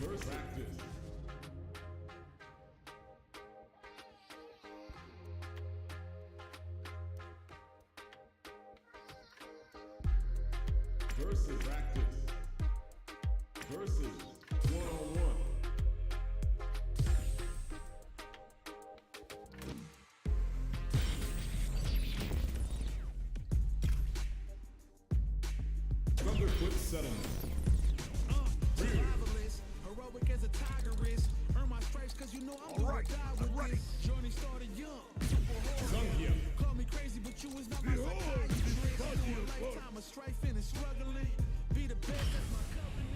Versus practice. Versus one-on-one. Thunderfoot settlement. Heroic as a tiger is. Earn my stripes cause you know I'm gonna die with this. Journey started young. Call me crazy, but you was not my psychiatrist. A lifetime of strife and struggling. Be the best, that's my covenant.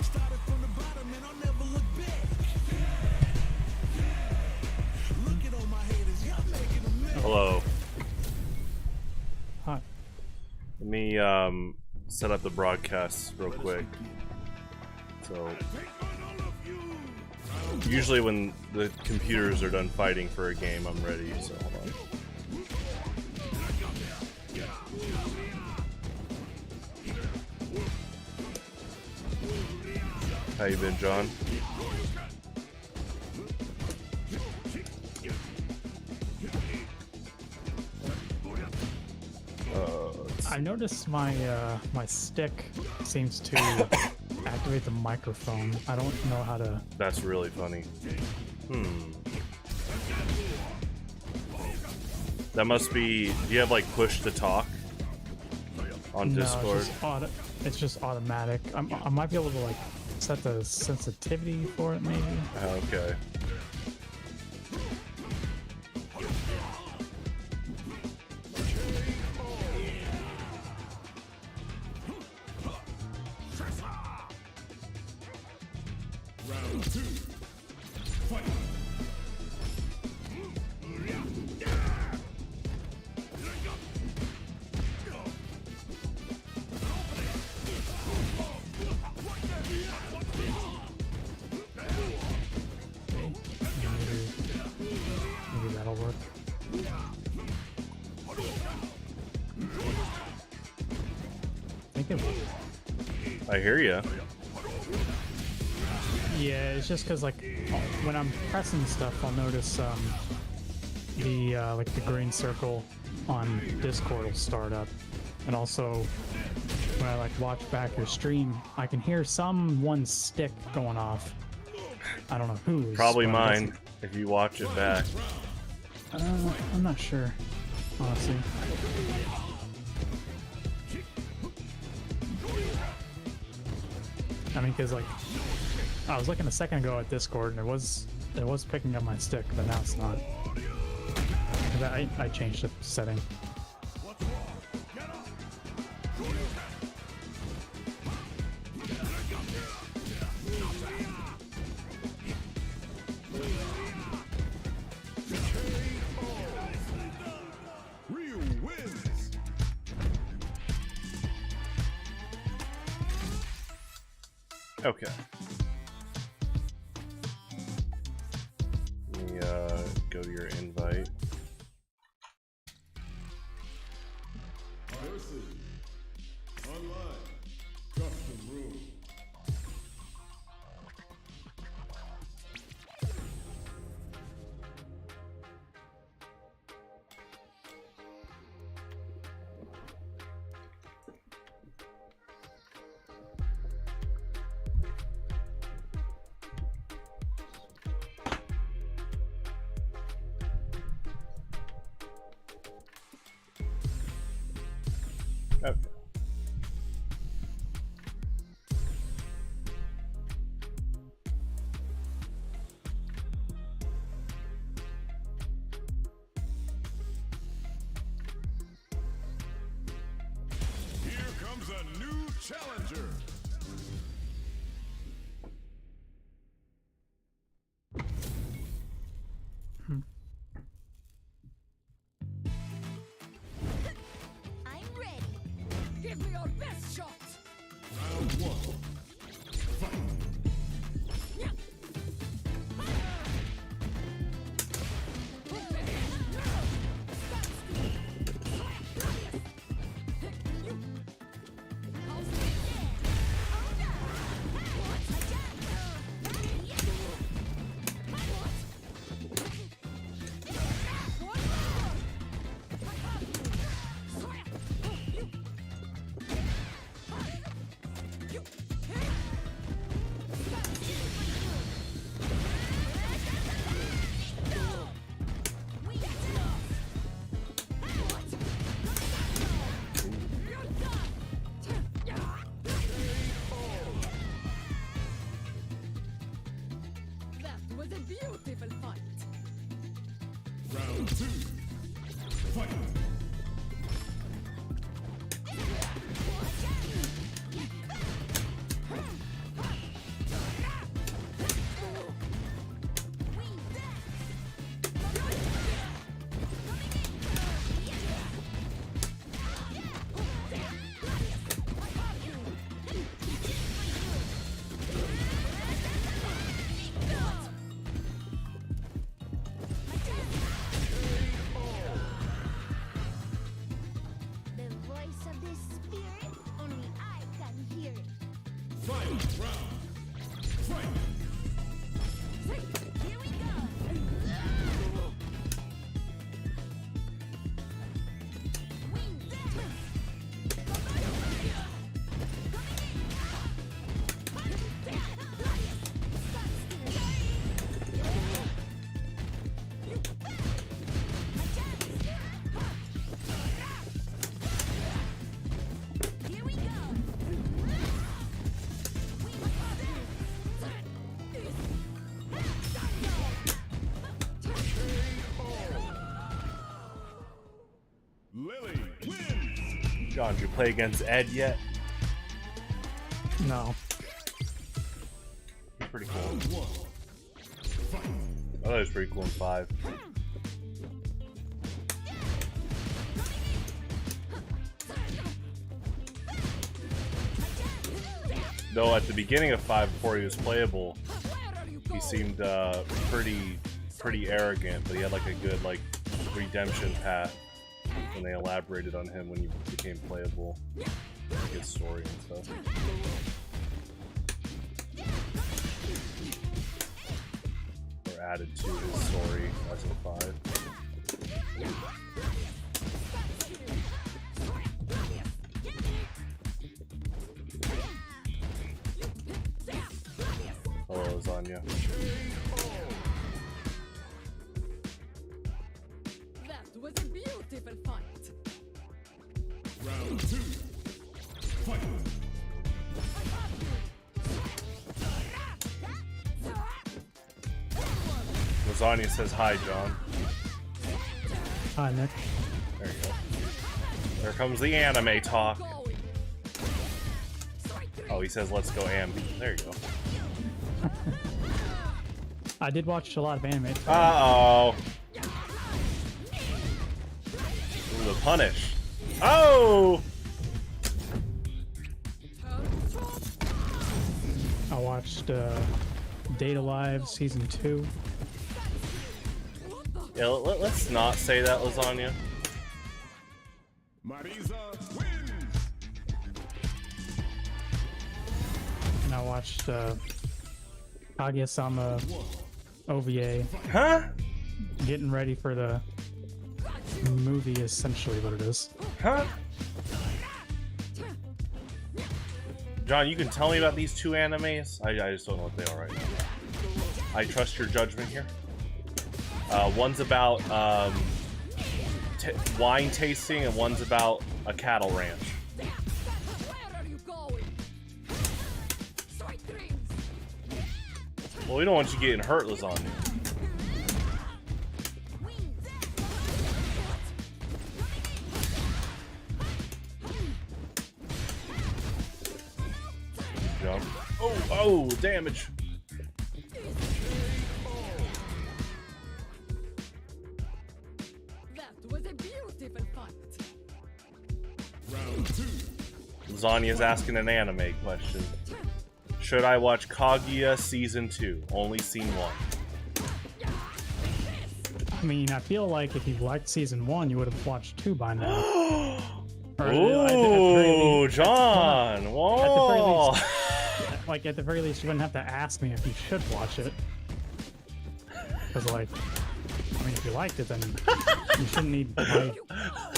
Started from the bottom and I'll never look back. Look at all my haters, y'all making a mess. Hello. Hi. Let me set up the broadcast real quick. So usually when the computers are done fighting for a game, I'm ready. So hold on. How you been, John? I noticed my my stick seems to activate the microphone. I don't know how to. That's really funny. That must be. Do you have like push to talk on Discord? No, it's just automatic. I might be able to like set the sensitivity for it, maybe. Okay. Round two. Fight. Maybe that'll work. I think it will. I hear ya. Yeah, it's just because like when I'm pressing stuff, I'll notice the like the green circle on Discord will start up, and also when I like watch back your stream, I can hear someone's stick going off. I don't know whose. Probably mine if you watch it back. I'm not sure, honestly. I mean, because like I was looking a second ago at Discord and it was picking up my stick, but now it's not. 'Cause I changed the setting. Ryu wins. Okay. Let me go to your invite. Versus online custom room. Okay. Here comes a new challenger. I'm ready. Give me your best shot. Round one. Fight. Yeah. I'll Round 2. Fight. The voice of this spirit, only I can hear it. Final round. Fight. Here we go. Here we go. Lily wins. John, did you play against Ed yet? No. He's pretty cool. Round 1. Fight. I thought it was pretty cool in 5. Though at the beginning of 5, before he was playable, he seemed pretty arrogant, but he had like a good like redemption path when they elaborated on him when he became playable. Good story and stuff. Or added to his story as in 5. Hello, lasagna. That was a beautiful fight. Round 2. Fight. Lasagna says hi, John. Hi, Nick. There you go. There comes the anime talk. Oh, he says let's go Ambi. There you go. I did watch a lot of anime. Uh-oh. Ooh, the punish. Oh! I watched Data Live Season 2. Yeah, let's not say that, lasagna. Marisa wins. And I watched Kaguya-sama OVA. Huh? Getting ready for the movie, essentially what it is. Huh? John, you can tell me about these 2 animes? I just don't know what they are right now. I trust your judgment here. One's about wine tasting, and one's about a cattle ranch. Where are you going? Strike rings. Well, we don't want you getting hurt, lasagna. Jump. Oh, damage. That was a beautiful fight. Round 2. Lasagna's asking an anime question. Should I watch Kaguya Season 2? Only Scene 1. I mean, I feel like if you liked Season 1, you would have watched 2 by now. Or Ooh, John! At the very Whoa! least, like, at the very least, you wouldn't have to ask me if you should watch it. Because, like, I mean, if you liked it, then you shouldn't need my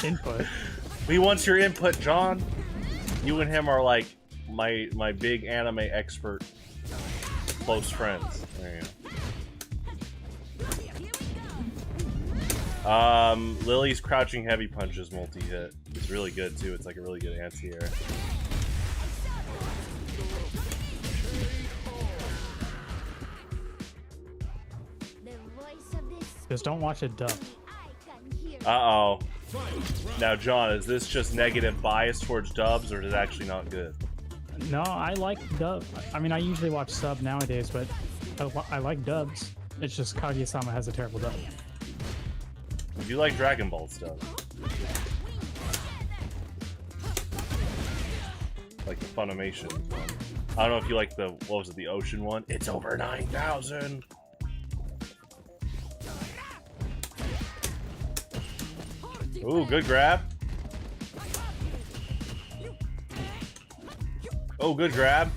input. We want your input, John. You and him are like my big anime expert close friends. There you go. Lily's crouching heavy punches multi-hit. It's really good too. It's like a really good anti-air. The voice of this Just don't watch it dubbed. I Uh-oh. Now, John, is this just negative bias towards dubs, or is it actually not good? No, I like dub. I mean, I usually watch sub nowadays, but I like dubs. It's just Kaguya-sama has a terrible dub. I do like Dragon Ball stuff. Like the Funimation one. I don't know if you like the, what was it, the Ocean one? It's over 9,000! Ooh, good grab. Oh, good grab.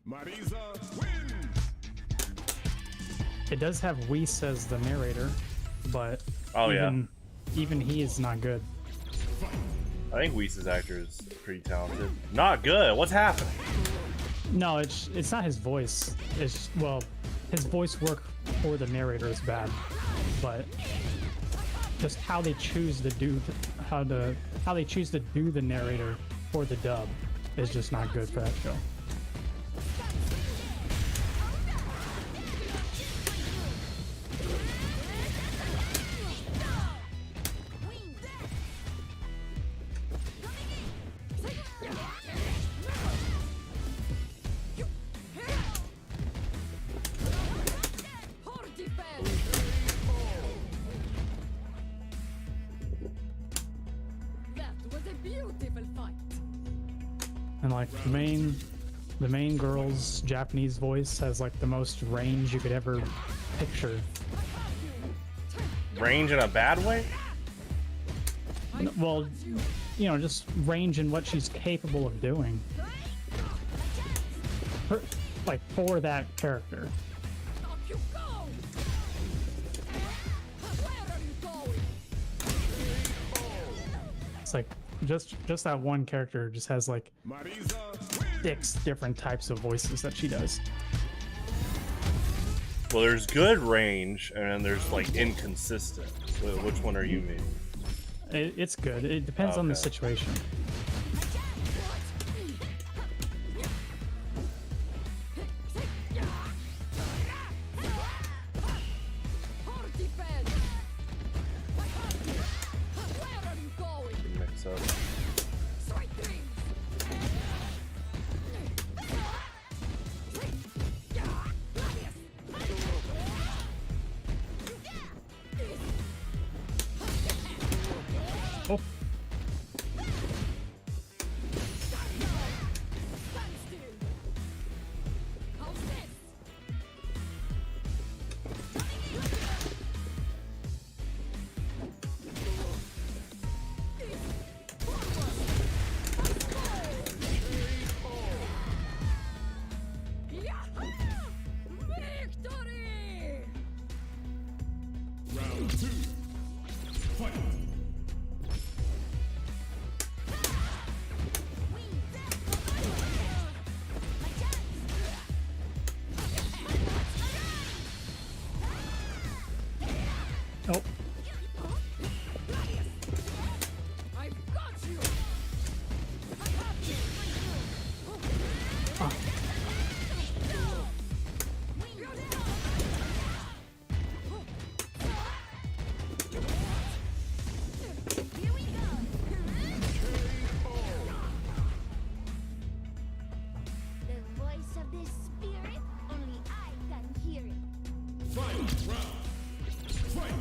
Marisa wins. It does have Whis as the narrator, but Oh, even he is not good. I think Whis' actor is pretty talented. Not good. What's happening? No, it's not his voice. It's, well, his voice work for the narrator is bad, but just how they choose to do how they choose to do the narrator for the dub is just not good for that show. And like the main girl's Japanese voice has like the most range you could ever picture. Range in a bad way? Well, you know, just range in what she's capable of doing. Like for that character. It's like just that one character just has like Marisa 6 different types of voices that she does. Well, there's good range, and then there's like inconsistent. Which one are you meaning? It's good. It depends on the Okay. situation. Mix up. Oh, round 2. Fight. oh. The voice of the spirit, only I can hear it. Fight. Round. Fight.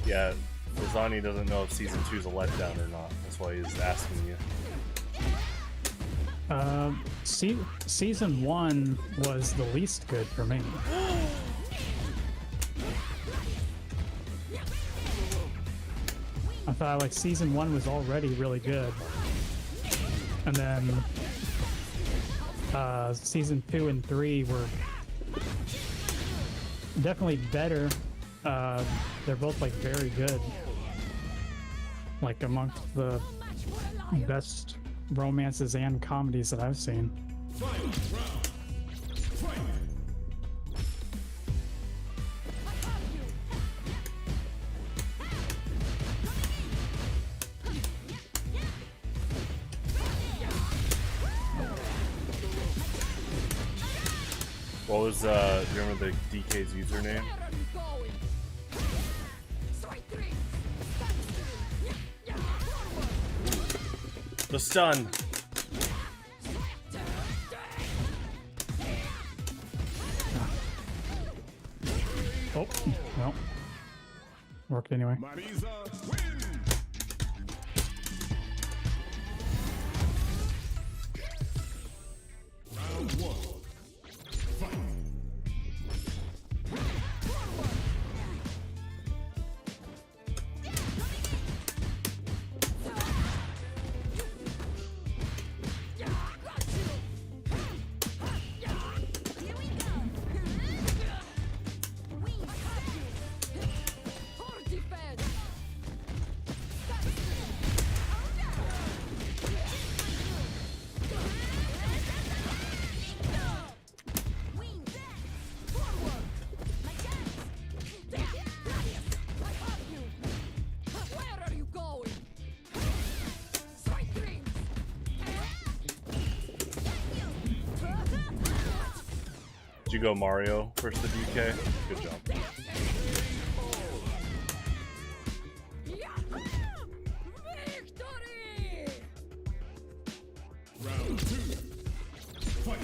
Yeah, Lasagna doesn't know if season 2 is a letdown or not. That's why he's asking you. Season 1 was the least good for me. I thought like season 1 was already really good, and then season 2 and 3 were definitely better. They're both like very good, like amongst the best romances and comedies that I've seen. What was, do you remember the DK's username? The stun! Oh, well. Worked anyway. Marisa win. Round 1. Fight. Did you go Mario versus the DK? Good job. Round 2. Fight.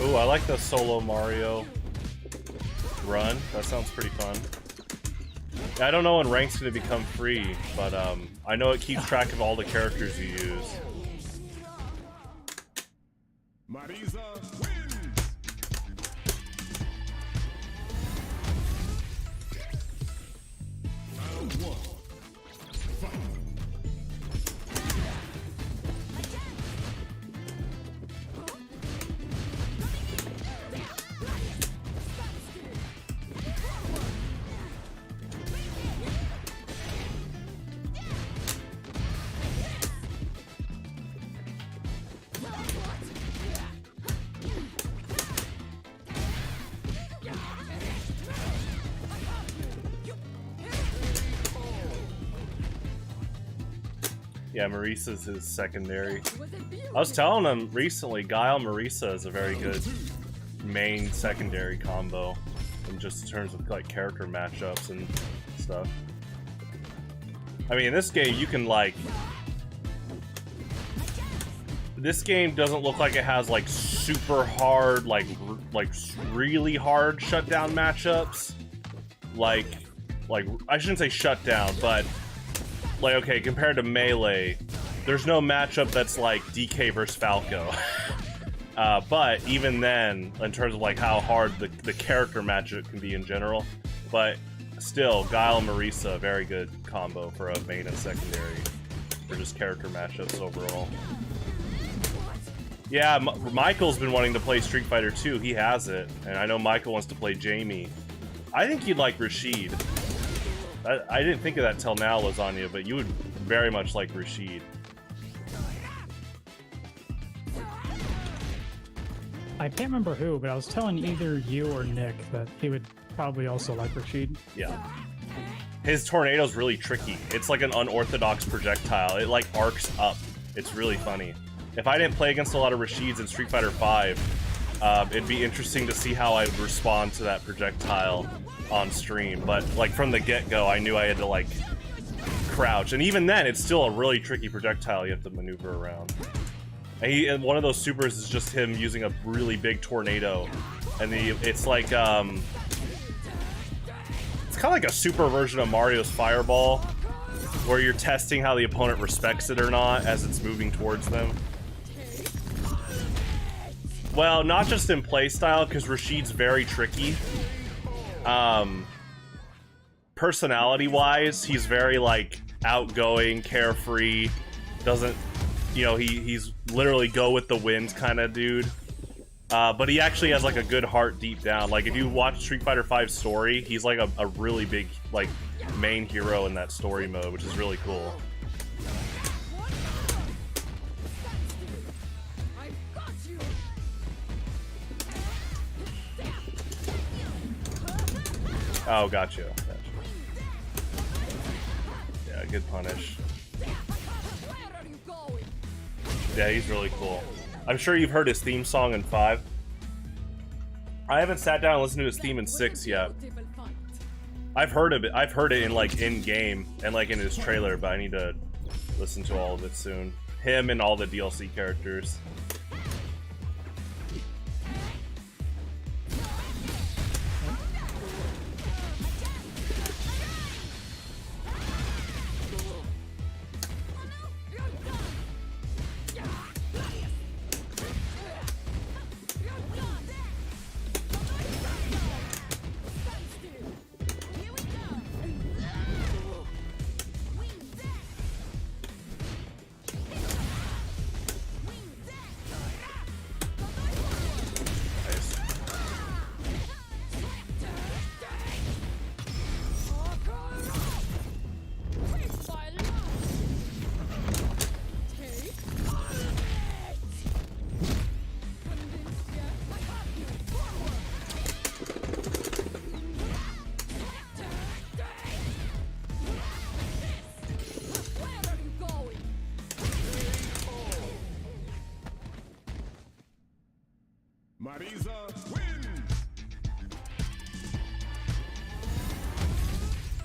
Ooh, I like the solo Mario run. That sounds pretty fun. I don't know when rank's gonna become free, but I know it keeps track of all the characters you use. Marisa wins. Round 1. Fight. Yeah, Marisa's his secondary. I was telling him recently, Guile Marisa is a very good main secondary combo, in just in terms of like character matchups and stuff. I mean, in this game you can like, this game doesn't look like it has like super hard, like really hard shutdown matchups. Like I shouldn't say shutdown, but like, okay, compared to Melee, there's no matchup that's like DK versus Falco. But even then, in terms of like how hard the character matchup can be in general, but still, Guile and Marisa, very good combo for a main and secondary, for just character matchups overall. Yeah, Michael's been wanting to play Street Fighter 2. He has it, and I know Michael wants to play Jamie. I think you'd like Rashid. I didn't think of that till now, Lasagna, but you would very much like Rashid. I can't remember who, but I was telling either you or Nick that he would probably also like Rashid. Yeah. His tornado's really tricky. It's like an unorthodox projectile. It like arcs up. It's really funny. If I didn't play against a lot of Rashids in Street Fighter V, it'd be interesting to see how I would respond to that projectile on stream. But like from the get-go, I knew I had to like crouch. And even then, it's still a really tricky projectile you have to maneuver around. And one of those supers is just him using a really big tornado. And it's like, it's kind of like a super version of Mario's Fireball, where you're testing how the opponent respects it or not as it's moving towards them. Well, not just in playstyle, because Rashid's very tricky. Personality-wise, he's very, like, outgoing, carefree, doesn't, you know, he's literally go with the wind kind of dude. But he actually has, like, a good heart deep down. Like, if you watch Street Fighter V's story, he's, like, a really big, like, main hero in that story mode, which is really cool. Oh, gotcha. Yeah, good punish. Yeah, he's really cool. I'm sure you've heard his theme song in 5. I haven't sat down and listened to his theme in 6 yet. I've heard of it. I've heard it in like in-game and like in his trailer, but I need to listen to all of it soon. Him and all the DLC characters.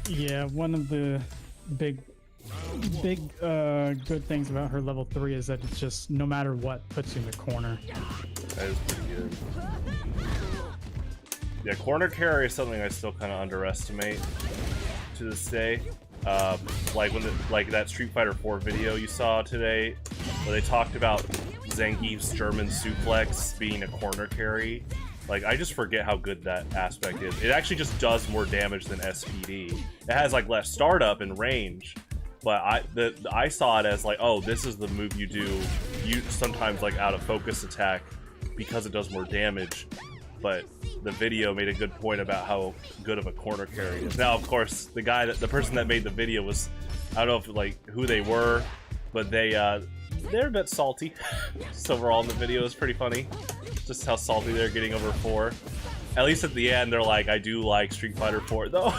Yeah, one of the big good things about her level 3 is that it's just no matter what puts you in the corner. That is pretty good. Yeah, corner carry is something I still kind of underestimate to this day. Like when like that Street Fighter 4 video you saw today, where they talked about Zangief's German suplex being a corner carry. Like, I just forget how good that aspect is. It actually just does more damage than SPD. It has, like, less startup and range, but I saw it as, like, oh, this is the move you do, sometimes, like, out of focus attack, because it does more damage. But the video made a good point about how good of a corner carry is. Now, of course, the person that made the video was, I don't know if, like, who they were, but they're a bit salty. Just overall in the video is pretty funny. Just how salty they're getting over 4. At least at the end, they're like, I do like Street Fighter 4, though.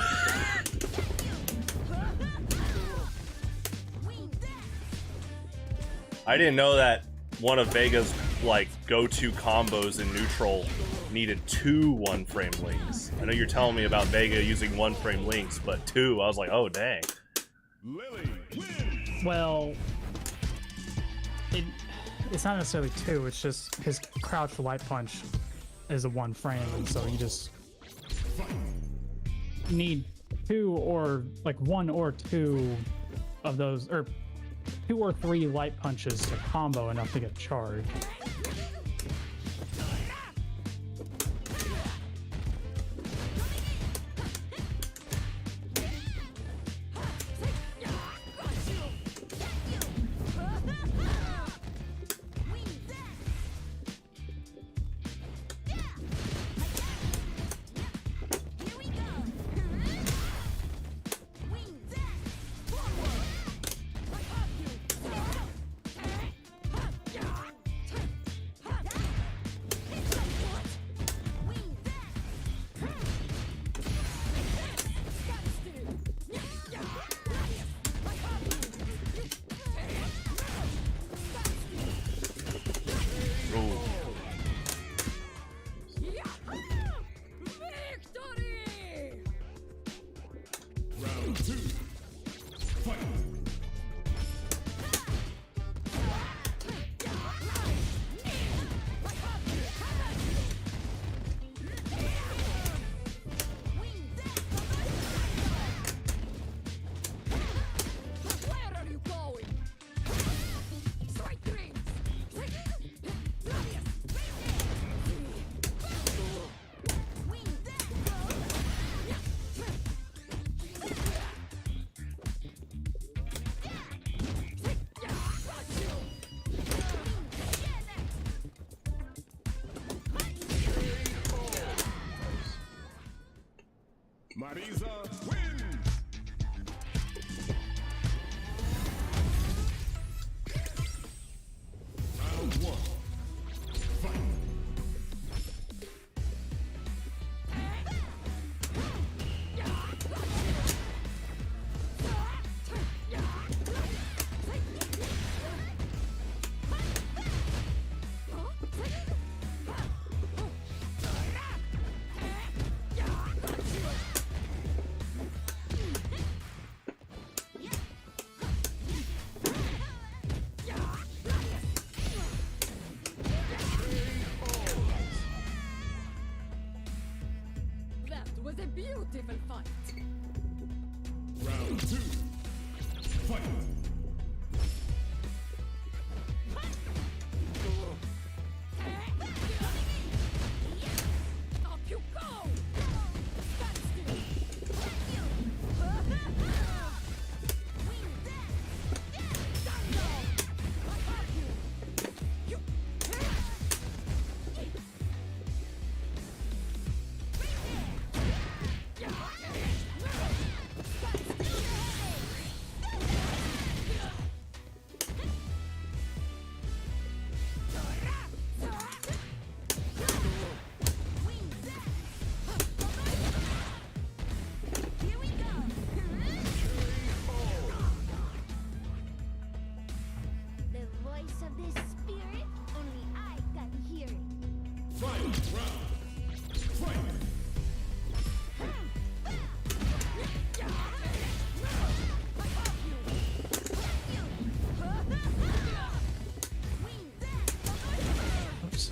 I didn't know that one of Vega's, like, go-to combos in neutral needed 2 one-frame links. I know you're telling me about Vega using one-frame links, but 2, I was like, oh, dang. Well, it's not necessarily 2, it's just his crouch light punch is a 1 frame, and so you just need 2 or like 1 or 2 of those, or 2 or 3 light punches to combo enough to get charged. of this spirit, only I can hear it. Final round. Fight. Oops.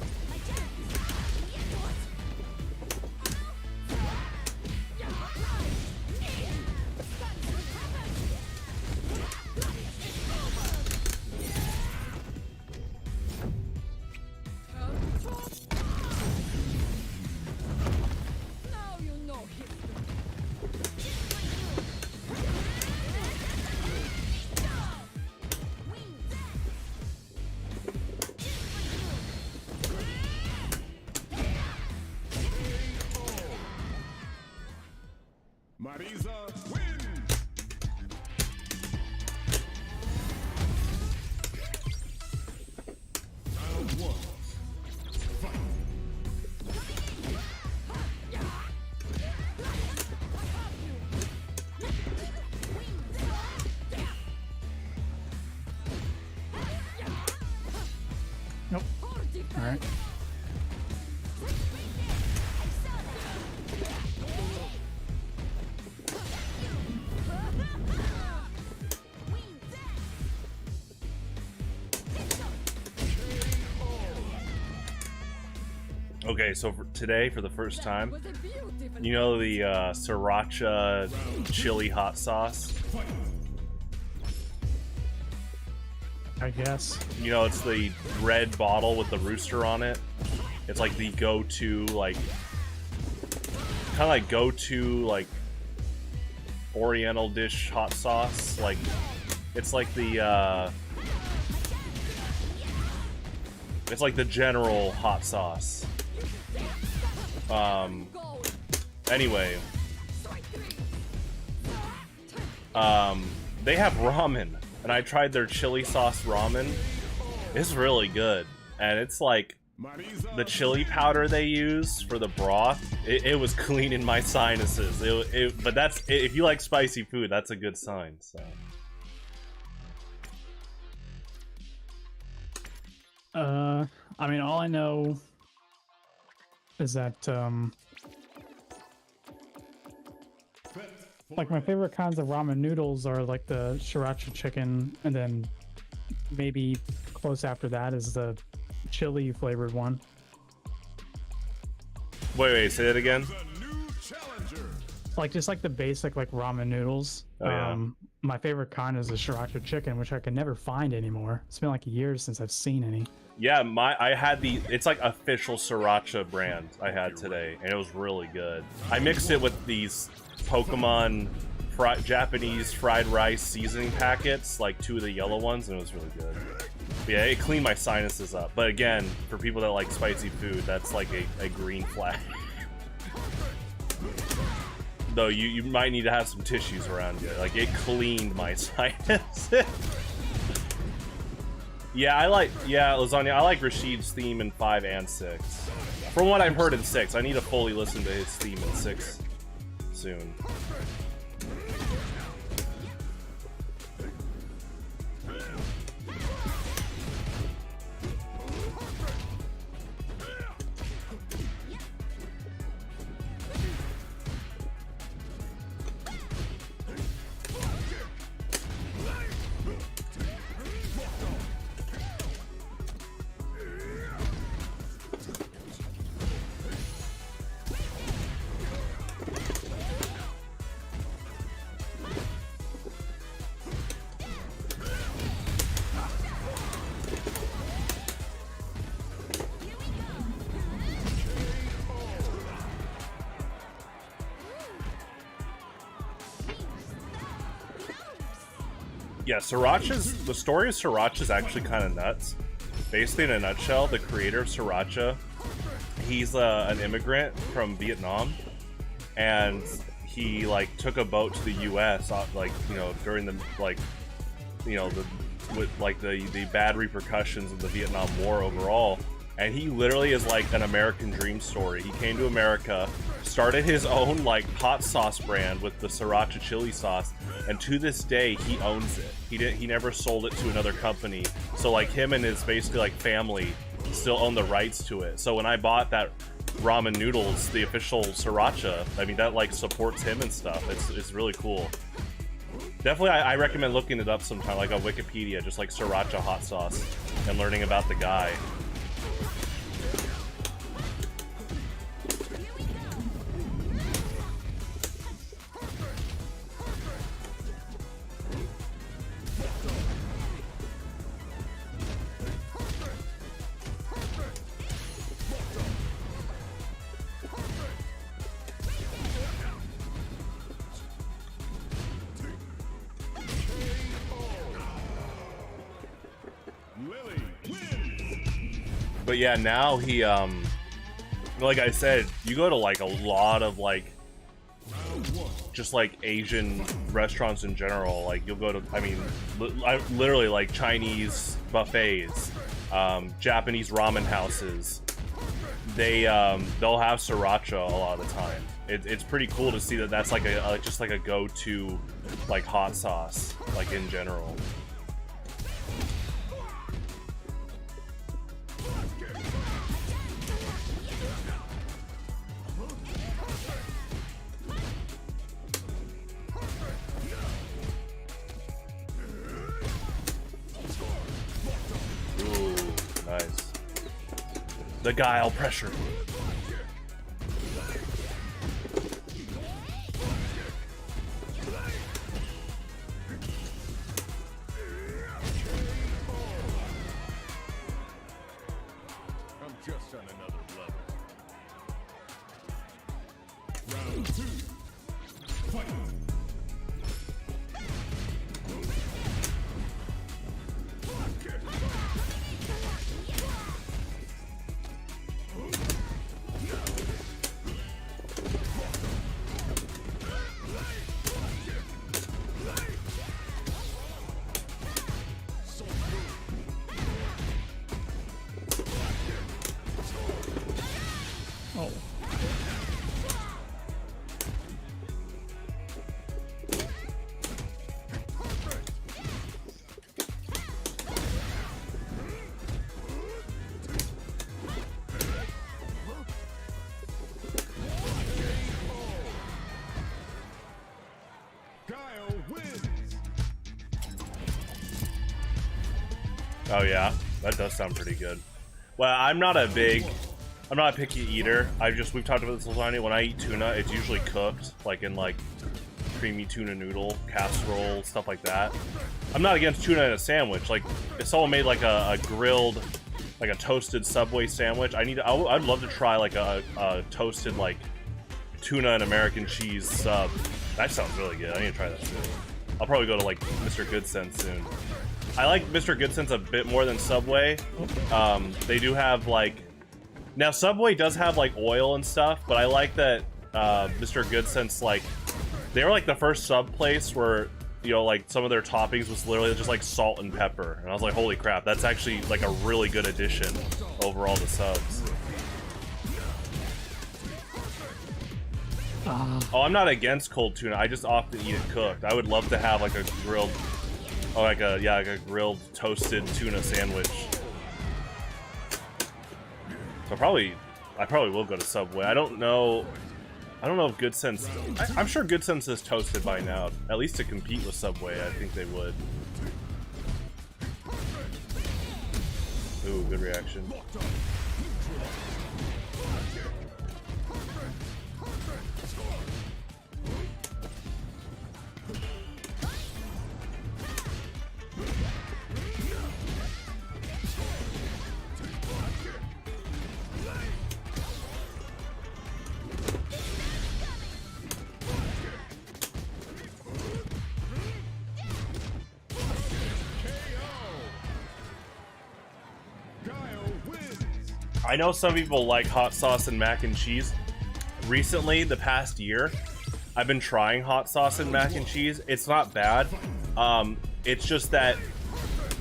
Now you know history. Marisa wins. Round one. Fight. Nope. All right. Okay, so for today, for the first time, Was a beautiful. you know the sriracha chili hot sauce? I guess. You know, it's the red bottle with the rooster on it. It's like the go-to, like, kind of like go-to, like, Oriental dish hot sauce. Like, it's like the, it's like the general hot sauce. Anyway, they have ramen, and I tried their chili sauce ramen. It's really good, and it's like Marisa the chili powder they use for the broth. It was cleaning my sinuses. But that's, if you like spicy food, that's a good sign. So. I mean, all I know is that, like, my favorite kinds of ramen noodles are like the sriracha chicken, and then maybe close after that is the chili flavored one. Wait, say that again. a new challenger. Like, just like the basic, like, ramen noodles. Oh, yeah. My favorite kind is the sriracha chicken, which I can never find anymore. It's been like years since I've seen any. Yeah, I had it's like official sriracha brand I had today, and it was really good. I mixed it with these Pokemon Japanese fried rice seasoning packets, like 2 of the yellow ones, and it was really good. But yeah, it cleaned my sinuses up. But again, for people that like spicy food, that's like a green flag. Though you might need to have some tissues around you. Like, it cleaned my sinuses. Yeah, Lasagna, I like Rashid's theme in 5 and 6. From what I've heard in 6, I need to fully listen to his theme in 6 soon. Yeah, the story of Sriracha is actually kind of nuts. Basically, in a nutshell, the creator of Sriracha, he's an immigrant from Vietnam, and he, like, took a boat to the U.S., like, you know, during the, like, you know, the bad repercussions of the Vietnam War overall, and he literally is like an American dream story. He came to America, started his own like hot sauce brand with the sriracha chili sauce, and to this day he owns it. He never sold it to another company. So like him and his basically like family still own the rights to it. So when I bought that ramen noodles, the official sriracha, I mean that like supports him and stuff. It's really cool. Definitely, I recommend looking it up sometime, like on Wikipedia, just like sriracha hot sauce, and learning about the guy. But yeah, now he, like I said, you go to like a lot of like, just like Asian restaurants in general. Like you'll go to, I mean, literally like Chinese buffets, Japanese ramen houses. They'll have sriracha a lot of the time. It's pretty cool to see that that's like a just like a go-to like hot sauce, like in general. Nice. The guile pressure. I'm just on another level. Round 2. Fight. Oh. Guile wins. Oh yeah, that does sound pretty good. Well, I'm not a picky eater. We've talked about this lasagna. When I eat tuna, it's usually cooked, like in like creamy tuna noodle, casserole, stuff like that. I'm not against tuna in a sandwich. Like if someone made like a grilled, like a toasted Subway sandwich, I'd love to try like a toasted like tuna and American cheese sub. That sounds really good. I need to try that soon. I'll probably go to like Mr. Good Sense soon. I like Mr. Good Sense a bit more than Subway. They do have like, now Subway does have like oil and stuff, but I like that Mr. Good Sense, like, they were like the first sub place where, you know, like some of their toppings was literally just like salt and pepper. And I was like, holy crap, that's actually like a really good addition over all the subs. Oh, I'm not against cold tuna. I just often eat it cooked. I would love to have like a grilled, oh, like a grilled toasted tuna sandwich. So I probably will go to Subway. I don't know if Good Sense, I'm sure Good Sense is toasted by now. At least to compete with Subway, I think they would. Ooh, good reaction. I know some people like hot sauce and mac and cheese. Recently, the past year, I've been trying hot sauce and mac and cheese. It's not bad. It's just that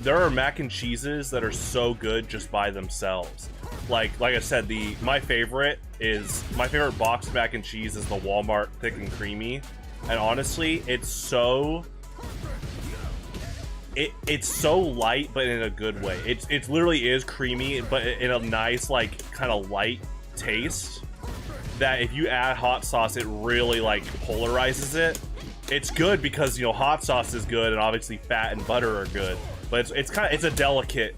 there are mac and cheeses that are so good just by themselves. like I said, my favorite boxed mac and cheese is the Walmart thick and creamy, and honestly, it's so light, but in a good way. It literally is creamy, but in a nice, like, kind of light taste. That if you add hot sauce, it really like polarizes it. It's good because, you know, hot sauce is good, and obviously fat and butter are good. But it's a delicate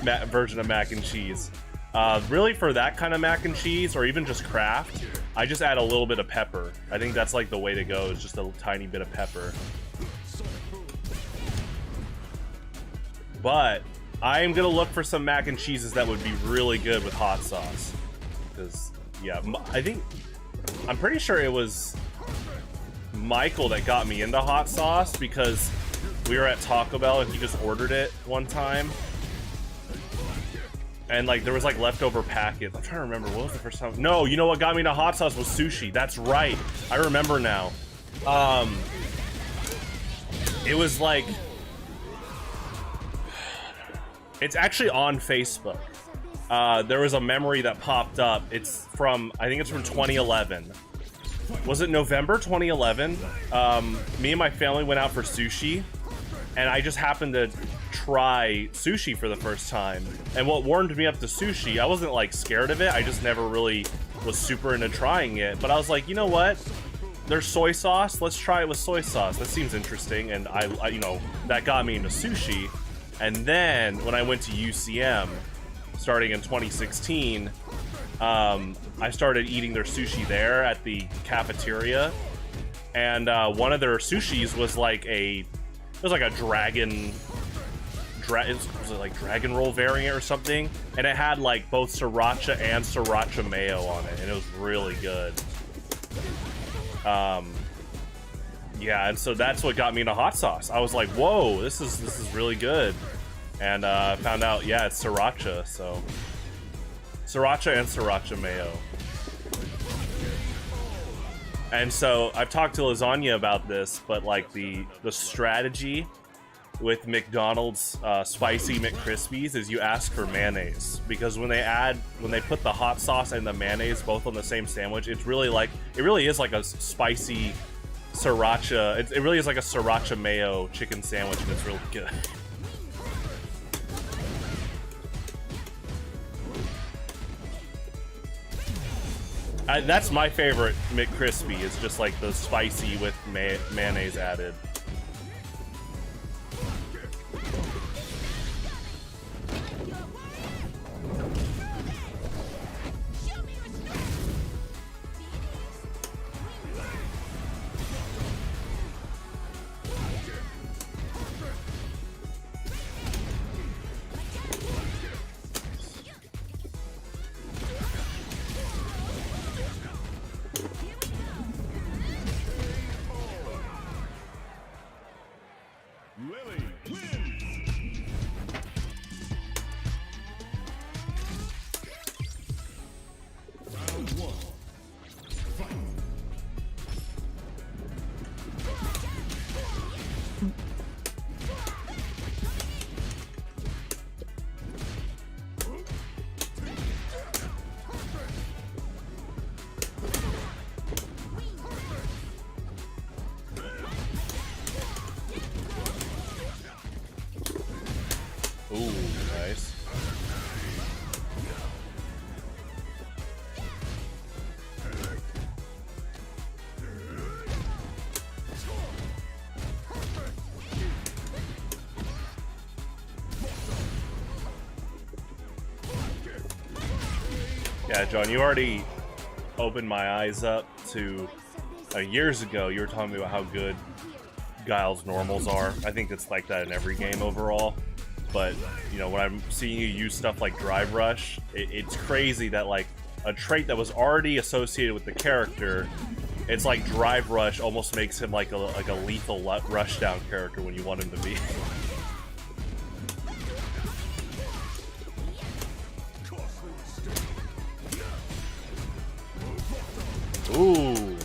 version of mac and cheese. Really, for that kind of mac and cheese, or even just Kraft, I just add a little bit of pepper. I think that's like the way to go, is just a tiny bit of pepper. But I am gonna look for some mac and cheeses that would be really good with hot sauce. Because, yeah, I'm pretty sure it was Michael that got me into hot sauce, because we were at Taco Bell and he just ordered it one time. And like there was like leftover packets. I'm trying to remember, what was the first time? No, you know what got me into hot sauce was sushi. That's right. I remember now. It was like, it's actually on Facebook. There was a memory that popped up. It's from, I think it's from 2011. Was it November 2011? Me and my family went out for sushi, and I just happened to try sushi for the first time. And what warmed me up to sushi, I wasn't like scared of it, I just never really was super into trying it. But I was like, you know what? There's soy sauce, let's try it with soy sauce. That seems interesting, and I you know, that got me into sushi. And then when I went to UCM, starting in 2016, I started eating their sushi there at the cafeteria, and one of their sushis was like it was like a dragon roll variant or something, and it had like both sriracha and sriracha mayo on it, and it was really good. Yeah, and so that's what got me into hot sauce. I was like, whoa, this is really good. And found out, yeah, it's sriracha, so sriracha and sriracha mayo. And so I've talked to Lasagna about this, but like the strategy with McDonald's spicy McCrispies is you ask for mayonnaise, because when they put the hot sauce and the mayonnaise both on the same sandwich, it really is like a spicy sriracha. It really is like a sriracha mayo chicken sandwich, and it's really good. That's my favorite McCrispy, is just like the spicy with mayonnaise added. Lily wins. Round one. Fight. Ooh, nice. Yeah, John, you already opened my eyes up to years ago. You were talking about how good Guile's normals are. I think it's like that in every game overall. But, you know, when I'm seeing you use stuff like Drive Rush, it's crazy that, like, a trait that was already associated with the character, it's like Drive Rush almost makes him like a lethal rushdown character when you want him to be. Ooh.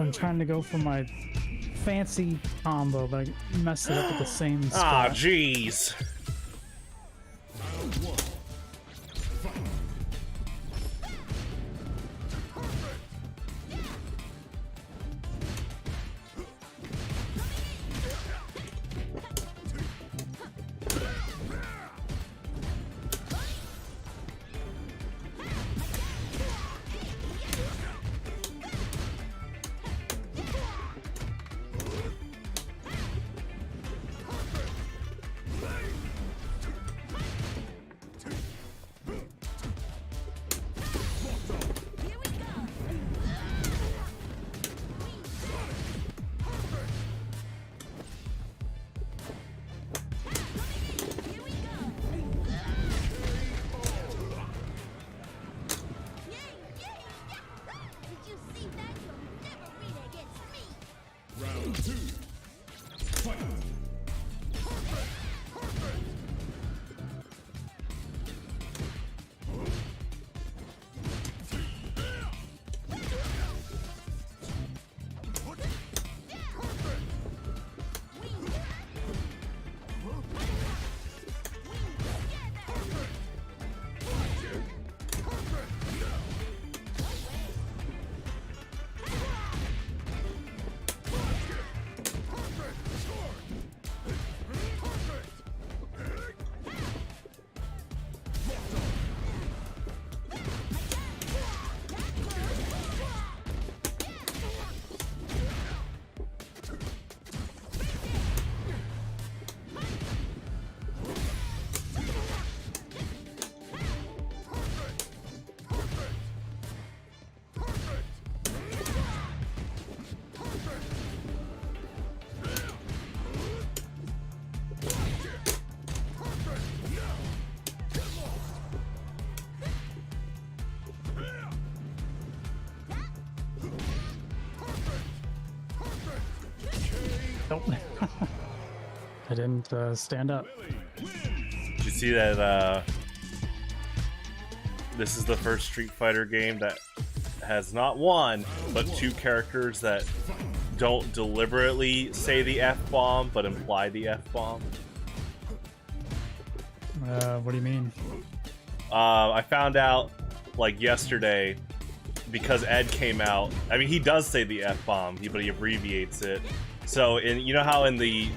I'm trying to go for my fancy combo, but I messed it up at the same Ah, spot. jeez. Did you see that? You'll never win against me. Round two. Fight. Nope. I didn't stand up. Did you see that this is the first Street Fighter game that has not one, but two characters that don't deliberately say the F-bomb, but imply the F-bomb? What do you mean? I found out, like, yesterday, because Ed came out. I mean, he does say the F-bomb, but he abbreviates it. So, you know how in the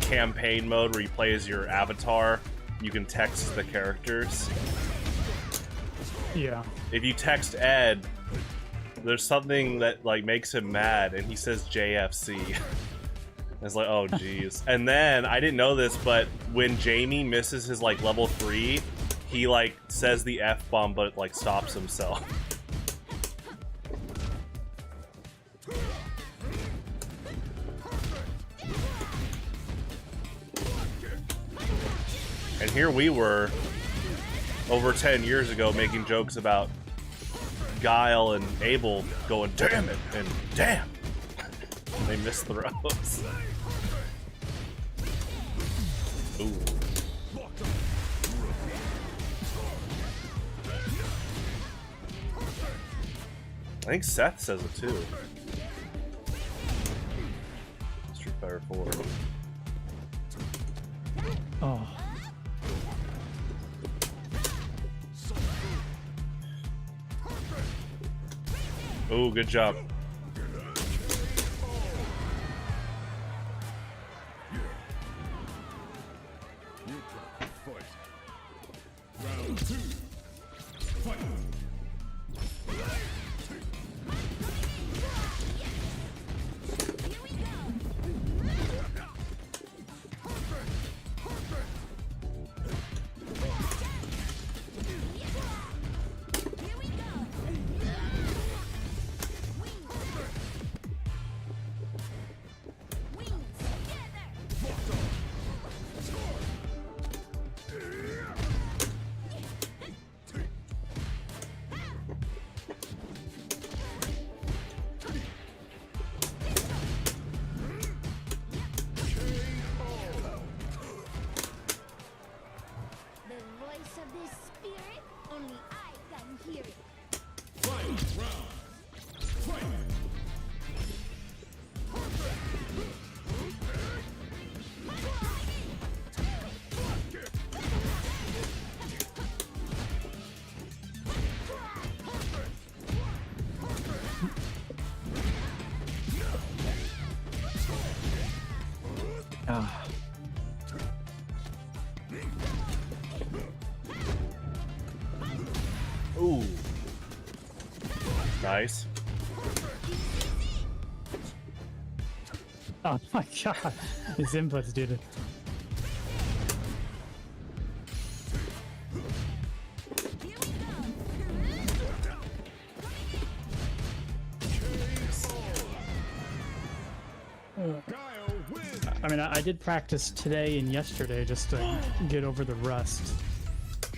campaign mode where you play as your avatar, you can text the characters? Yeah. If you text Ed, there's something that, like, makes him mad, and he says JFC. It's like, oh, jeez. And then, I didn't know this, but when Jamie misses his, like, level 3, he, like, says the F-bomb, but, like, stops himself. And here we were, over 10 years ago, making jokes about Guile and Abel going, damn it, and damn! And they missed throws. Ooh. I think Seth says it too. Street Fighter 4. Oh. Oh, good job. Round two. Fight. The voice of this spirit, only I can hear it. Final round. Fight. Nice. Oh my god, his inputs, dude. I mean, I did practice today and yesterday just to get over the rust.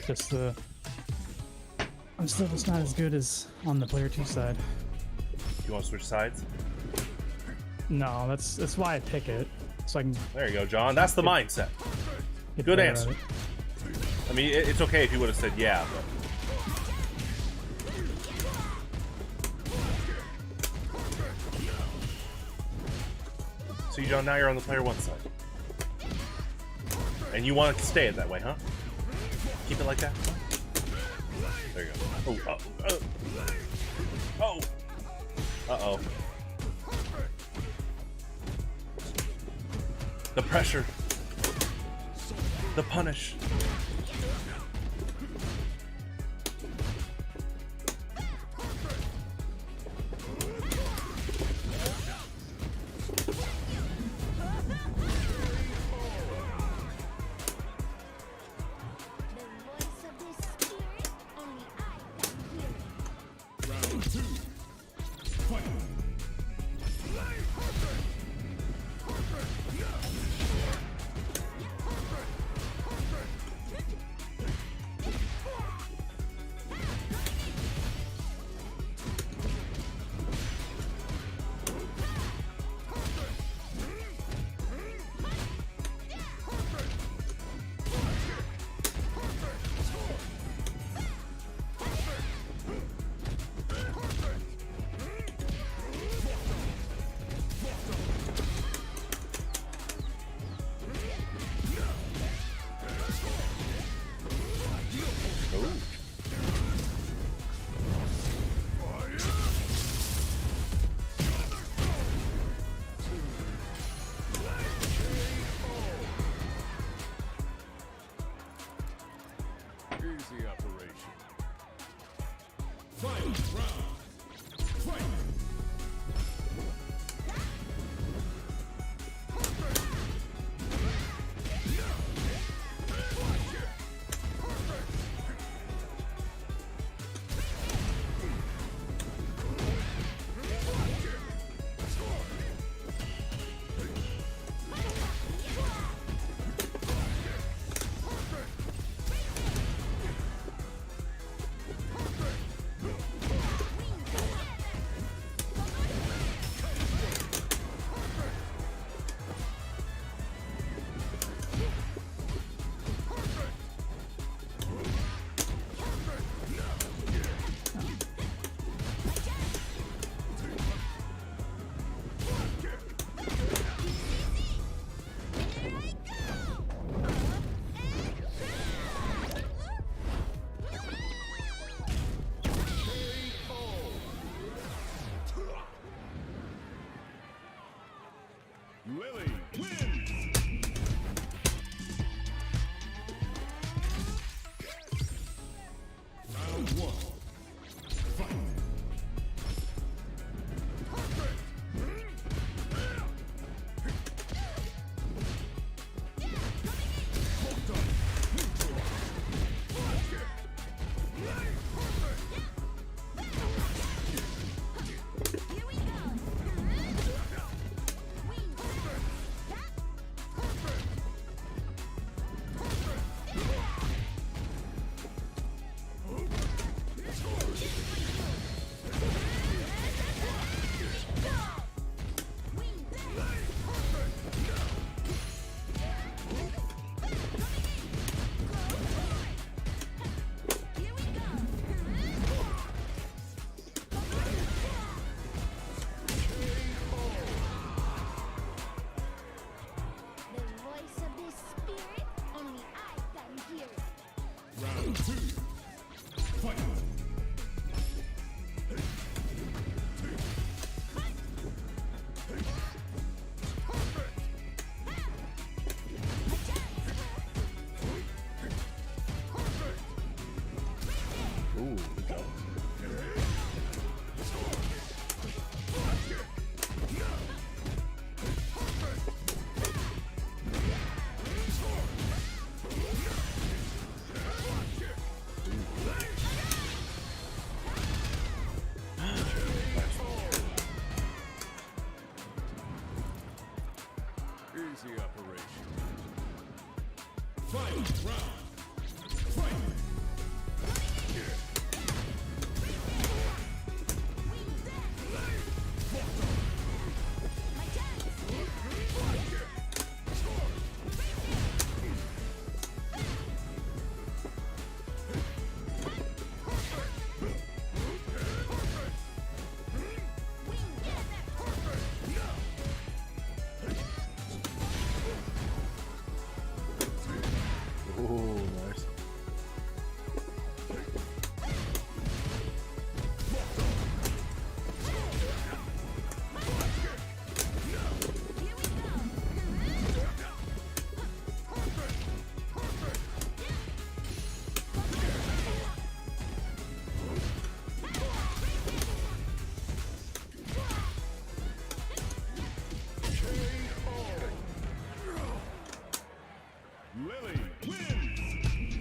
Just the... I'm still just not as good as on the player 2 side. You want to switch sides? No, that's why I pick it. So I can... There you go, John. That's the mindset. get Good better answer. at it. I mean, it's okay if you would have said yeah, but... See, John, now you're on the player 1 side. And you want it to stay it that way, huh? Keep it like that. There you go. Oh, oh. Uh-oh. The pressure. The punish. The voice of the spirit, only I can hear it. Round 2. Fight. Easy operation. Fight round. Fight. Ooh, nice. Lily wins.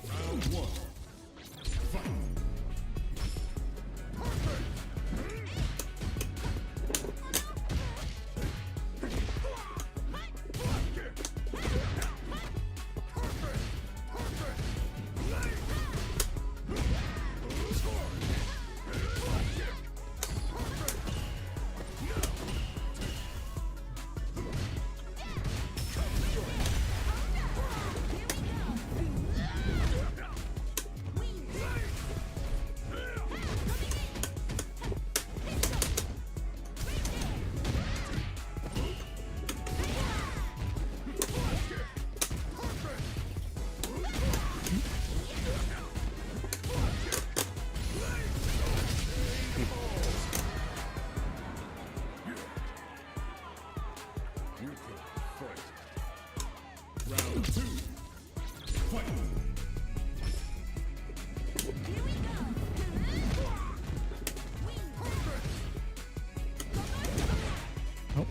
Round one. Fight. You can fight. Round two. Fight. Nope.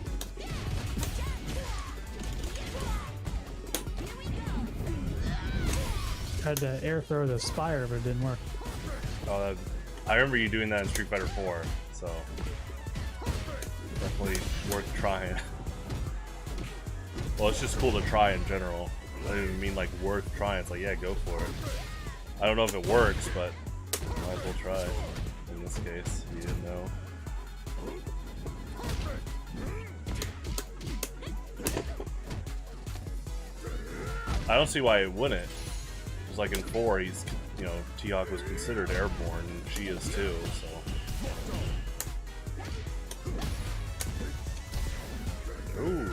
Tried to air throw the spire, but it didn't work. Oh, I remember you doing that in Street Fighter 4, so definitely worth trying. Well, it's just cool to try in general. I don't even mean like worth trying. It's like, yeah, go for it. I don't know if it works, but might as well try. In this case, you didn't know. I don't see why it wouldn't. It's like in 4, he's, you know, T.Hawk was considered airborne, and she is too, so. Ooh.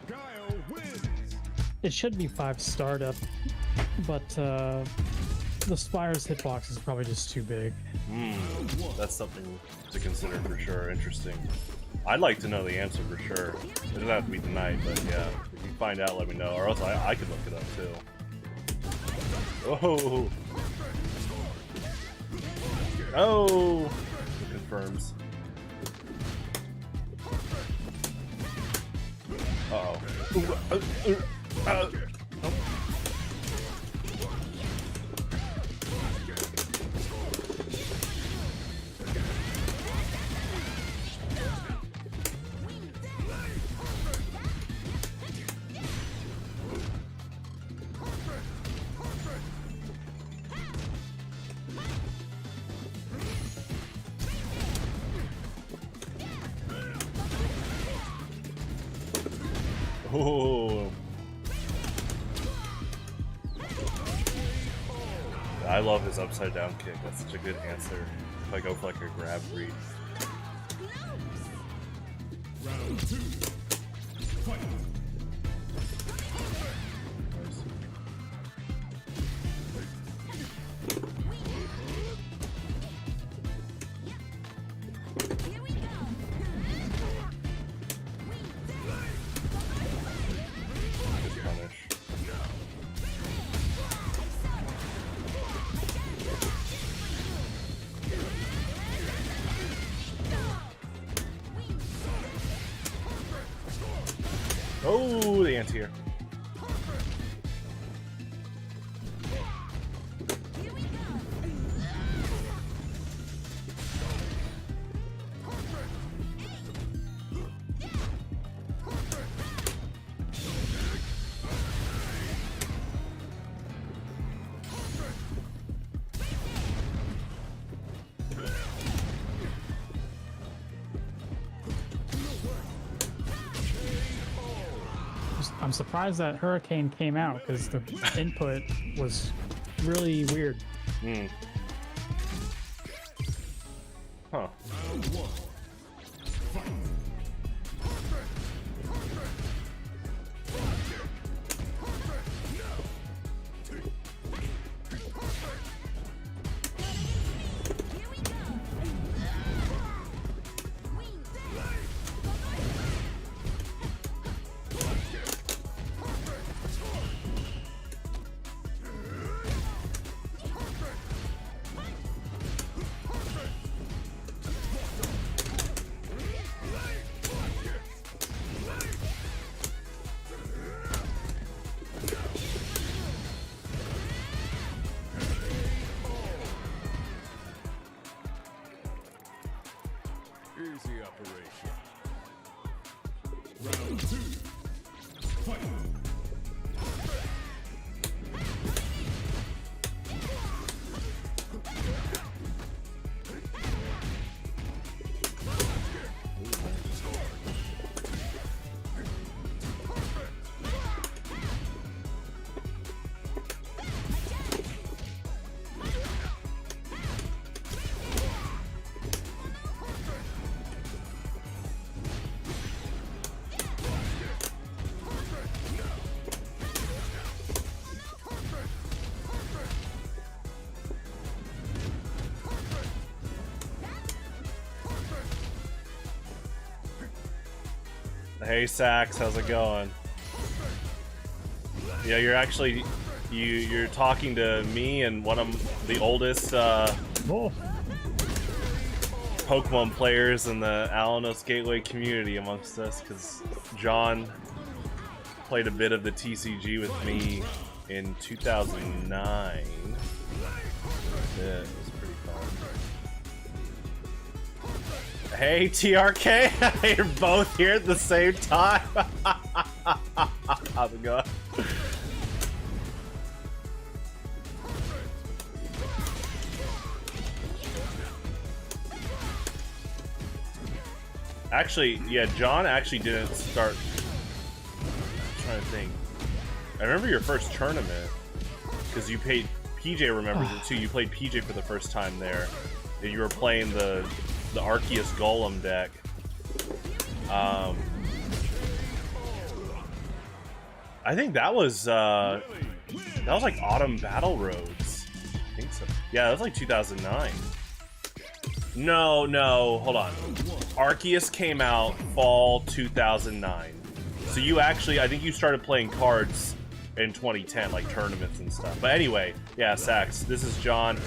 Guile wins. It should be 5 startup, but the spire's hitbox is probably just too big. That's something to consider for sure. Interesting. I'd like to know the answer for sure. It doesn't have to be tonight, but yeah. If you find out, let me know. Or else I could look it up too. Oh! Oh! It confirms. Uh-oh. Oh. I love his upside down kick. That's such a good answer. If I go for like a grab read. Round two. Fight. Good punish. Oh, the anti-air. I'm surprised that Hurricane came out because the input was really weird. Hmm. Huh. Easy operation. Round 2. Fight. Hey Sax, how's it going? Yeah, you're actually you're talking to me and one of the oldest Pokemon players in the Alanos Gateway community amongst us, because John played a bit of the TCG with me in 2009. Yeah, it was pretty fun. Hey TRK, you're both here at the same time. How's it going? Actually, yeah, John actually didn't start. I'm trying to think. I remember your first tournament because you played. PJ remembers it too. You played PJ for the first time there. And you were playing the Arceus Golem deck. I think that was like Autumn Battle Roads. I think so. Yeah, that was like 2009. No, hold on. Arceus came out fall 2009. So you actually, I think you started playing cards in 2010, like tournaments and stuff. But anyway, yeah, Sax, this is John.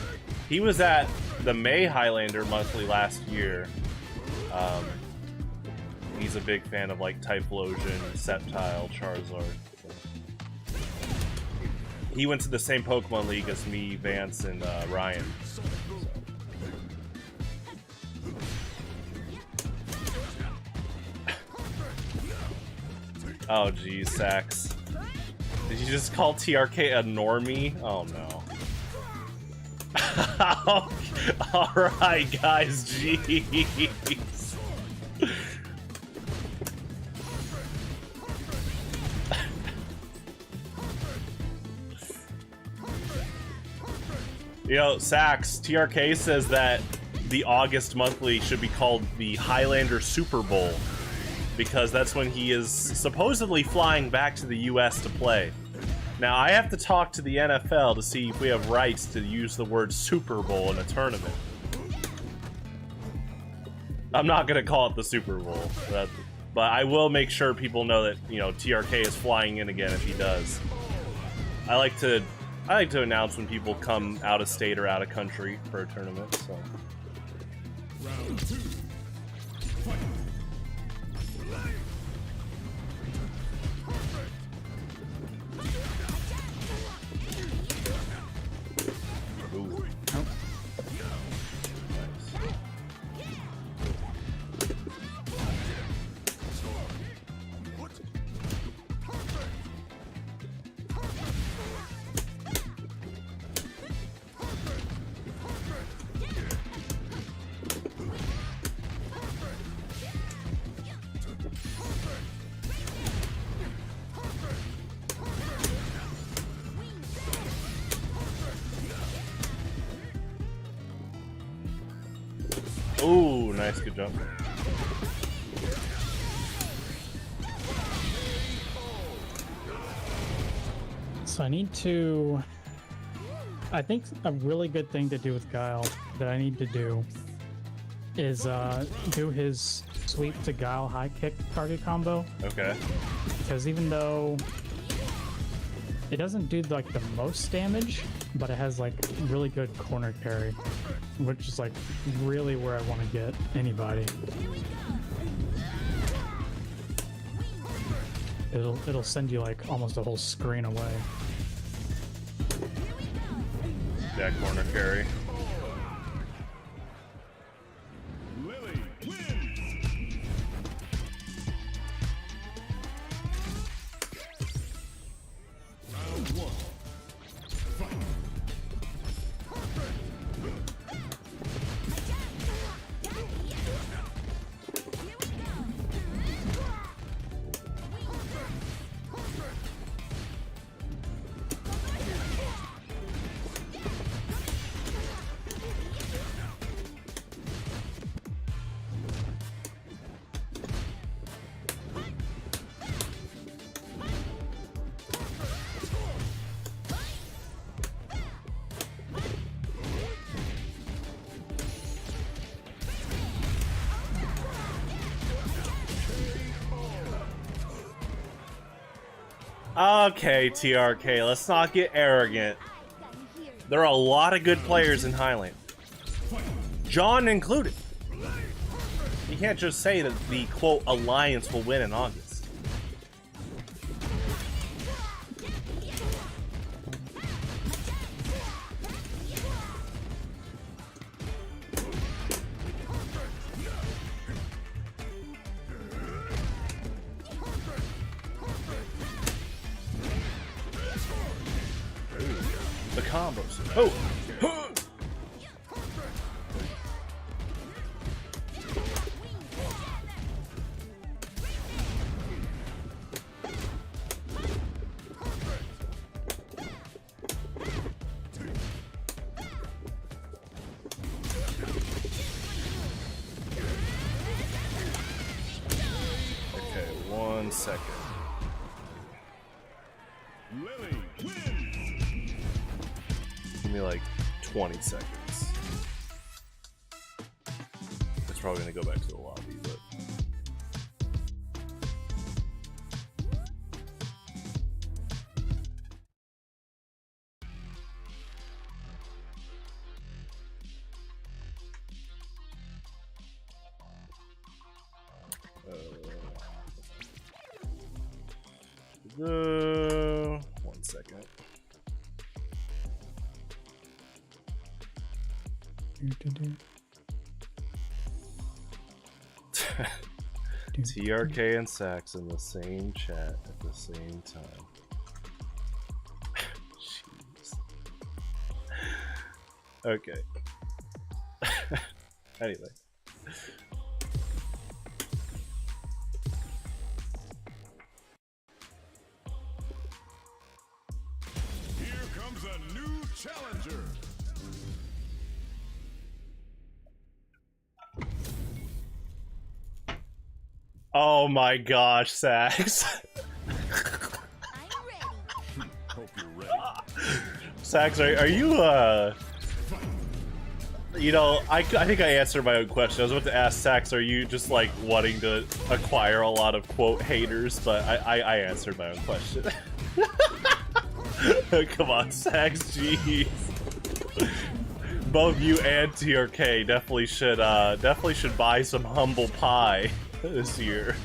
He was at the May Highlander monthly last year. He's a big fan of like Typhlosion, Sceptile, Charizard. So. He went to the same Pokemon League as me, Vance, and Ryan. Oh geez, Sax. Did you just call TRK a normie? Oh no. Alright guys, jeez. Yo, Sax, TRK says that the August monthly should be called the Highlander Super Bowl, because that's when he is supposedly flying back to the US to play. Now, I have to talk to the NFL to see if we have rights to use the word Super Bowl in a tournament. I'm not going to call it the Super Bowl, but I will make sure people know that, you know, TRK is flying in again if he does. I like to announce when people come out of state or out of country for a tournament, so. Round 2. Fight. Ooh. Nice, good jump. So I need to... I think a really good thing to do with Guile that I need to do is do his sweep to Guile high kick target combo. Okay. Because even though it doesn't do like the most damage, but it has like really good corner carry, which is like really where I want to get anybody. It'll send you like almost a whole screen away. That corner carry. Lily wins. Round one. Fight. Okay, TRK, let's not get arrogant. There are a lot of good players in Highland. John included. You can't just say that the, quote, alliance will win in August. The combos. Oh! Okay, 1 second. Lily wins. Give me like 20 seconds. It's probably gonna go back to the lobby, but one second. TRK and Sax in the same chat at the same time. Jeez. Okay. Anyway. Here comes a new challenger. Oh my gosh, Sax. I'm ready. Hope you're ready. Sax, are you, you know, I think I answered my own question. I was about to ask Sax, are you just, like, wanting to acquire a lot of, quote, haters? But I answered my own question. Come on, Sax, jeez. Both you and TRK definitely should buy some humble pie this year.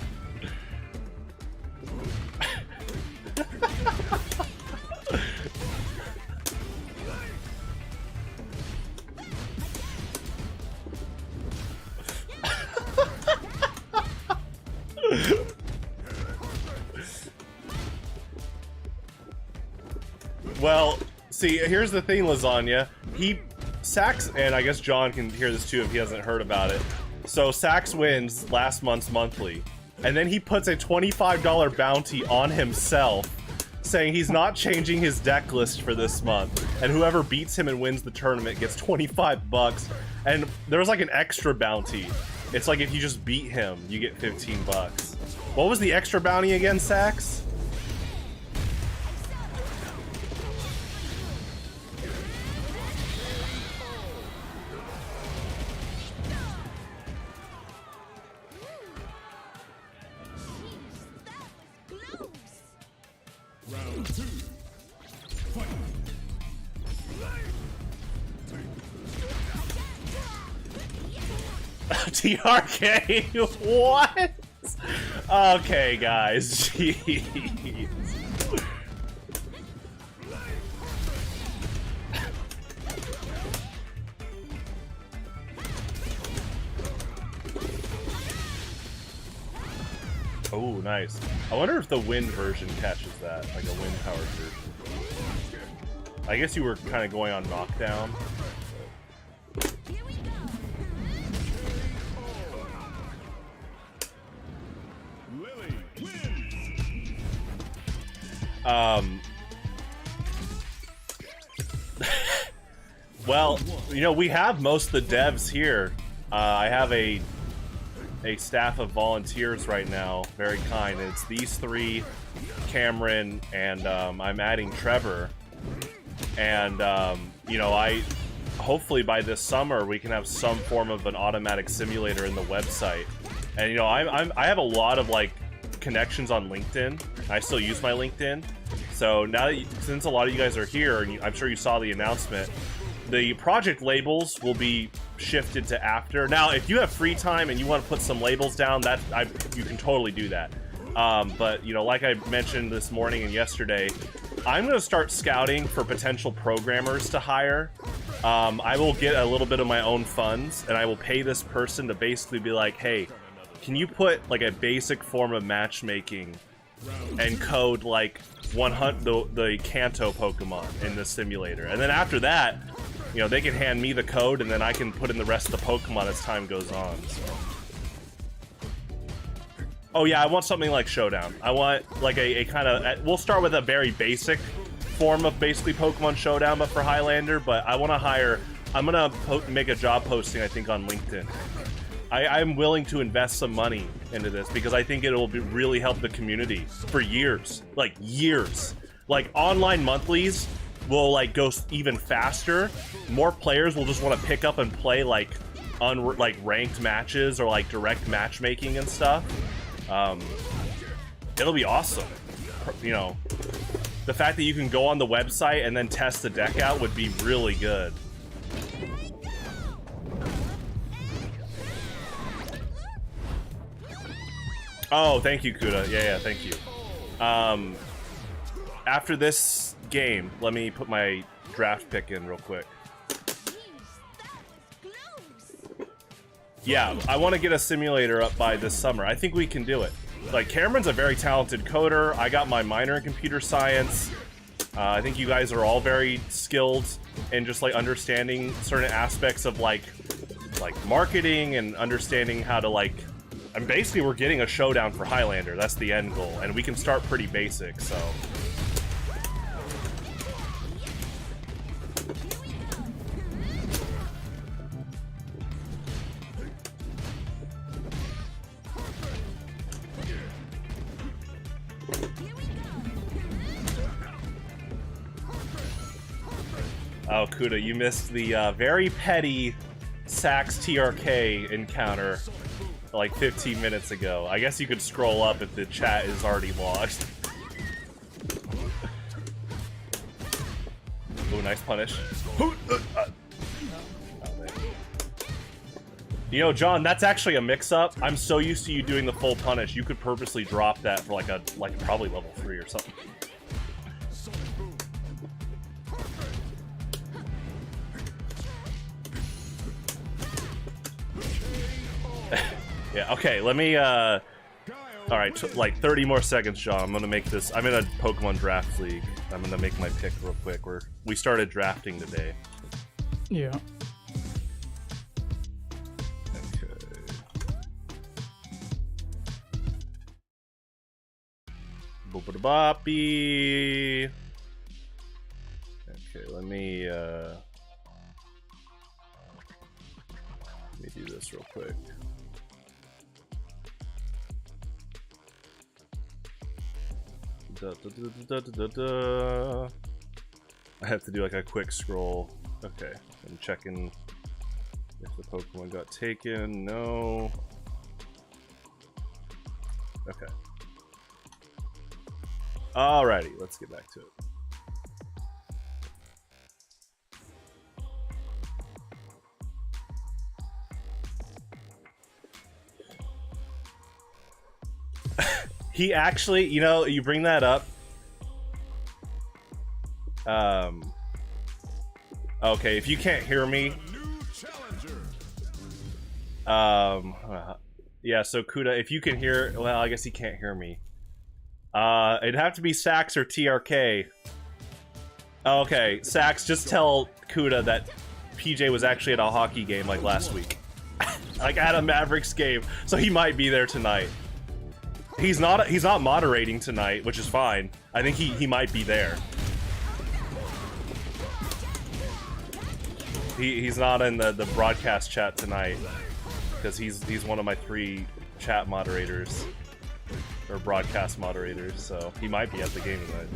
Well, see, here's the thing, Lasagna. Sax, and I guess John can hear this too if he hasn't heard about it. So Sax wins last month's monthly, and then he puts a $25 bounty on himself, saying he's not changing his deck list for this month, and whoever beats him and wins the tournament gets 25 bucks. And there was like an extra bounty It's like if you just beat him, you get 15 bucks. What was the extra bounty again, Sax? Round 2. Fight. T.H.K. What? Okay, guys. Jeez. Oh, nice. I wonder if the wind version catches that, like a wind powered version. I guess you were kind of going on knockdown. Lily wins. Well, you know, we have most of the devs here. I have a staff of volunteers right now, very kind. It's these three, Cameron, and I'm adding Trevor. And you know, hopefully by this summer we can have some form of an automatic simulator in the website. And you know, I have a lot of like connections on LinkedIn. I still use my LinkedIn. So now that since a lot of you guys are here, and I'm sure you saw the announcement, the project labels will be shifted to after. Now, if you have free time and you want to put some labels down, you can totally do that. But you know, like I mentioned this morning and yesterday, I'm going to start scouting for potential programmers to hire. I will get a little bit of my own funds, and I will pay this person to basically be like, hey, can you put like a basic form of matchmaking and code like 100 the Kanto Pokemon in the simulator, and then after that, you know, they can hand me the code, and then I can put in the rest of the Pokemon as time goes on. So. Oh yeah, I want something like Showdown. I want like a kind of... We'll start with a very basic form of basically Pokemon Showdown, but for Highlander. But I want to hire... I'm going to make a job posting, I think, on LinkedIn. I'm willing to invest some money into this because I think it will really help the community for years. Like, years. Like, online monthlies will like go even faster. More players will just want to pick up and play like ranked matches or like direct matchmaking and stuff. It'll be awesome. You know, the fact that you can go on the website and then test the deck out would be really good. Oh, thank you, Kuda. Yeah, thank you. After this game, let me put my draft pick in real quick. Yeah, I want to get a simulator up by this summer. I think we can do it. Like, Cameron's a very talented coder. I got my minor in computer science. I think you guys are all very skilled in just like understanding certain aspects of like marketing and understanding how to like... And basically we're getting a Showdown for Highlander. That's the end goal. And we can start pretty basic, so... Oh, Kuda, you missed the very petty Sax TRK encounter like 15 minutes ago. I guess you could scroll up if the chat is already logged. Oh, nice punish. You know, John, that's actually a mix-up. I'm so used to you doing the full punish. You could purposely drop that for like probably level 3 or something. Yeah, okay, let me, alright, like 30 more seconds, John. I'm gonna make this, I'm in a Pokemon Draft League. I'm gonna make my pick real quick. We started drafting today. Yeah. Okay. Boop-a-da-boppy. Okay, let me do this real quick. I have to do like a quick scroll. Okay, I'm checking if the Pokemon got taken. No. Okay. Alrighty, let's get back to it. He actually, you know, you bring that up. Okay, if you can't hear me, yeah, so Kuda, if you can hear, well, I guess he can't hear me. It'd have to be Sax or TRK. Okay, Sax, just tell Kuda that PJ was actually at a hockey game like last week. Like at a Mavericks game, so he might be there tonight. He's not moderating tonight, which is fine. I think he might be there. He's not in the broadcast chat tonight because he's one of my 3 chat moderators or broadcast moderators, so he might be at the game tonight.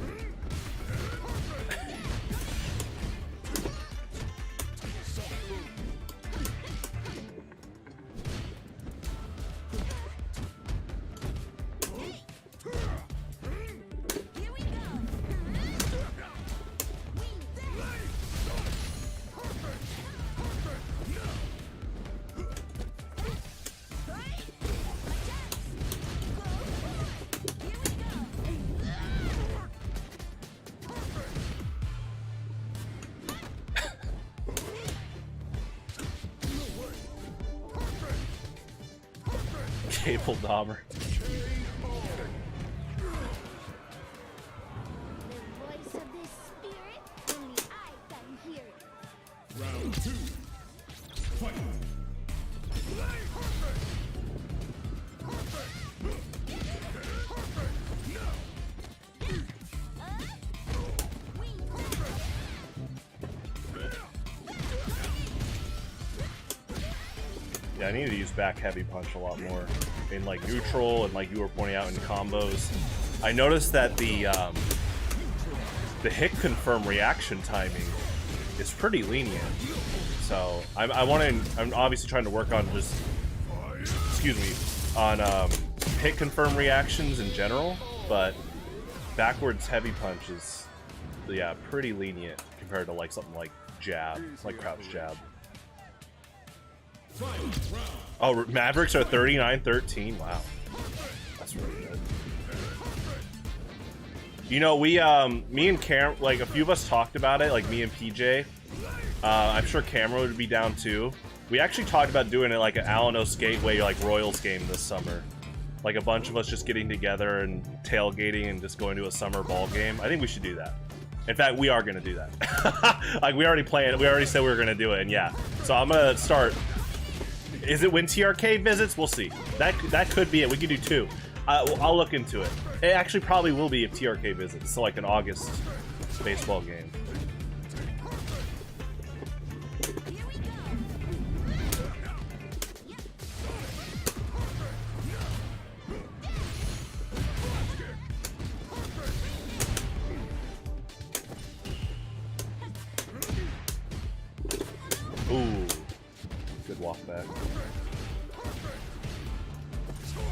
Cable Dahmer. The voice of this spirit, only I can hear it. Round 2. Fight. Yeah, I need to use back heavy punch a lot more in like neutral and like you were pointing out in combos. I noticed that the hit confirm reaction timing is pretty lenient. So I'm obviously trying to work on just, excuse me, on hit confirm reactions in general, but backwards heavy punch is, yeah, pretty lenient compared to like something like jab, like crouch jab. Oh, Mavericks are 39-13. Wow, that's really good. You know, we me and Cam, like a few of us talked about it, like me and PJ. I'm sure Cameron would be down too. We actually talked about doing it like an Alanos Gateway, like Royals game this summer. Like a bunch of us just getting together and tailgating and just going to a summer ball game. I think we should do that. In fact, we are gonna do that. Like we already planned. We already said we were gonna do it, and yeah. So I'm gonna start. Is it when TRK visits? We'll see. That could be it. We could do 2. I'll look into it. It actually probably will be if TRK visits. So like an August baseball game. Ooh. Good walk back.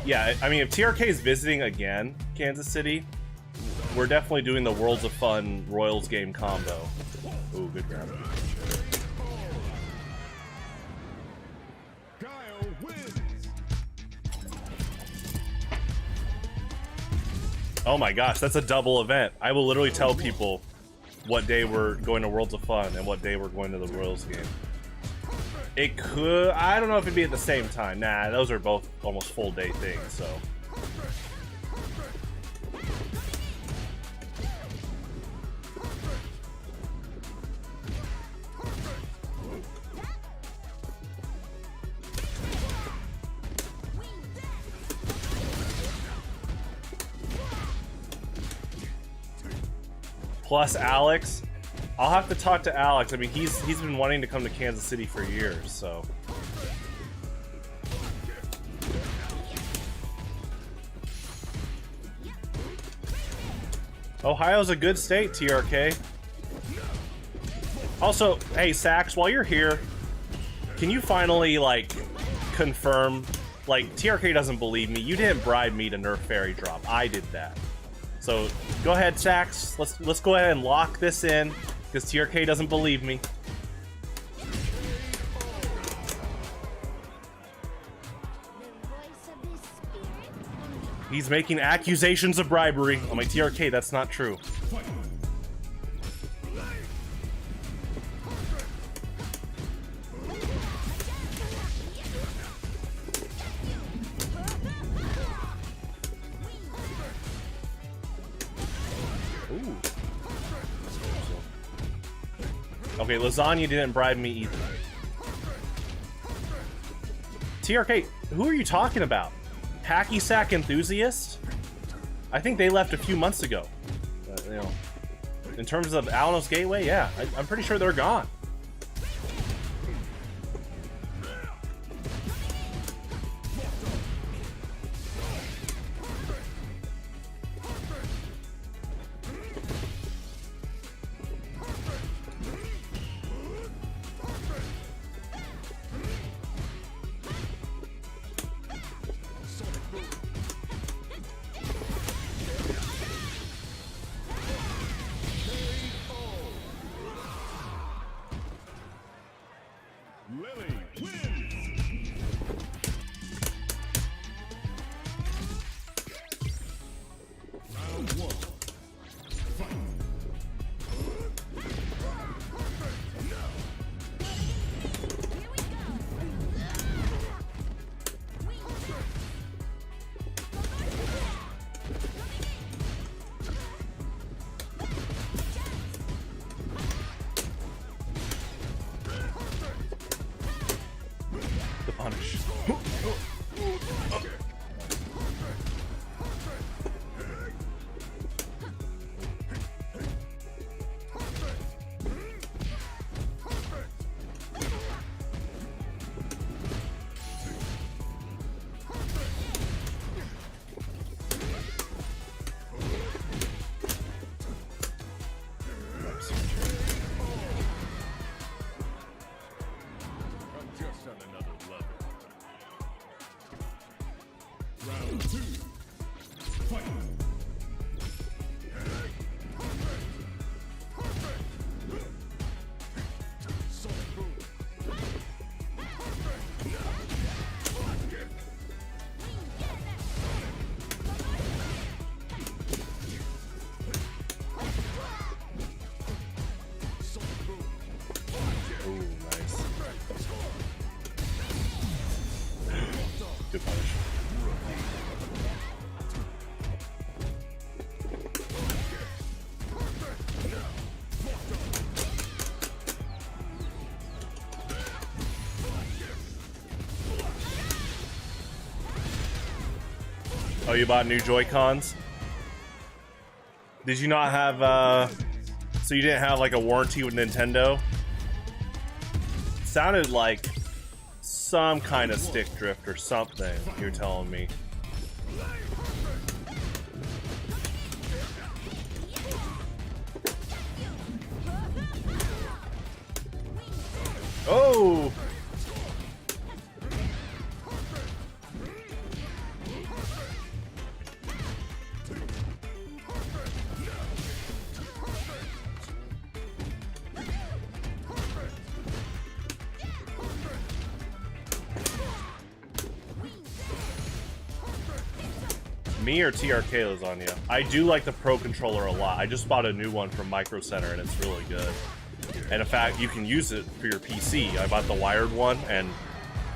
Yeah, I mean, if TRK is visiting again, Kansas City, we're definitely doing the Worlds of Fun Royals game combo. Ooh, good grab. Oh my gosh, that's a double event. I will literally tell people what day we're going to Worlds of Fun and what day we're going to the Royals game. It could, I don't know if it'd be at the same time. Nah, those are both almost full day things, so. Plus Alex. I'll have to talk to Alex. I mean, he's been wanting to come to Kansas City for years, so. Ohio's a good state, TRK. Also, hey, Sax, while you're here, can you finally, like, confirm... Like, TRK doesn't believe me. You didn't bribe me to nerf Fairy Drop. I did that. So, go ahead, Sax. Let's go ahead and lock this in, because TRK doesn't believe me. He's making accusations of bribery. I'm like, TRK, that's not true. Ooh. Okay, Lasagna didn't bribe me either. TRK, who are you talking about? Hacky Sack Enthusiast? I think they left a few months ago. You know, in terms of Alanos Gateway, yeah, I'm pretty sure they're gone. Lily wins. Round one. Fight. The punish. I'm just on another level. Round two. Fight. Ooh, nice. Good punish. Oh, you bought new Joy-Cons? Did you not have, so you didn't have, like, a warranty with Nintendo? Sounded like some kind of stick drift or something, you're telling me. Oh! Me or TRK Lasagna? I do like the Pro Controller a lot. I just bought a new one from Micro Center and it's really good. And in fact, you can use it for your PC. I bought the wired one and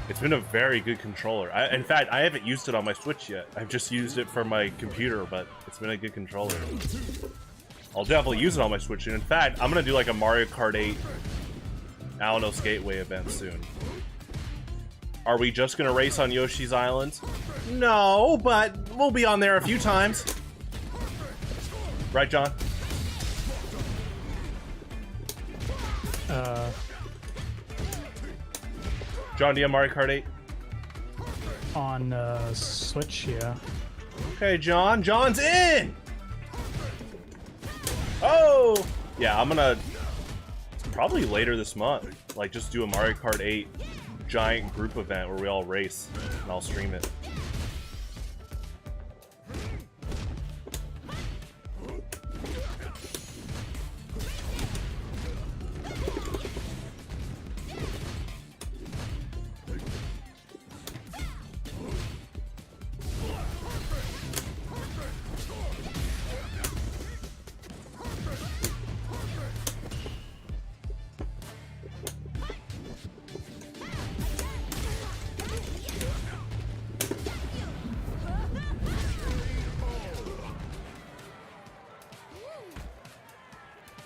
it's been a very good controller. In fact, I haven't used it on my Switch yet. I've just used it for my computer, but it's been a good controller. I'll definitely use it on my Switch. And in fact, I'm gonna do like a Mario Kart 8 Alanos Gateway event soon. Are we just gonna race on Yoshi's Island? No, but we'll be on there a few times. Right, John? John, do you have Mario Kart 8? On Switch, yeah. Okay, John. John's in! Oh! Yeah, I'm gonna probably later this month, like just do a Mario Kart 8 giant group event where we all race, and I'll stream it.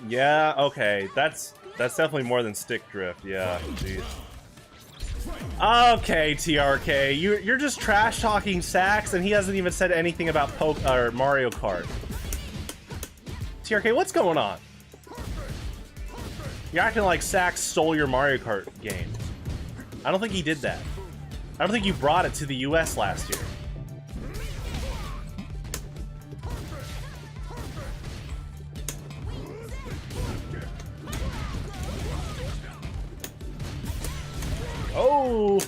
Yeah, okay, that's definitely more than stick drift. Yeah, jeez. Okay, TRK, you're just trash talking Sax, and he hasn't even said anything about Mario Kart. TRK, what's going on? You're acting like Sax stole your Mario Kart game. I don't think he did that. I don't think you brought it to the US last year. Oh!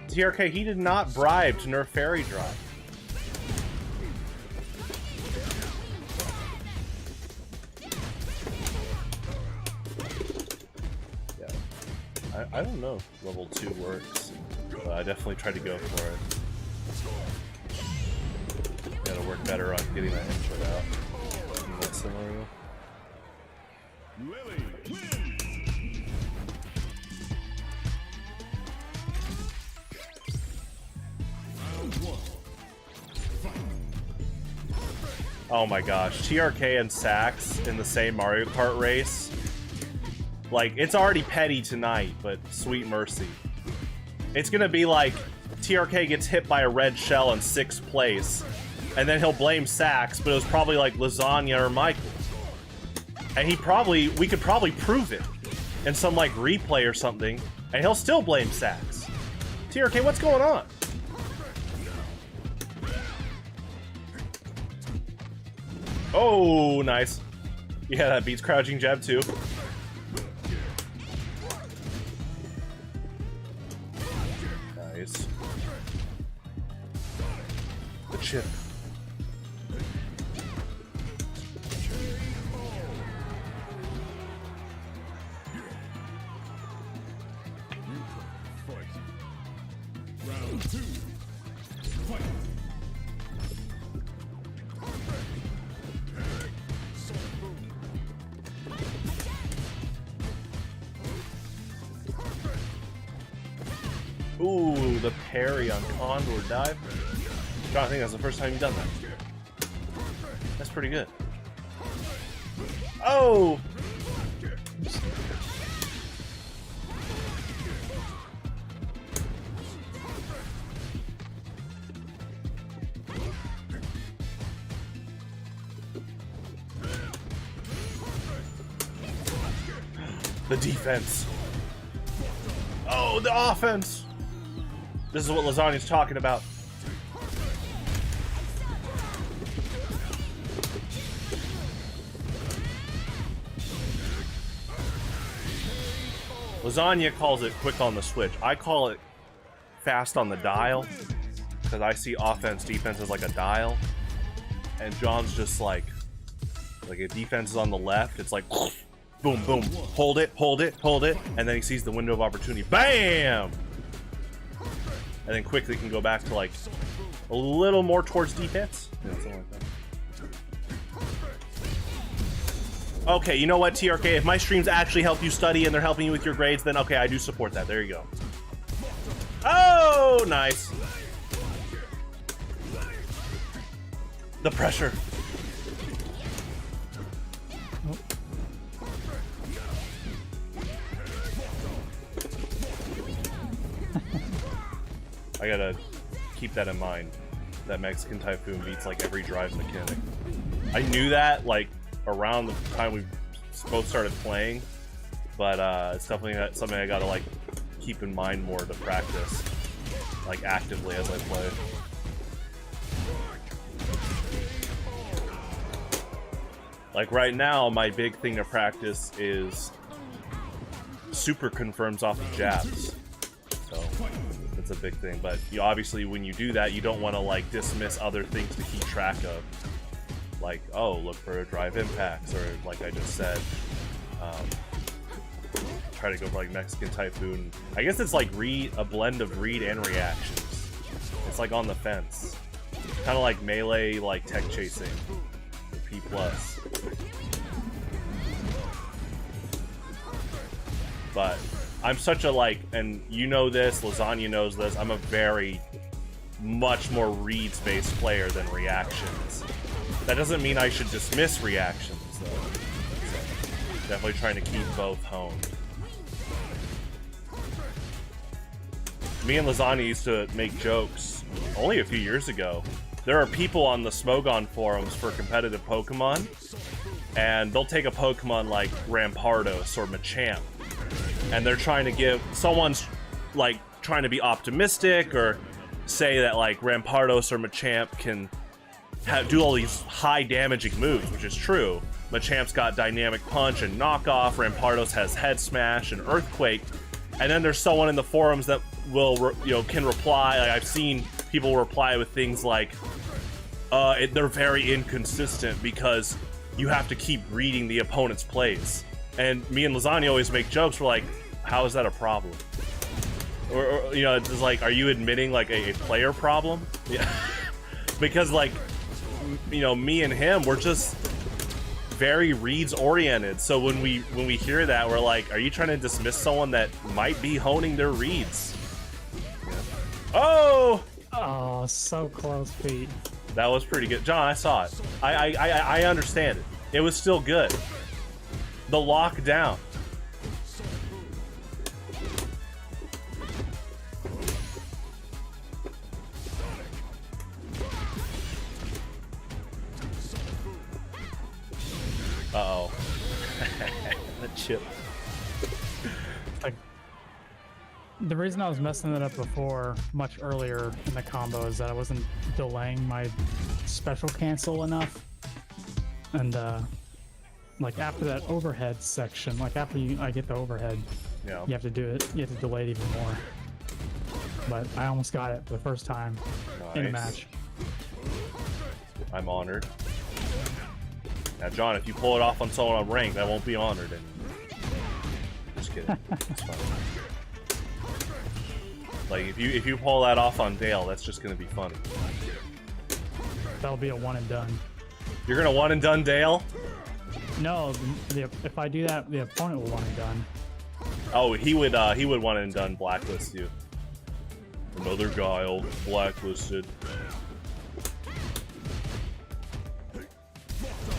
TRK, he did not bribe to nerf Fairy Drop. Yeah. I don't know if level 2 works. But I definitely tried to go for it. Gotta work better on getting that input out in that scenario. Lily wins. Round 1. Oh my gosh, TRK and Sax in the same Mario Kart race. Like, it's already petty tonight, but sweet mercy. It's gonna be like TRK gets hit by a red shell in 6th place, and then he'll blame Sax, but it was probably like Lasagna or Michael. And we could probably prove it in some like replay or something, and he'll still blame Sax. TRK, what's going on? Oh, nice. Yeah, that beats crouching jab too. Nice. The chip. Round 2. Fight. Ooh, the parry on Condor dive. God, I think that's the first time you've done that. That's pretty good. Oh! The defense. Oh, the offense. This is what Lasagna's talking about. Lasagna calls it quick on the switch. I call it fast on the dial, because I see offense, defense as like a dial. And John's just like if defense is on the left, it's like boom, boom, hold it, hold it, hold it, and then he sees the window of opportunity. Bam! And then quickly can go back to like a little more towards defense. Yeah, something like that. Okay, you know what, TRK? If my streams actually help you study and they're helping you with your grades, then okay, I do support that. There you go. Oh, nice. The pressure. I gotta keep that in mind. That Mexican Typhoon beats like every drive mechanic. I knew that like around the time we both started playing, but it's definitely something I gotta like keep in mind more to practice, like actively as I play. Like right now, my big thing to practice is super confirms off of jabs. So that's a big thing. But you obviously, when you do that, you don't want to like dismiss other things to keep track of. Like, oh, look for drive impacts, or like I just said, try to go for like Mexican Typhoon. I guess it's like a blend of read and reactions. It's like on the fence, kind of like melee, like tech chasing. P+. But I'm such a like, and you know this, Lasagna knows this, I'm a very much more reads-based player than reactions. That doesn't mean I should dismiss reactions, though. So, definitely trying to keep both honed. Me and Lasagna used to make jokes only a few years ago. There are people on the Smogon forums for competitive Pokemon, and they'll take a Pokemon like Rampardos or Machamp, and they're trying to give, someone's like trying to be optimistic or say that like Rampardos or Machamp can do all these high damaging moves, which is true. Machamp's got Dynamic Punch and Knockoff, Rampardos has Head Smash and Earthquake, and then there's someone in the forums that will, can reply. Like, I've seen people reply with things like, they're very inconsistent because you have to keep reading the opponent's plays. And me and Lasagna always make jokes. We're like, how is that a problem? Or it's like, are you admitting like a player problem? Yeah. Because like, me and him, we're just very reads oriented. So when we hear that, we're like, are you trying to dismiss someone that might be honing their reads? Yeah. Oh! Oh, so close, Pete. That was pretty good. John, I saw it. I understand it. It was still good. The lockdown. Uh-oh. The chip. Like, the reason I was messing it up before, much earlier in the combo, is that I wasn't delaying my special cancel enough. And, like, after that overhead section, like, after I get the overhead, Yeah. you have to do it, you have to delay it even more. But I almost got it for the first time in a match. I'm honored. Now, John, if you pull it off on someone on rank, that won't be honored anymore. Just kidding. It's fine. Like, if you pull that off on Dale, that's just gonna be funny. That'll be a one and done. You're gonna one and done Dale? No, if I do that, the opponent will one and done. Oh, he would one and done blacklist you. Another guy all blacklisted.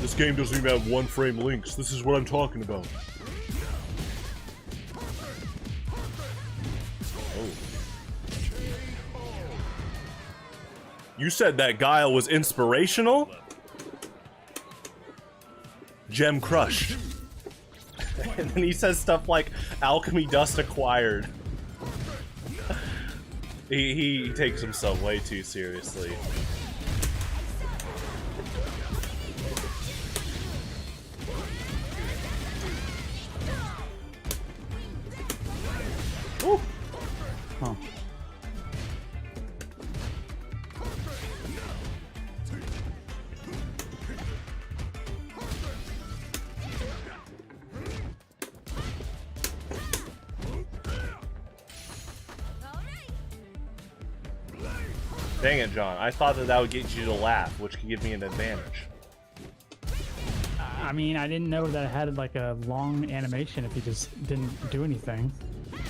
This game doesn't even have one frame links. This is what I'm talking about. Oh. You said that Guile was inspirational? Gem crushed. And then he says stuff like alchemy dust acquired. He takes himself way too seriously. Ooh. Huh. Dang it, John. I thought that would get you to laugh, which could give me an advantage. I mean, I didn't know that it had like a long animation if you just didn't do anything.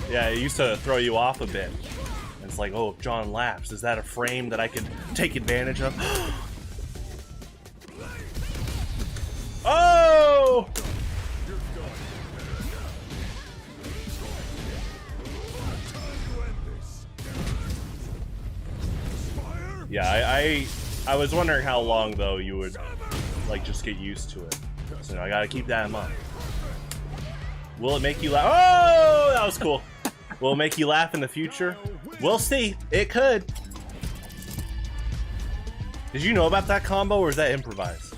Yeah, it used to throw you off a bit. And it's like, oh, if John laughs, is that a frame that I can take advantage of? Oh! Yeah, I was wondering how long, though, you would, like, just get used to it. So I gotta keep that in mind. Will it make you laugh? Oh, that was cool. Will it make you laugh in the future? We'll see. It could. Did you know about that combo, or is that improvised?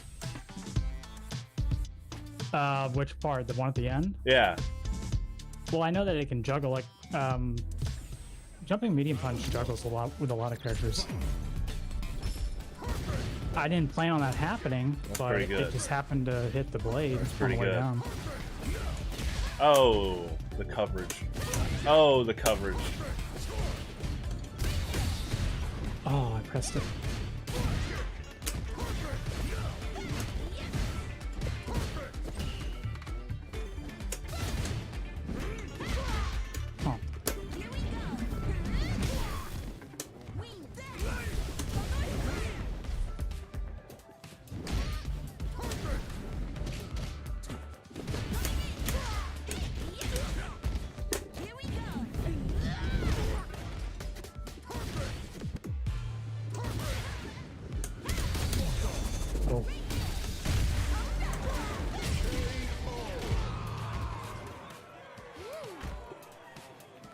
Which part? The one at the end? Yeah. Well, I know that it can juggle, like, jumping medium punch juggles a lot with a lot of characters. I didn't plan on that happening, but pretty good. it just happened to hit the blade on pretty the way good. down. Oh, the coverage. Oh, the coverage. Oh, I pressed it. Oh. Oh.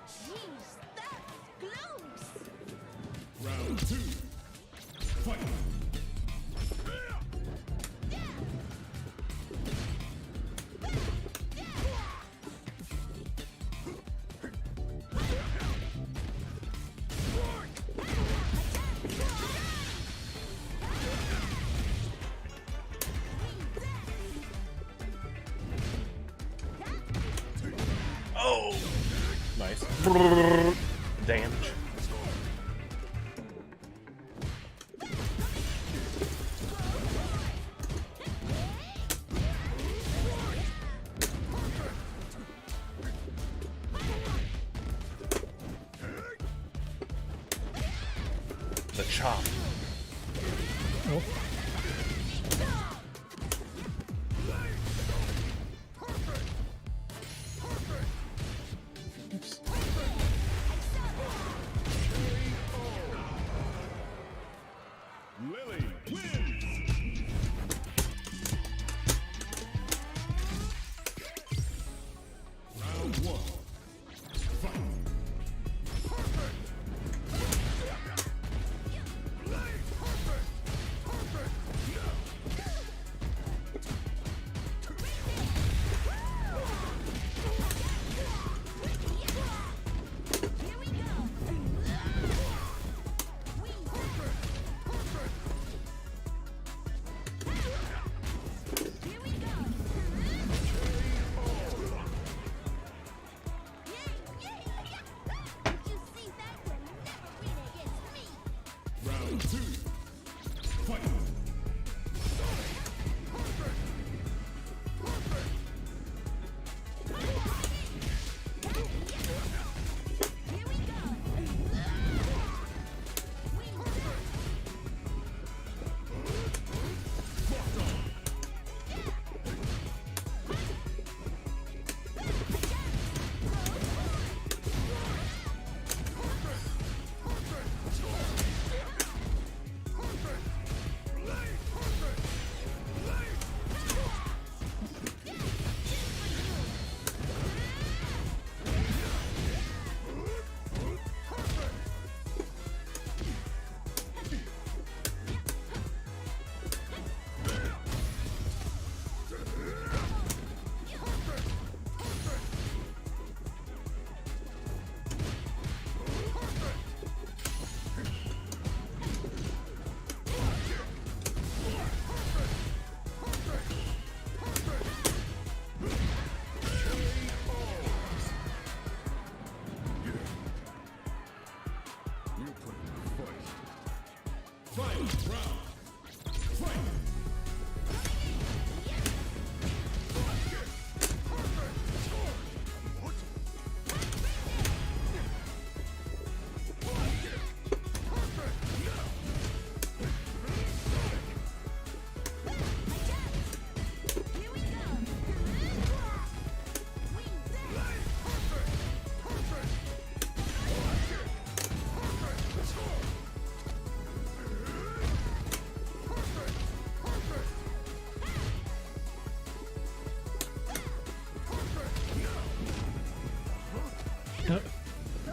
Jeez, that's close. Round 2. Fight. Oh, nice. Damage. The chop. Oh. Oops. Lily wins. Round 1. Fight.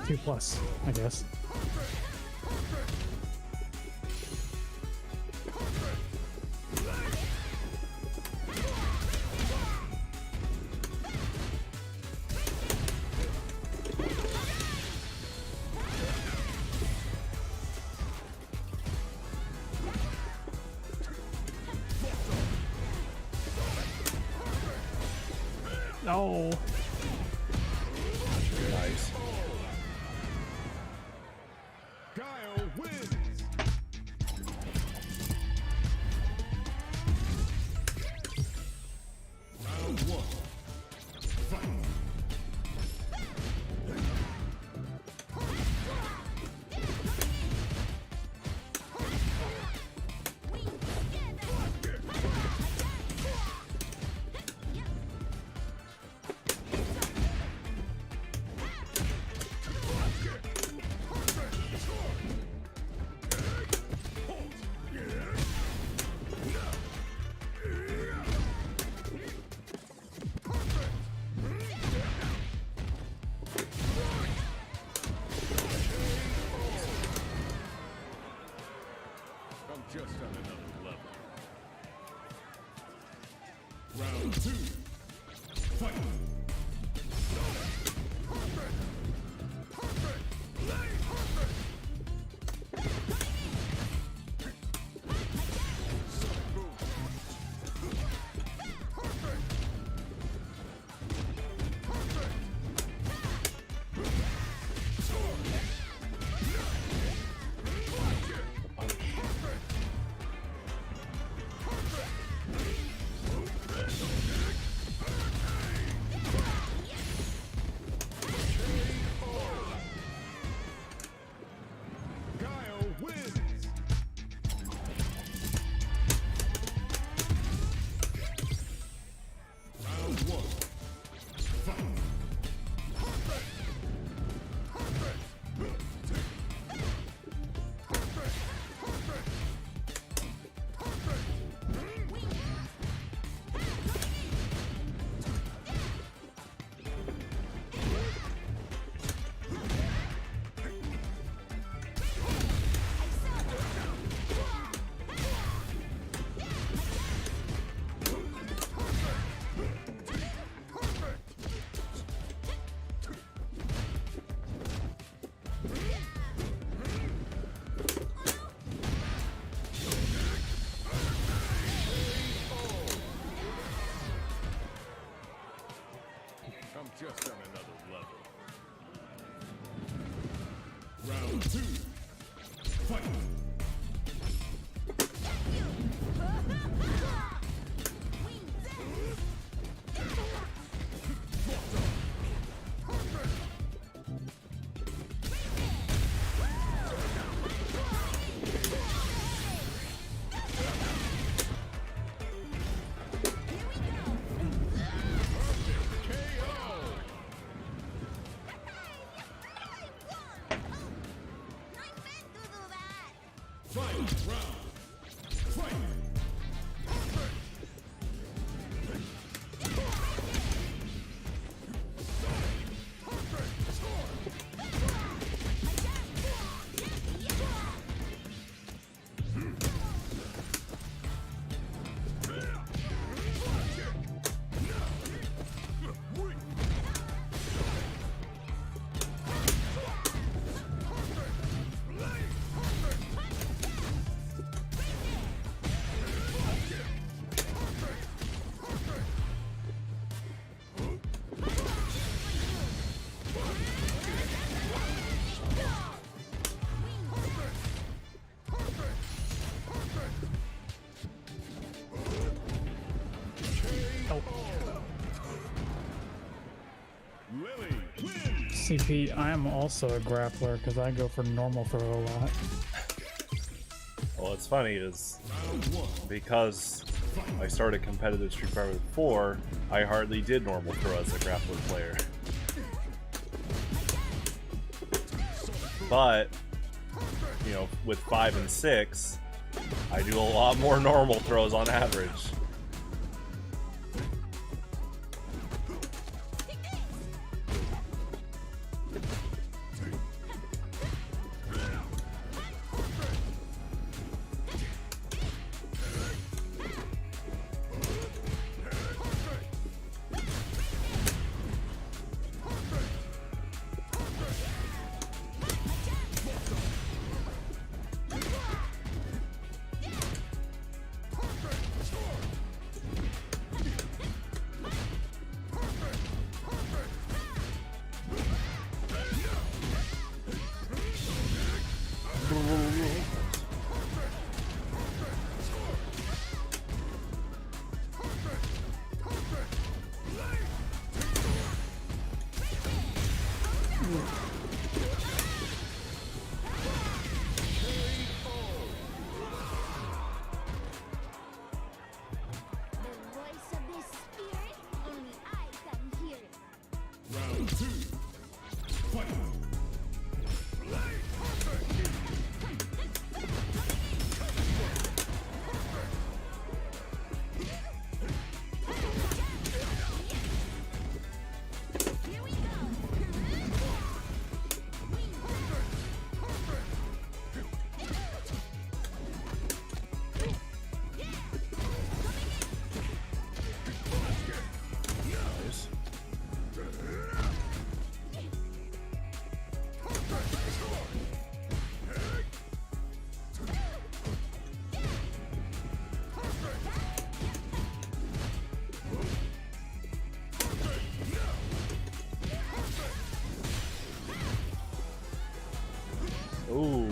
2+, I guess. No. Nice. Guile wins. Round one. Fight. I'm just on another level. Round two. Fight. Guile wins. Round one. Fight. I'm just on another level. Round two. Fight. Fight! Round! Fight! Lily wins! CP, I am also a grappler because I go for normal throw a lot. Well, what's funny is because I started competitive Street Fighter 4, I hardly did normal throw as a grappler player. But, you know, with 5 and 6, I do a lot more normal throws on average. Round two. Fight. Nice. Ooh.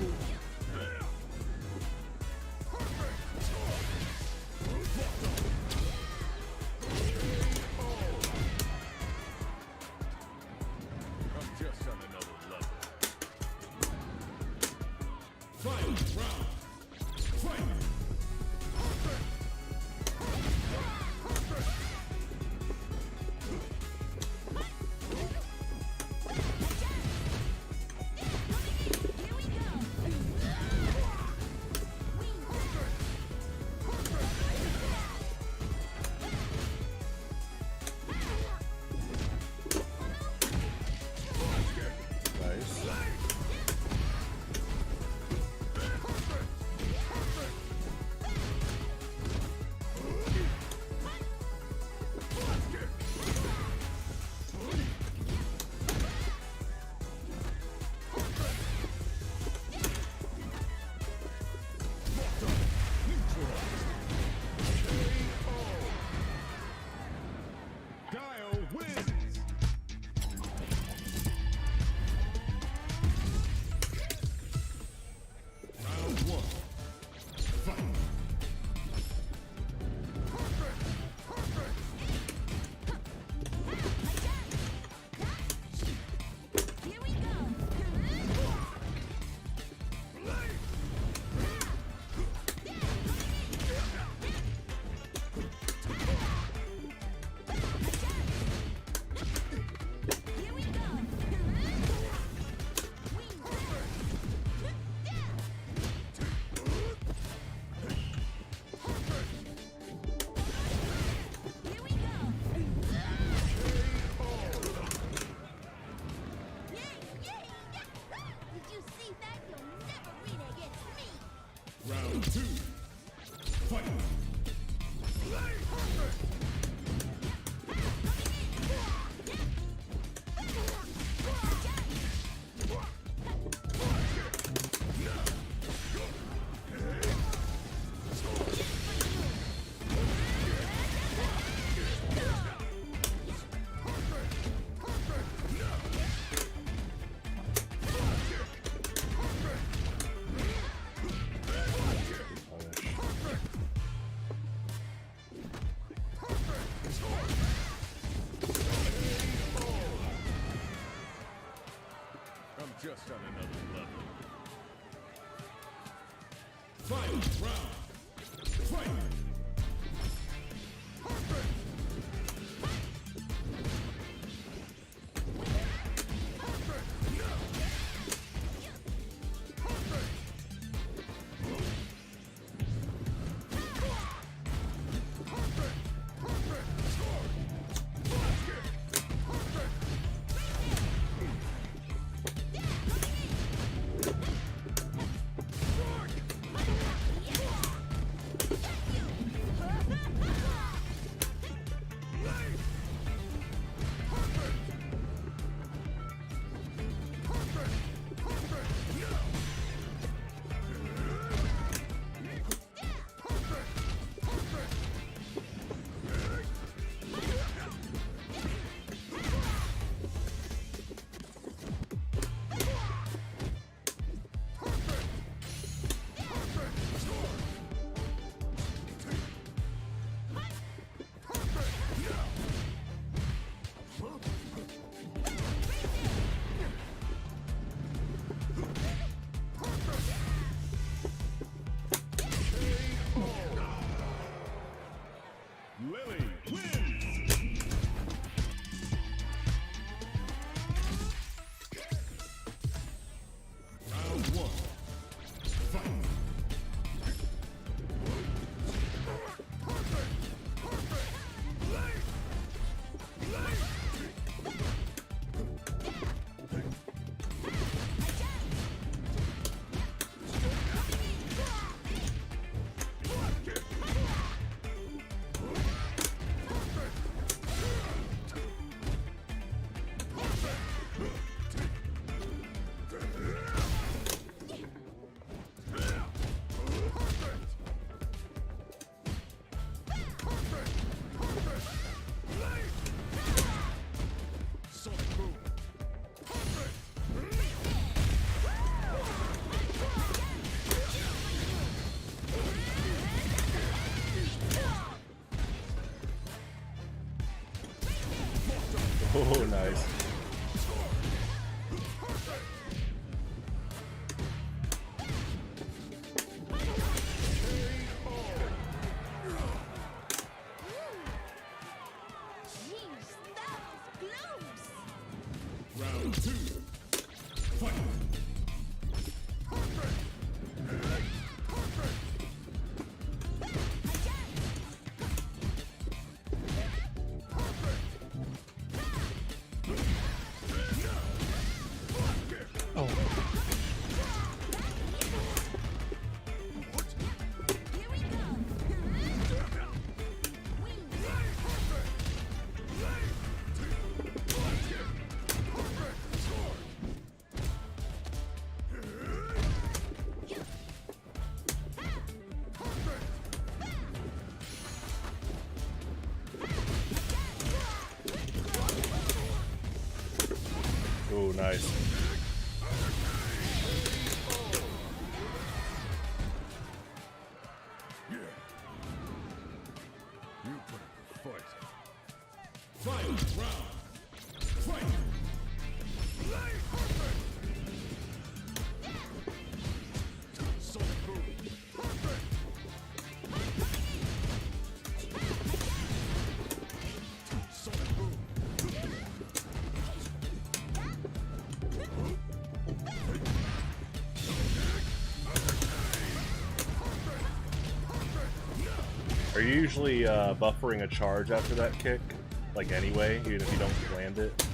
I'm just on another level. Final round. Fight. Nice. Dio wins. Round one. Fight. Did you see that? You'll never win against me. Round two. Fight. I'm just on another level. Final round. Fight. Oh, nice. Jeez, that was close. Round two. Fight. Oh, Here we go. Oh, nice. You put up a fight. Final round. Fight. Sonic boom. Sonic boom. Are you usually buffering a charge after that kick? Like anyway, even if you don't land it?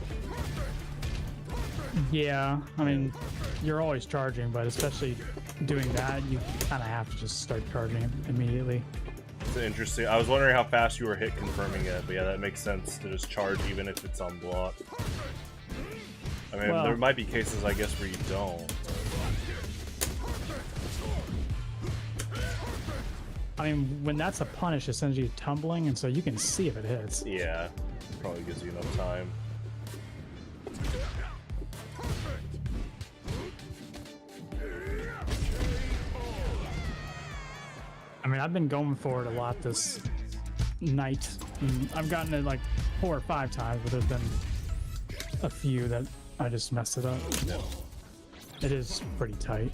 yeah. I mean, you're always charging, but especially doing that, you kind of have to just start charging immediately. It's interesting. I was wondering how fast you were hit confirming it, but yeah, that makes sense to just charge even if it's on block. I mean, Well- there might be cases, I guess, where you don't. I mean, when that's a punish, it sends you tumbling, and so you can see if it hits. Yeah, probably gives you enough time. I mean, I've been going for it a lot this night. And I've gotten it like 4 or 5 times, but there's been a few that I just messed it up. It is pretty tight.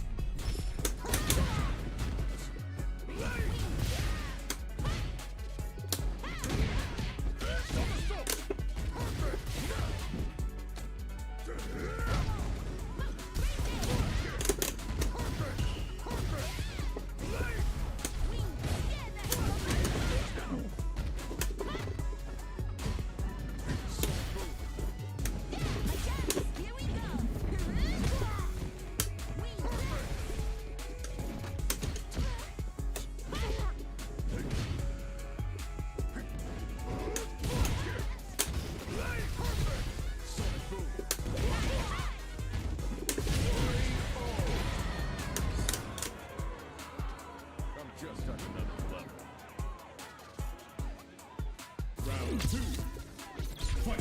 Here we go. I'm just on another level. Round two. Fight.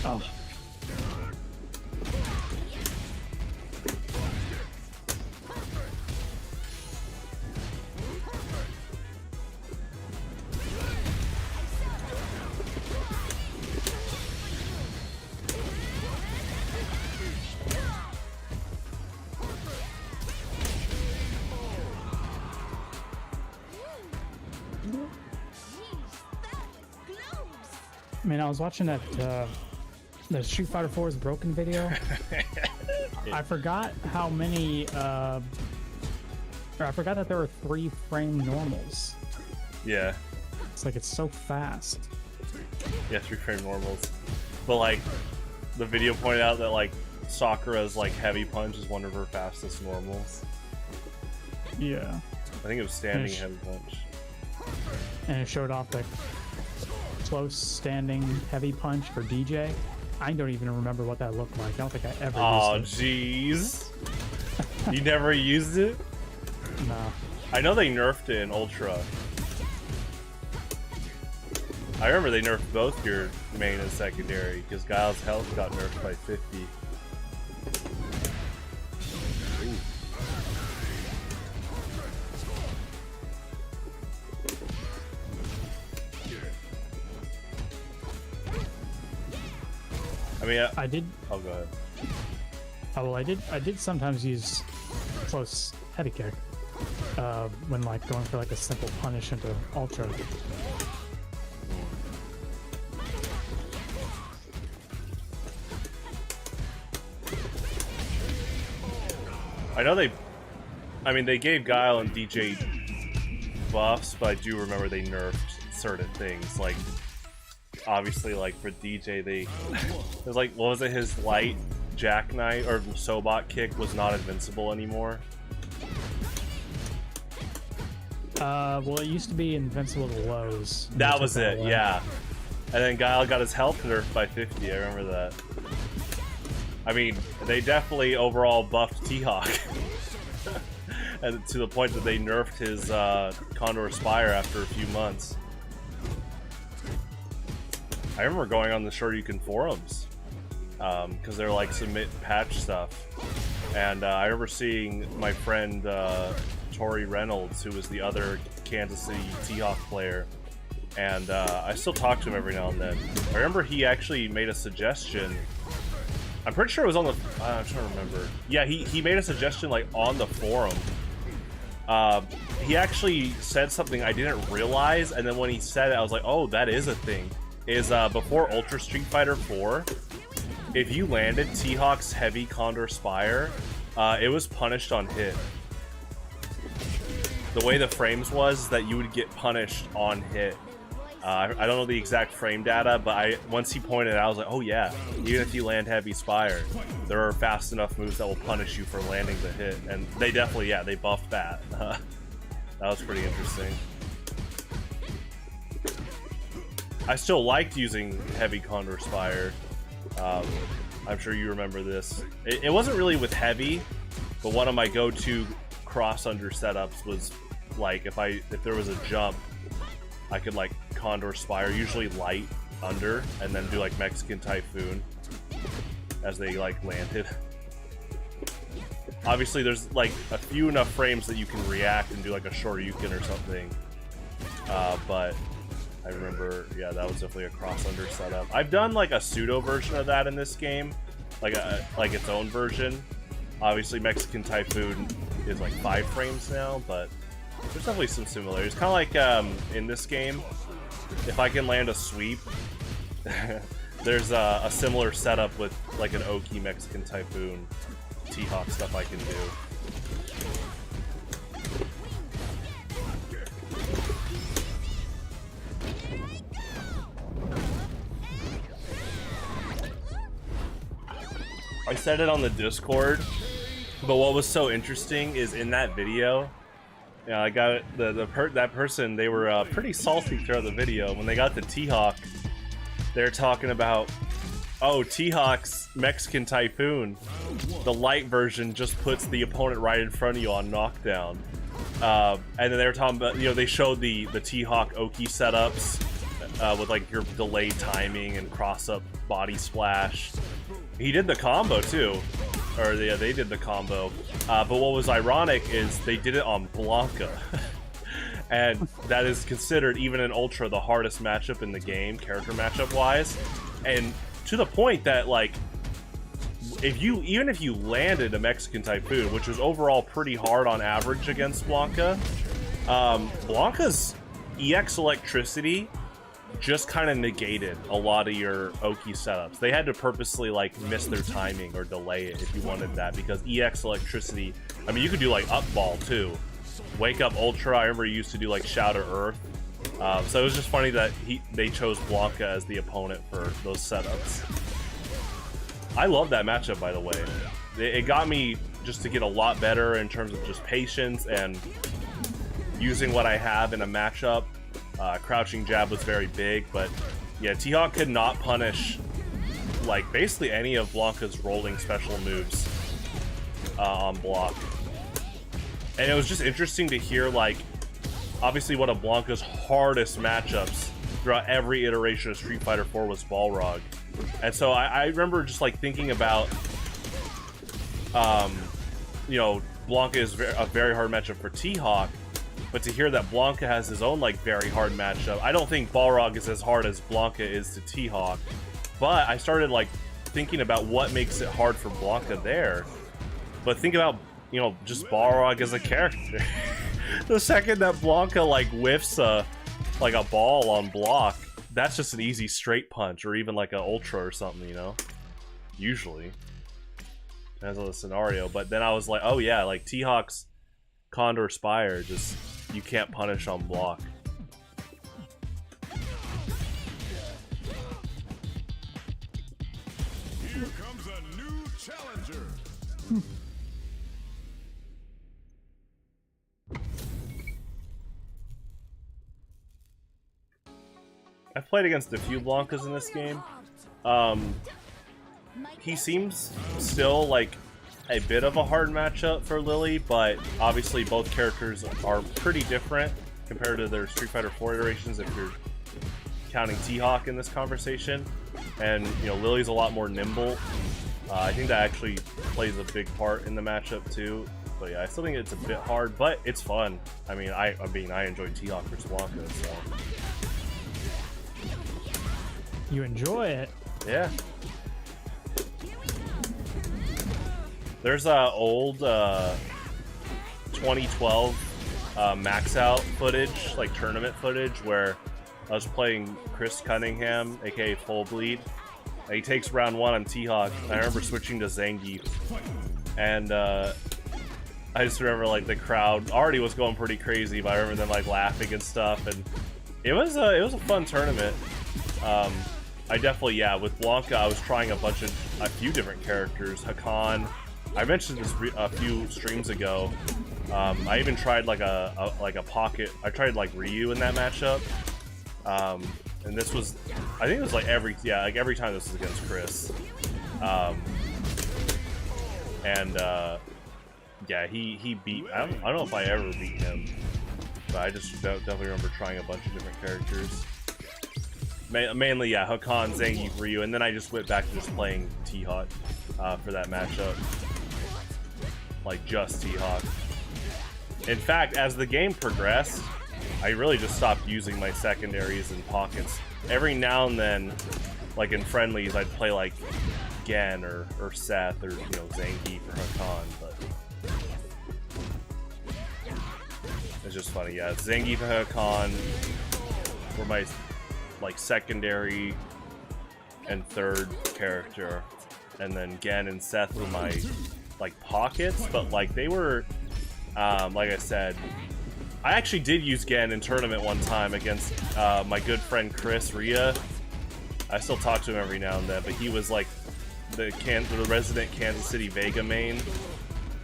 Oh. Jeez, that was close. I mean, I was watching that the Street Fighter 4's broken video. I forgot how many, or I forgot that there were 3 frame normals. Yeah. It's like it's so fast. Yeah, 3 frame normals. But like, the video pointed out that like Sakura's like heavy punch is one of her fastest normals. Yeah. I think it was standing heavy punch. And it showed off the close standing heavy punch for DJ. I don't even remember what that looked like. I don't think I ever used it. Jeez. You never used it? No. I know they nerfed it in Ultra. I remember they nerfed both your main and secondary because Guile's health got nerfed by 50. Ooh. I mean, I did. Oh, go ahead. Oh well, I did sometimes use close heavy kick when like going for like a simple punish into Ultra. I know they gave Guile and DJ buffs, but I do remember they nerfed certain things. Like, obviously, like for DJ, it was like, what was it? His light jackknife or Sobot kick was not invincible anymore. Well, it used to be invincible to lows. That was it, yeah. And then Guile got his health nerfed by 50. I remember that. I mean, they definitely overall buffed T.Hawk. And to the point that they nerfed his Condor Spire after a few months. I remember going on the Shoryuken forums because they're like submit patch stuff. And I remember seeing my friend Tori Reynolds, who was the other Kansas City T.Hawk player. And I still talk to him every now and then. I remember he actually made a suggestion. I'm pretty sure it was on the... I'm trying to remember. Yeah, he made a suggestion like on the forum. He actually said something I didn't realize, and then when he said it, I was like, oh, that is a thing. Is before Ultra Street Fighter 4, if you landed T-Hawk's Heavy Condor Spire, it was punished on hit. The way the frames was that you would get punished on hit. I don't know the exact frame data, but once he pointed it out, I was like, oh yeah, even if you land Heavy Spire, there are fast enough moves that will punish you for landing the hit. And they definitely, yeah, they buffed that. That was pretty interesting. I still liked using Heavy Condor Spire. I'm sure you remember this. It wasn't really with Heavy, but one of my go-to cross-under setups was like if there was a jump, I could like Condor Spire, usually light under, and then do like Mexican Typhoon as they like landed. Obviously there's like a few enough frames that you can react and do like a Shoryuken or something. But I remember, yeah, that was definitely a cross-under setup. I've done like a pseudo version of that in this game, like its own version. Obviously Mexican Typhoon is like 5 frames now, but there's definitely some similarities. Kind of like in this game, if I can land a sweep, there's a similar setup with like an Oki Mexican Typhoon T-Hawk stuff I can do. I said it on the Discord, but what was so interesting is in that video, yeah, I got that person. They were pretty salty throughout the video. When they got the T-Hawk, they're talking about, oh, T-Hawk's Mexican Typhoon. The light version just puts the opponent right in front of you on knockdown. And then they were talking about, you know, they showed the T-Hawk Oki setups with like your delayed timing and cross-up body splash. He did the combo too. Or yeah, they did the combo. But what was ironic is they did it on Blanca. And that is considered, even in Ultra, the hardest matchup in the game, character matchup wise. And to the point that, like, even if you landed a Mexican Typhoon, which was overall pretty hard on average against Blanca, Blanca's EX electricity just kind of negated a lot of your Oki setups. They had to purposely like miss their timing or delay it if you wanted that, because EX electricity, I mean, you could do like up ball too. Wake Up Ultra, I remember you used to do like Shout of Earth. So it was just funny that they chose Blanca as the opponent for those setups. I love that matchup, by the way. It got me just to get a lot better in terms of just patience and using what I have in a matchup. Crouching jab was very big, but yeah, T.Hawk could not punish like basically any of Blanca's rolling special moves on block. And it was just interesting to hear, like, obviously one of Blanca's hardest matchups throughout every iteration of Street Fighter 4 was Balrog. And so I remember just like thinking about, you know, Blanca is a very hard matchup for T.Hawk, but to hear that Blanca has his own like very hard matchup, I don't think Balrog is as hard as Blanca is to T.Hawk, but I started like thinking about what makes it hard for Blanca there. But think about, you know, just Balrog as a character. The second that Blanca like whiffs like a ball on block, that's just an easy straight punch, or even like an ultra or something, you know? Usually. Depends on the scenario. But then I was like, oh yeah, like T-Hawk's Condor Spire, just, you can't punish on block. Here comes a new challenger. I've played against a few Blancas in this game. He seems still like a bit of a hard matchup for Lily, but obviously both characters are pretty different compared to their Street Fighter 4 iterations, if you're counting T-Hawk in this conversation. And, you know, Lily's a lot more nimble. I think that actually plays a big part in the matchup too. But yeah, I still think it's a bit hard, but it's fun. I mean, I enjoyed T-Hawk versus Blanca, so. You enjoy it? Yeah. There's old 2012 max out footage, like tournament footage, where I was playing Chris Cunningham, aka Full Bleed. He takes round 1 on T-Hawk. I remember switching to Zangief, and I just remember like the crowd already was going pretty crazy, but I remember them like laughing and stuff, and it was a fun tournament. I definitely, yeah, with Blanca, I was trying a few different characters. Hakan, I mentioned this a few streams ago. I even tried like a pocket. I tried like Ryu in that matchup, and this was, I think it was like every time this was against Chris, yeah, he beat. I don't know if I ever beat him, but I just definitely remember trying a bunch of different characters. Mainly, yeah, Hakan, Zangief, Ryu, and then I just went back to just playing T-Hawk for that matchup. Like, just T-Hawk. In fact, as the game progressed, I really just stopped using my secondaries and pockets. Every now and then, like in friendlies, I'd play like Gen or Seth or, you know, Zangief or Hakan, but it's just funny. Yeah, Zangief and Hakan were my like secondary and third character, and then Gen and Seth were my like pockets, but like they were like I said, I actually did use Gen in tournament one time against my good friend Chris Rhea. I still talk to him every now and then, but he was like the resident Kansas City Vega main,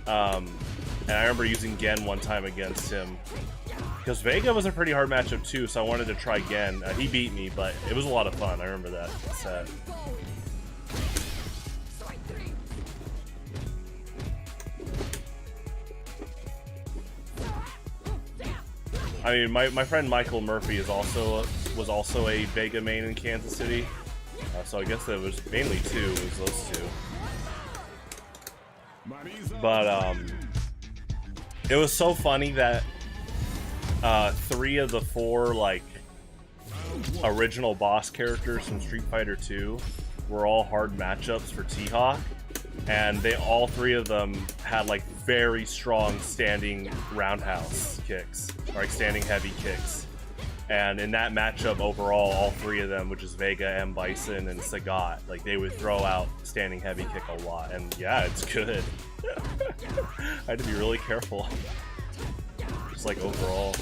and I remember using Gen one time against him because Vega was a pretty hard matchup too, so I wanted to try Gen. He beat me, but it was a lot of fun. I remember that set. I mean, my friend Michael Murphy was also a Vega main in Kansas City, so I guess it was mainly two. It was those two. But it was so funny that 3 of the 4 like original boss characters from Street Fighter 2 were all hard matchups for T-Hawk, and all 3 of them had like very strong standing roundhouse kicks, or like standing heavy kicks. And in that matchup overall, all 3 of them, which is Vega, M. Bison, and Sagat, like they would throw out standing heavy kick a lot, and yeah, it's good. I had to be really careful. Just like overall.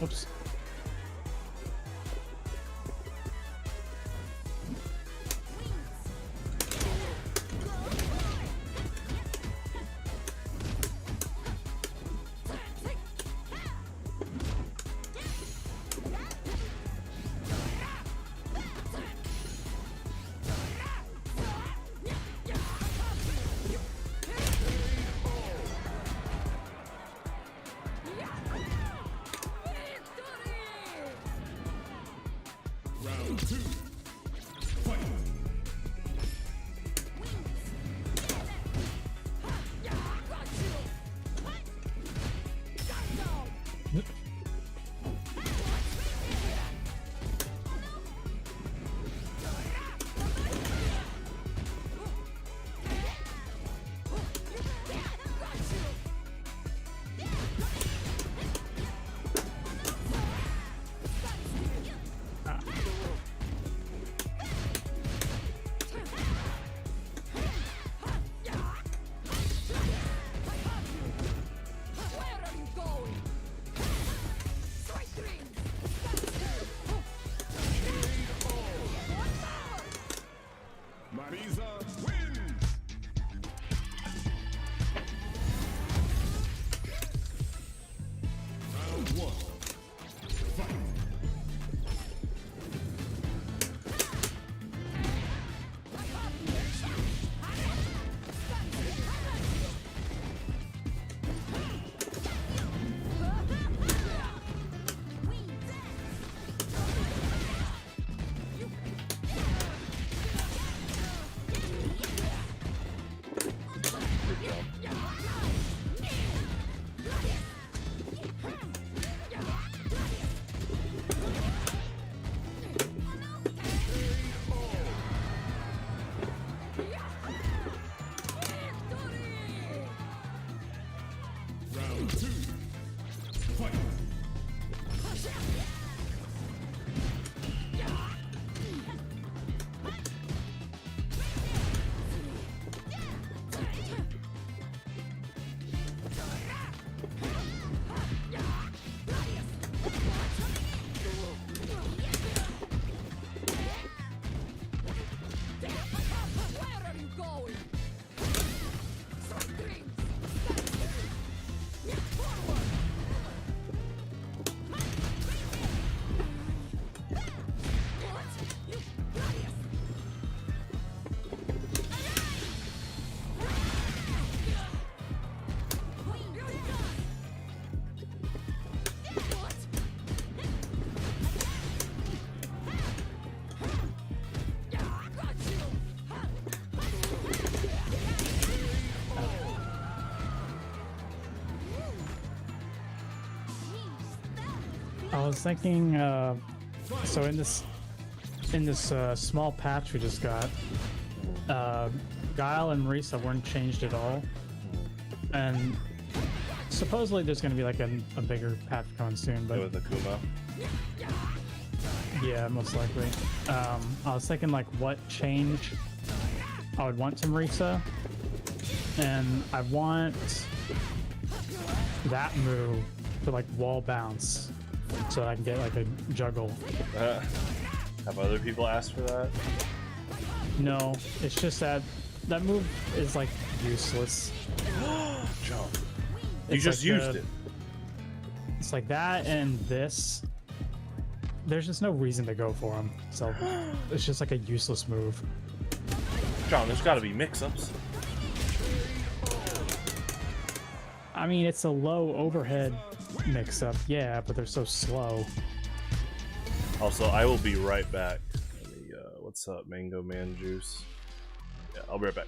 Oops. Round 2. Fight. Marisa wins. Round 1. Fight. Round 2. Fight. I was thinking, so in this small patch we just got, Guile and Marisa weren't changed at all, and supposedly there's going to be like a bigger patch coming soon. But With Akuma. yeah, most likely. I was thinking like what change I would want to Marisa, and I want that move to like wall bounce, so that I can get like a juggle. Have other people asked for that? No, it's just that that move is like useless. Jump. You It's just like used it. It's like that and this. There's just no reason to go for them, so it's just like a useless move. John, there's got to be mix-ups. I mean, it's a low overhead mix-up, yeah, but they're so slow. Also, I will be right back. Let me, what's up, Mango Man Juice? Yeah, I'll be right back.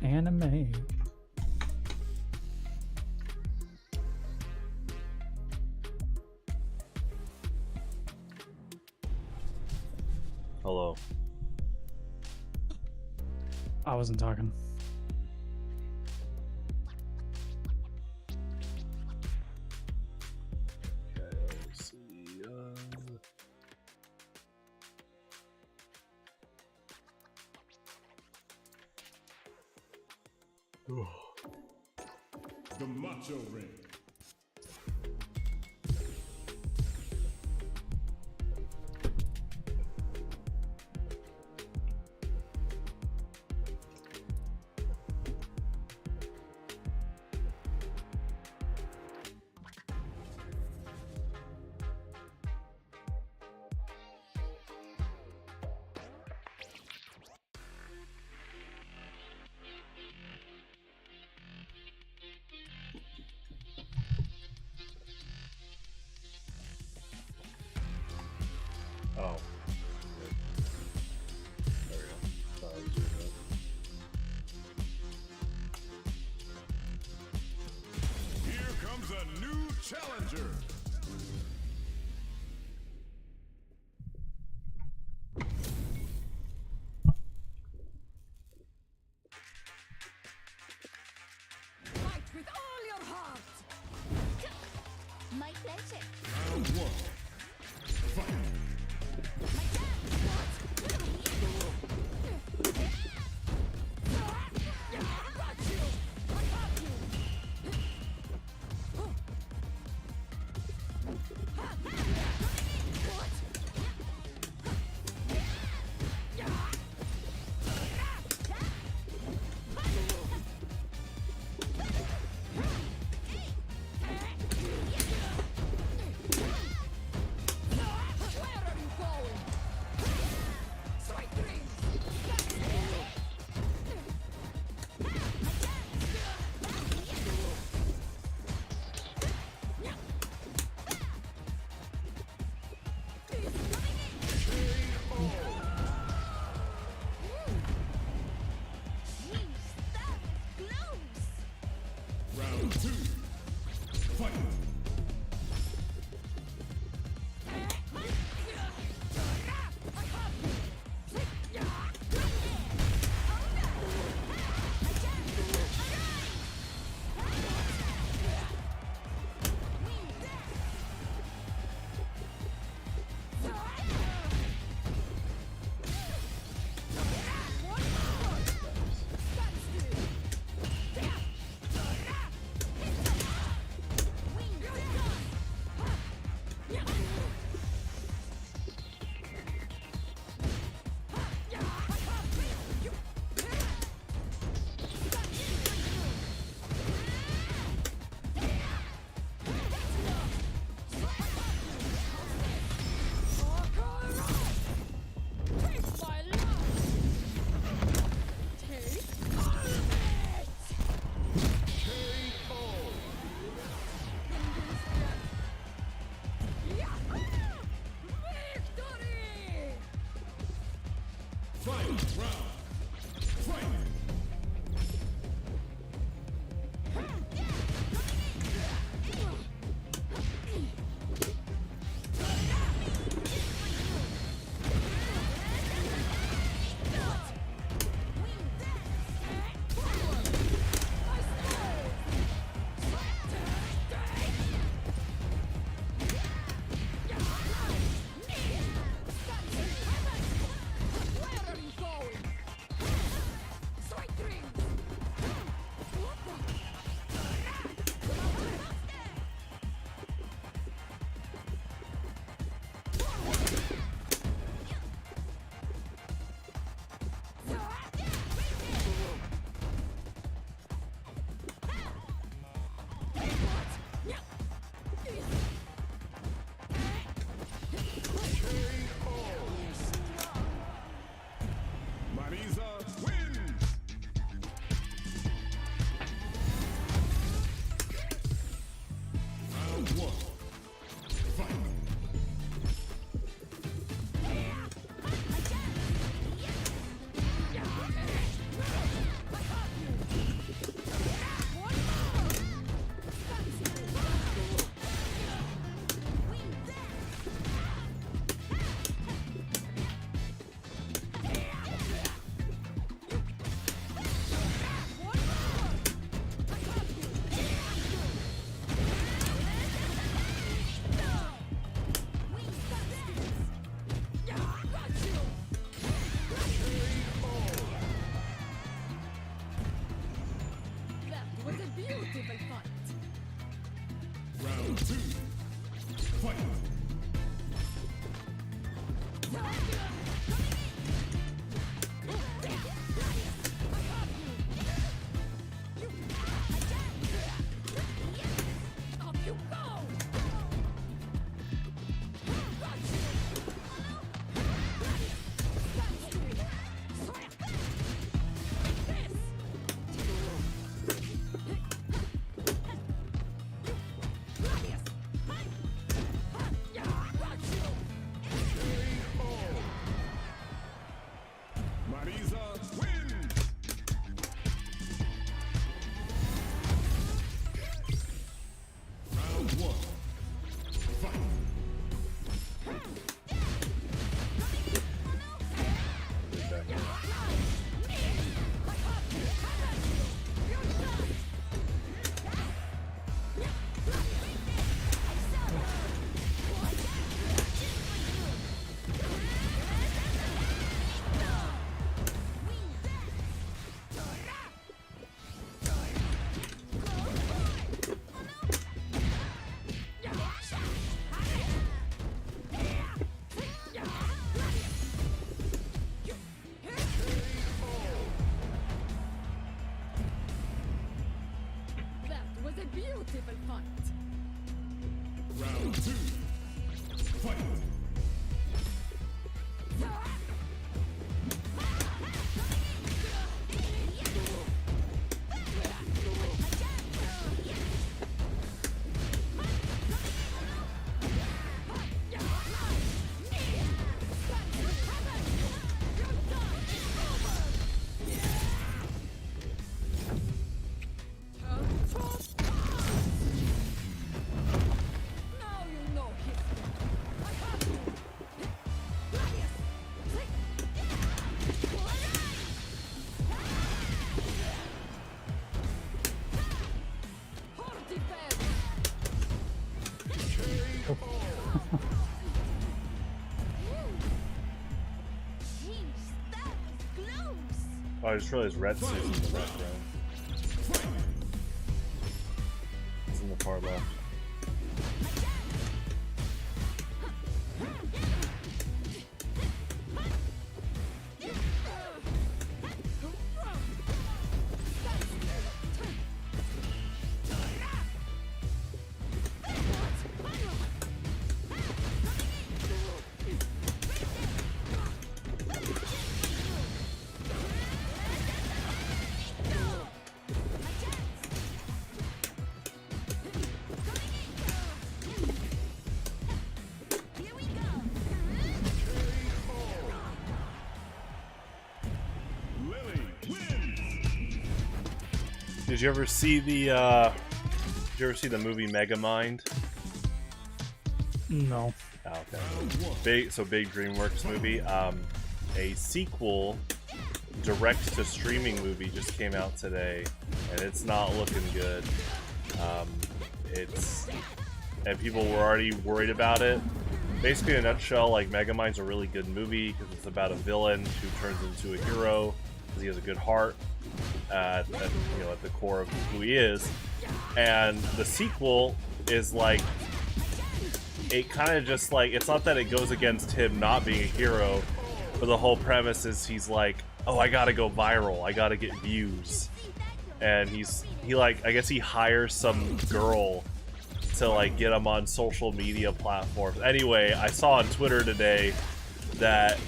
Anime. Hello. I wasn't talking. Okay, let's see. The Macho Ring. Oh. There we go. Thought I was doing that. Here comes a new challenger. Fight with all your heart. My pleasure. Round one. Fight. My dance. Got you. I got you. Where are you going? Sweet dreams. Stop close. Round two. Fight. Final round. Fight. Where are you going? one. Fight. That was a beautiful fight. Round two. Fight. Off you go! Marisa wins. Round one. Fight. That was a beautiful fight. Round two. Fight. Now you know history. Oh, I just realized Red Suit's in the background. It's in the far left. Did you ever see the movie Megamind? No. Oh, okay. Big DreamWorks movie. A sequel direct to streaming movie just came out today, and it's not looking good. And people were already worried about it. Basically, in a nutshell, like Megamind's a really good movie because it's about a villain who turns into a hero because he has a good heart at the core of who he is. And the sequel is like, it kind of just like, it's not that it goes against him not being a hero, but the whole premise is he's like, oh, I gotta go viral, I gotta get views. And he I guess he hires some girl to like get him on social media platforms. Anyway, I saw on Twitter today that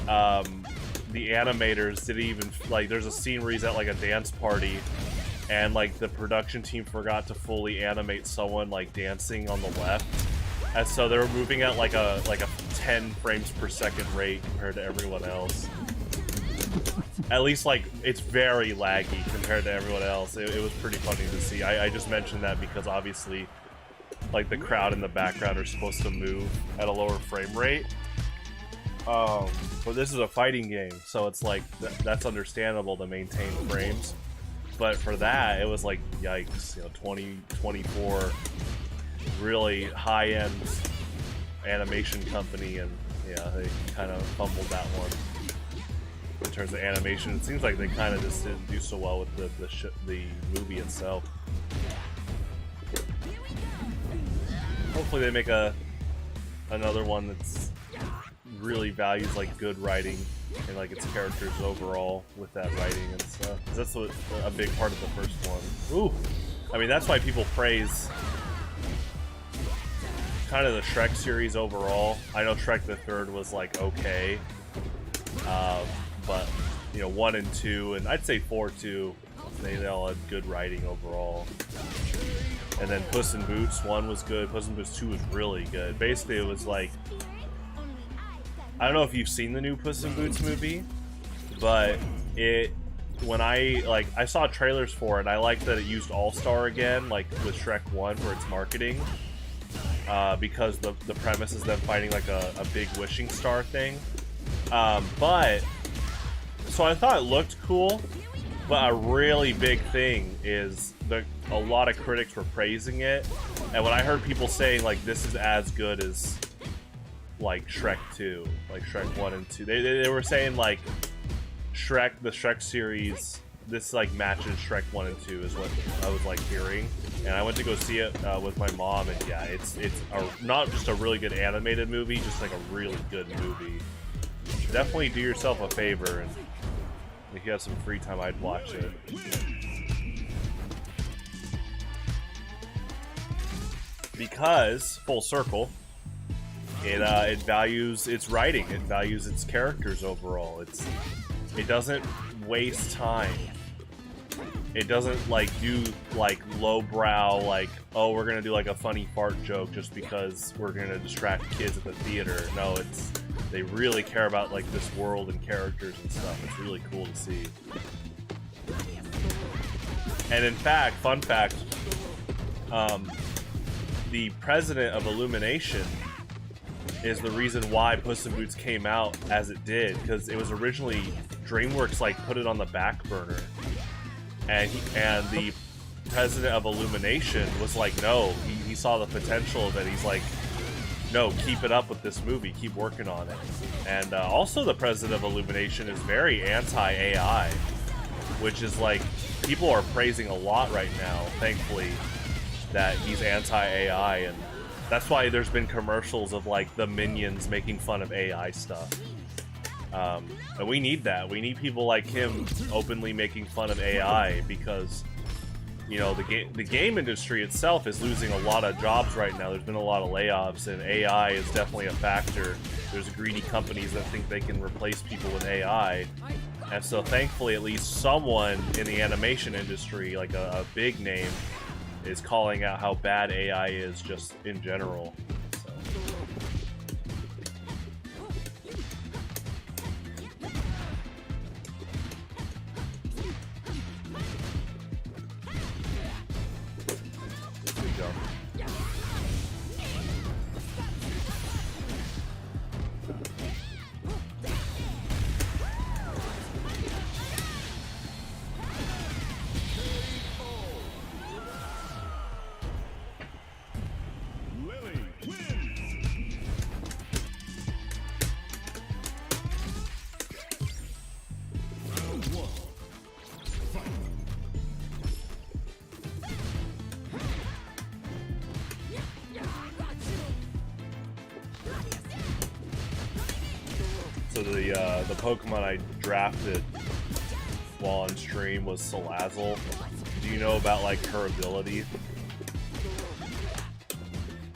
the animators didn't even, like, there's a scene where he's at like a dance party and like the production team forgot to fully animate someone like dancing on the left, and so they were moving at like a 10 frames per second rate compared to everyone else. At least like it's very laggy compared to everyone else. It was pretty funny to see. I just mentioned that because obviously like the crowd in the background are supposed to move at a lower frame rate. But this is a fighting game, so it's like that's understandable to maintain frames. But for that, it was like, yikes, 24 really high-end animation company, and yeah, they kind of fumbled that one. In terms of animation, it seems like they kind of just didn't do so well with the movie itself. Hopefully they make another one that's really values like good writing and like its characters overall with that writing and stuff. That's a big part of the first one. Ooh, I mean that's why people praise kind of the Shrek series overall. I know Shrek the Third was like okay, but 1 and 2, and I'd say 4 too. They all had good writing overall. And then Puss in Boots 1 was good. Puss in Boots 2 was really good. Basically, it was like, I don't know if you've seen the new Puss in Boots movie, but when I saw trailers for it, I liked that it used All-Star again, like with Shrek 1 for its marketing, because the premise is them fighting like a big wishing star thing. So I thought it looked cool, but a really big thing is a lot of critics were praising it, and when I heard people saying like this is as good as like Shrek 2, like Shrek 1 and 2, they were saying like the Shrek series, this like matches Shrek 1 and 2 is what I was like hearing, and I went to go see it with my mom, and yeah, it's not just a really good animated movie, just like a really good movie. Definitely do yourself a favor, and if you have some free time, I'd watch it. Because, full circle, it values its writing, it values its characters overall. It doesn't waste time. It doesn't like do like lowbrow, like, oh, we're gonna do like a funny fart joke just because we're gonna distract kids at the theater. No, they really care about like this world and characters and stuff. It's really cool to see. And in fact, fun fact, the president of Illumination is the reason why Puss in Boots came out as it did, because it was originally DreamWorks like put it on the back burner, and the president of Illumination was like, no, he saw the potential of it. He's like, no, keep it up with this movie, keep working on it. And also the president of Illumination is very anti-AI, which is like, people are praising a lot right now, thankfully, that he's anti-AI, and that's why there's been commercials of like the Minions making fun of AI stuff. And we need that. We need people like him openly making fun of AI, because the game industry itself is losing a lot of jobs right now. There's been a lot of layoffs, and AI is definitely a factor. There's greedy companies that think they can replace people with AI. And so thankfully, at least someone in the animation industry, like a big name, is calling out how bad AI is just in general. So. There we go. So the Pokemon I drafted while on stream was Salazzle. Do you know about like her ability?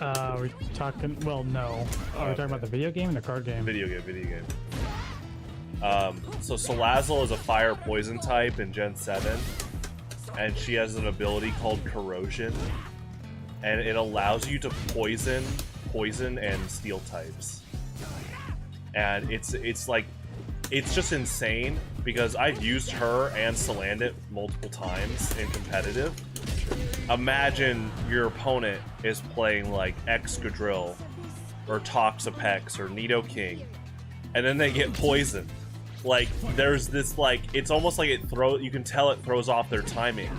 We're talking. Well, no. Are we talking about the video game or the card game? Video game. So Salazzle is a fire poison type in Gen 7, and she has an ability called Corrosion, and it allows you to poison and steel types. And it's like, it's just insane because I've used her and Salandit multiple times in competitive. Imagine your opponent is playing like Excadrill or Toxapex or Nidoking, and then they get poisoned. Like, there's this, like, it's almost like you can tell it throws off their timing.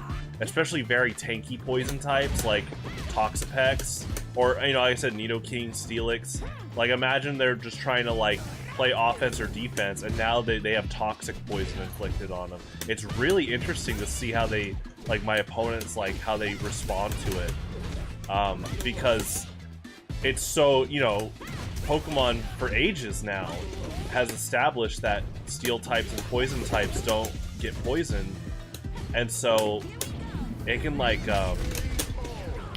Especially very tanky poison types, like Toxapex, or, you know, like I said, Nidoking, Steelix. Like, imagine they're just trying to, like, play offense or defense, and now they have toxic poison inflicted on them. It's really interesting to see how they, like, my opponents, like, how they respond to it. Because it's so, you know, Pokemon for ages now has established that steel types and poison types don't get poisoned, and so it can, like,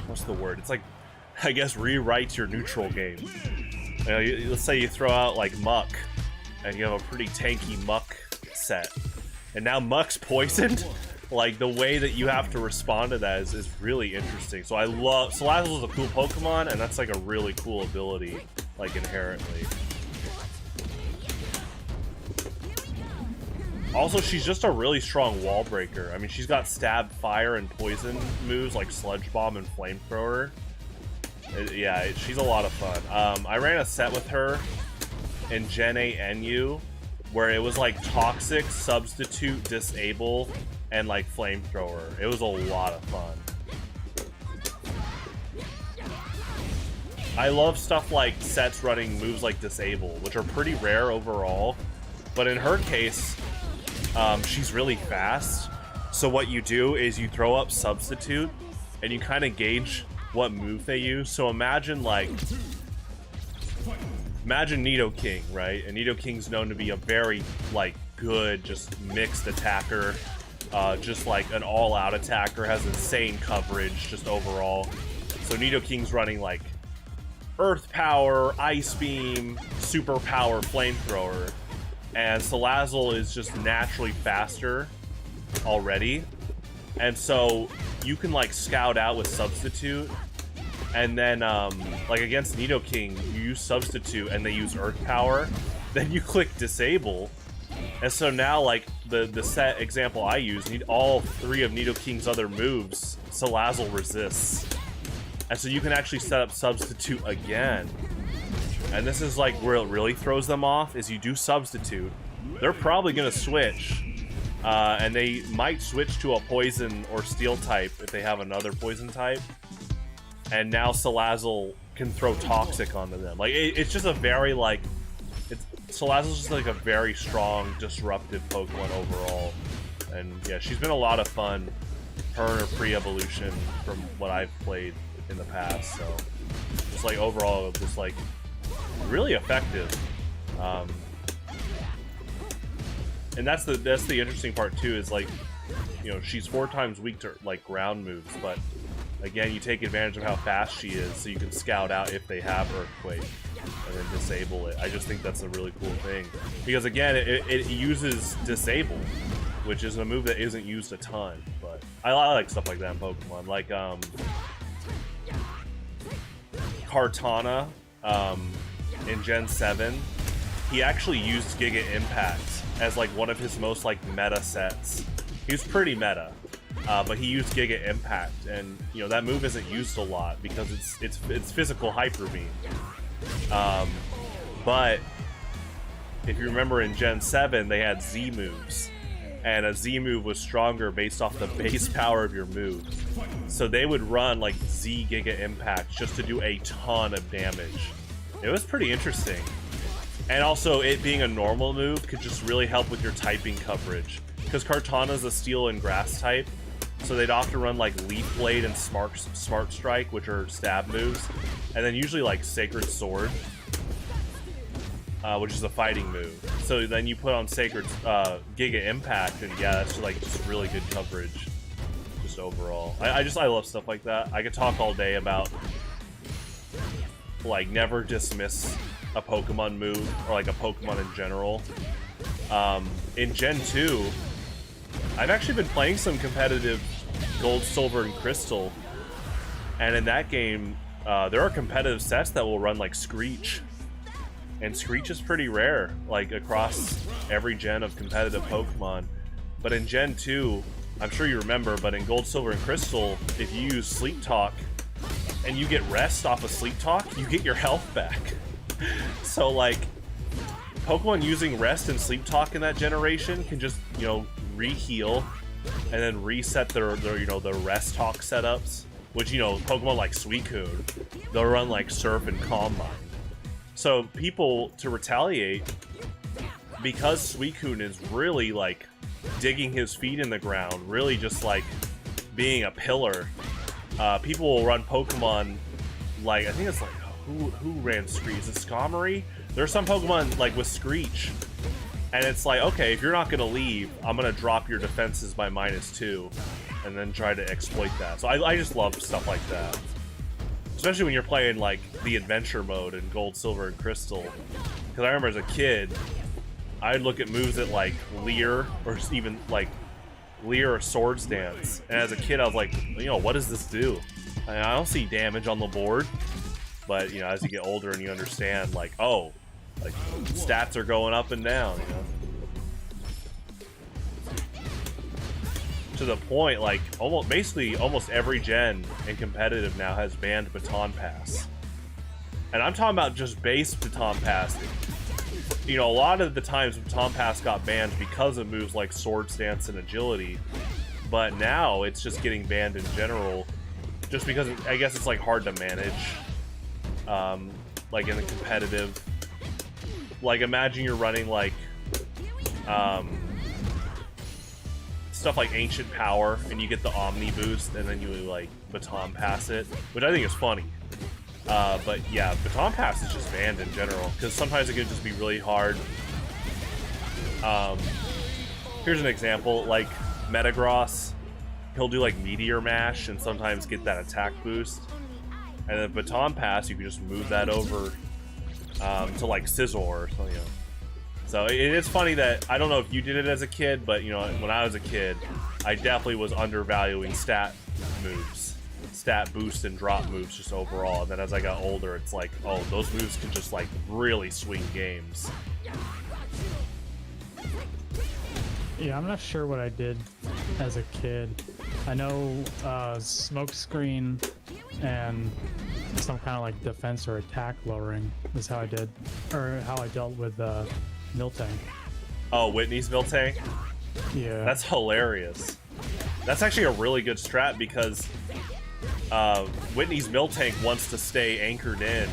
what's the word? It's like, I guess, rewrite your neutral game. You know, let's say you throw out like Muck, and you have a pretty tanky Muck set, and now Muck's poisoned. Like, the way that you have to respond to that is really interesting. So I love Salazzle is a cool Pokemon, and that's like a really cool ability, like, inherently. Also, she's just a really strong wall breaker. I mean, she's got stab, fire, and poison moves like Sludge Bomb and Flamethrower. Yeah, she's a lot of fun. I ran a set with her in Gen 8 NU where it was like Toxic, Substitute, Disable, and like Flamethrower. It was a lot of fun. I love stuff like sets running moves like Disable, which are pretty rare overall. But in her case, she's really fast. So what you do is you throw up Substitute, and you kind of gauge what move they use. So imagine Nidoking, right? And Nidoking's known to be a very, like, good, just mixed attacker. Just like an all-out attacker, has insane coverage just overall. So Nidoking's running like Earth Power, Ice Beam, Super Power, Flamethrower. And Salazzle is just naturally faster already. And so you can, like, scout out with Substitute. And then, like, against Nidoking, you use Substitute and they use Earth Power. Then you click Disable. And so now, like, the set example I use, need all three of Nidoking's other moves, Salazzle resists. And so you can actually set up Substitute again. And this is, like, where it really throws them off, is you do Substitute. They're probably going to switch. And they might switch to a Poison or Steel type if they have another Poison type. And now Salazzle can throw Toxic onto them. Like, it's just a very, like... Salazzle's just, like, a very strong, disruptive Pokemon overall. And, yeah, she's been a lot of fun. Her and her pre-evolution from what I've played in the past. So, just, like, overall, just, like, really effective. And that's the interesting part too, is, like, you know, she's 4 times weak to, like, ground moves, but again, you take advantage of how fast she is, so you can scout out if they have Earthquake and then disable it. I just think that's a really cool thing, because again, it uses Disable, which is a move that isn't used a ton, but I like stuff like that in Pokemon. Like, Kartana, in Gen 7, he actually used Giga Impact as, like, one of his most, like, meta sets. He was pretty meta, but he used Giga Impact, and, you know, that move isn't used a lot because it's physical Hyper Beam. But if you remember in Gen 7, they had Z moves, and a Z move was stronger based off the base power of your move. So they would run, like, Z Giga Impact just to do a ton of damage. It was pretty interesting. And also, it being a normal move could just really help with your typing coverage. Because Kartana's a Steel and Grass type, so they'd often run, like, Leaf Blade and Smart Strike, which are stab moves. And then usually, like, Sacred Sword, which is a fighting move. So then you put on Sacred Giga Impact, and yeah, that's, like, just really good coverage, just overall. I love stuff like that. I could talk all day about, like, never dismiss a Pokemon move, or, like, a Pokemon in general. In Gen 2, I've actually been playing some competitive Gold, Silver, and Crystal. And in that game, there are competitive sets that will run like Screech. And Screech is pretty rare, like across every gen of competitive Pokemon. But in Gen 2, I'm sure you remember, but in Gold, Silver, and Crystal, if you use Sleep Talk and you get rest off of Sleep Talk, you get your health back. So like, Pokemon using rest and Sleep Talk in that generation can just, you know, re-heal and then reset their you know, the rest talk setups. Which, you know, Pokemon like Suicune, they'll run like Surf and Calm Mind. So people, to retaliate, because Suicune is really like digging his feet in the ground, really just like being a pillar, people will run Pokemon like, I think it's like, who ran Screech? Is it Skarmory? There's some Pokemon like with Screech, and it's like, okay, if you're not gonna leave, I'm gonna drop your defenses by -2, and then try to exploit that. So I just love stuff like that, especially when you're playing like the adventure mode in Gold, Silver, and Crystal. Because I remember as a kid, I'd look at moves at like Leer, or even like Leer or Swords Dance, and as a kid I was like, you know, what does this do? I don't see damage on the board. But, you know, as you get older and you understand, like, oh, like, stats are going up and down, you know? To the point, like, basically almost every gen in competitive now has banned Baton Pass. And I'm talking about just base Baton Pass. You know, a lot of the times Baton Pass got banned because of moves like Sword Stance and Agility. But now it's just getting banned in general, just because I guess it's, like, hard to manage. Like in the competitive, like imagine you're running like stuff like Ancient Power and you get the Omni boost and then you like Baton Pass it, which I think is funny. But yeah, Baton Pass is just banned in general because sometimes it can just be really hard. Here's an example, like Metagross, he'll do like Meteor Mash and sometimes get that attack boost. And then Baton Pass, you can just move that over to like Scizor or something. You know. So it is funny that, I don't know if you did it as a kid, but you know, when I was a kid, I definitely was undervaluing stat moves. Stat boost and drop moves just overall. And then as I got older, it's like, oh, those moves can just like really swing games. Yeah, I'm not sure what I did as a kid. I know Smokescreen and some kind of like defense or attack lowering is how I did, or how I dealt with Miltank. Oh, Whitney's Miltank? Yeah. That's hilarious. That's actually a really good strat because Whitney's Miltank wants to stay anchored in.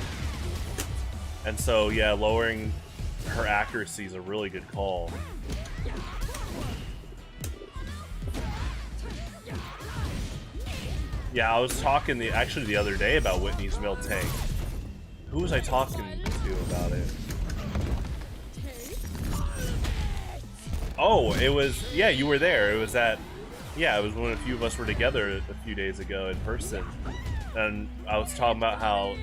And so, yeah, lowering her accuracy is a really good call. Yeah, I was talking actually the other day about Whitney's Miltank. Who was I talking to about it? Oh, it was, yeah, you were there. It was it was when a few of us were together a few days ago in person. And I was talking about how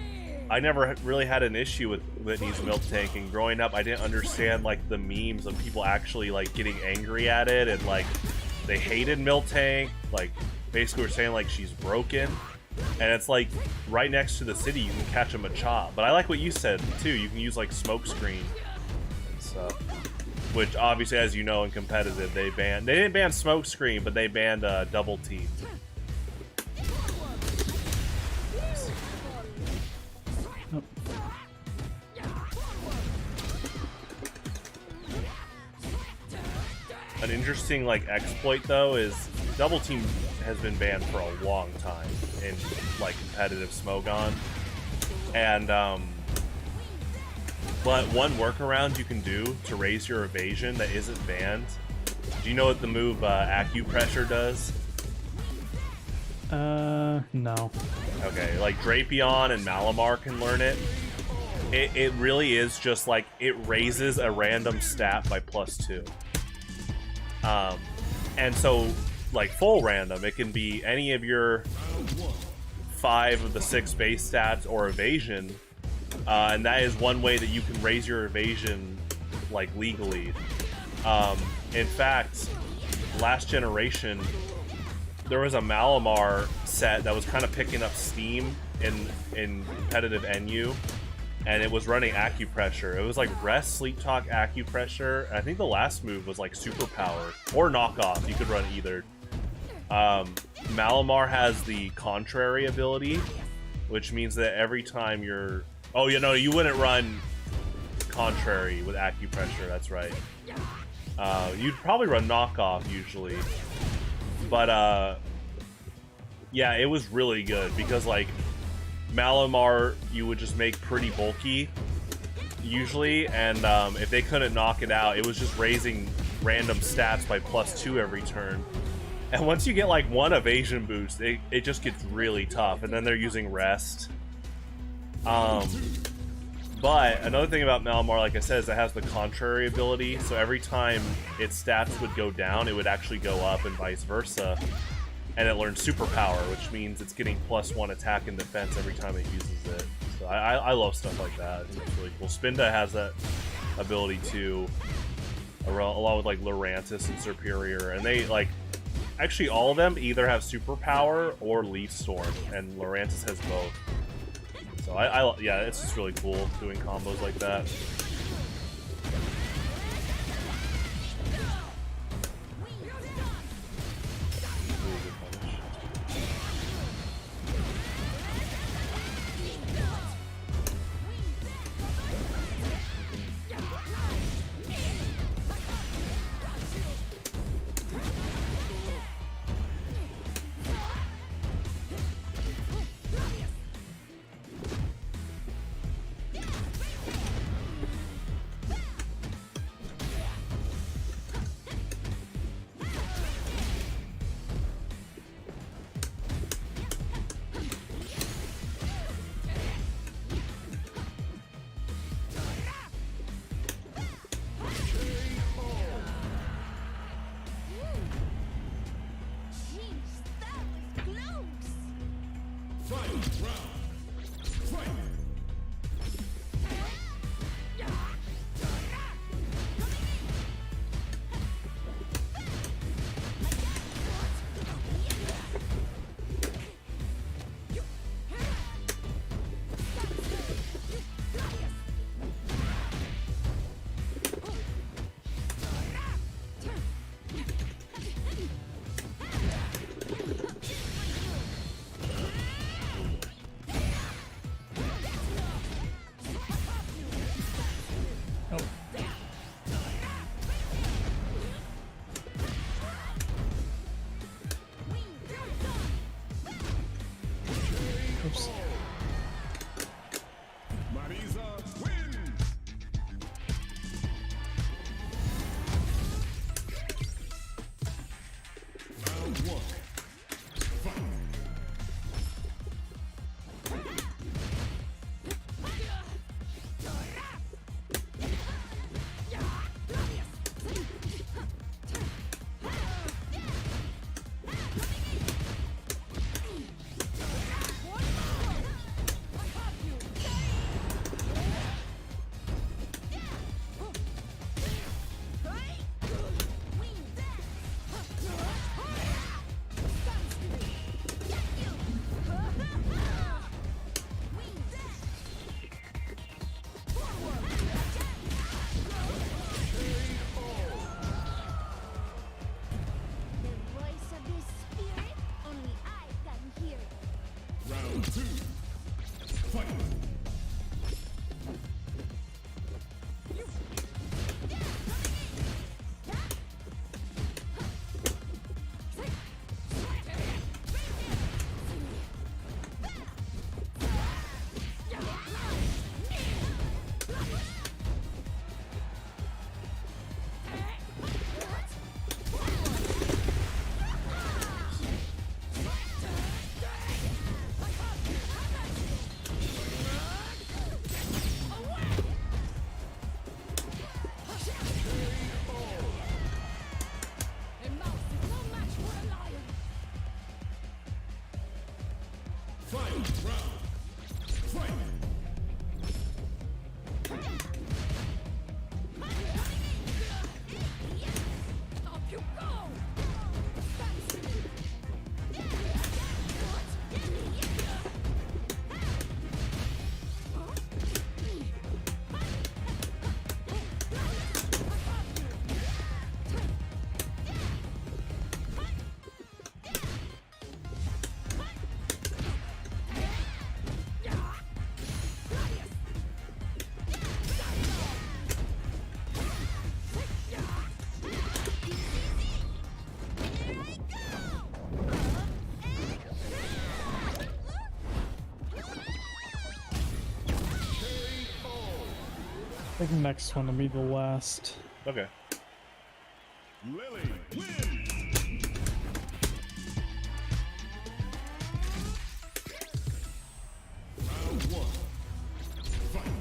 I never really had an issue with Whitney's Miltank, and growing up I didn't understand like the memes of people actually like getting angry at it and like they hated Miltank, like basically we're saying like she's broken, and it's like right next to the city you can catch a Machop. But I like what you said too, you can use like Smokescreen and stuff, which obviously, as you know, in competitive they didn't ban Smokescreen, but they banned Double Team. An interesting like exploit though is Double Team has been banned for a long time in like competitive Smogon, and but one workaround you can do to raise your evasion that isn't banned. Do you know what the move Acupressure does? No. Okay, like Drapion and Malamar can learn it. It really is just like it raises a random stat by +2. And so, like full random, it can be any of your 5 of the 6 base stats or evasion, and that is one way that you can raise your evasion, like legally. In fact, last generation, there was a Malamar set that was kind of picking up steam in competitive NU, and it was running acupressure. It was like rest, sleep talk, acupressure. And I think the last move was like superpower or knockoff. You could run either. Malamar has the contrary ability, which means that every time you're... Oh, you know, you wouldn't run contrary with acupressure, that's right. You'd probably run knockoff usually. But, yeah, it was really good because, like, Malamar you would just make pretty bulky, usually, and if they couldn't knock it out, it was just raising random stats by +2 every turn. And once you get like one evasion boost, it just gets really tough, and then they're using rest. But another thing about Malamar, like I said, is it has the contrary ability, so every time its stats would go down, it would actually go up, and vice versa. And it learns superpower, which means it's getting +1 attack and defense every time it uses it. So I love stuff like that. I think it's really cool. Spinda has that ability too, along with like Lurantis and Superior, and they like... Actually, all of them either have superpower or Leaf Storm, and Lurantis has both. So yeah, it's just really cool doing combos like that. Really good punish. think the next one will be the last. Okay. Lily wins. Round one. Fight.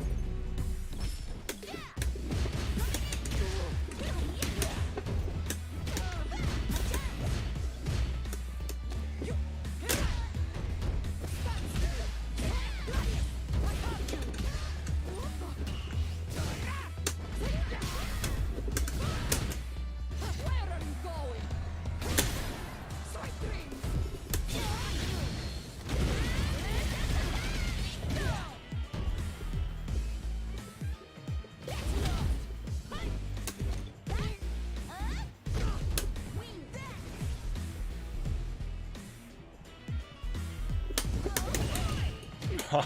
Where are you going? Strike three. Huh.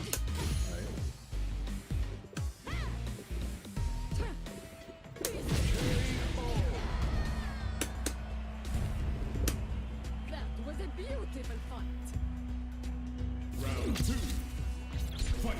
That was a beautiful fight. Round two. Fight.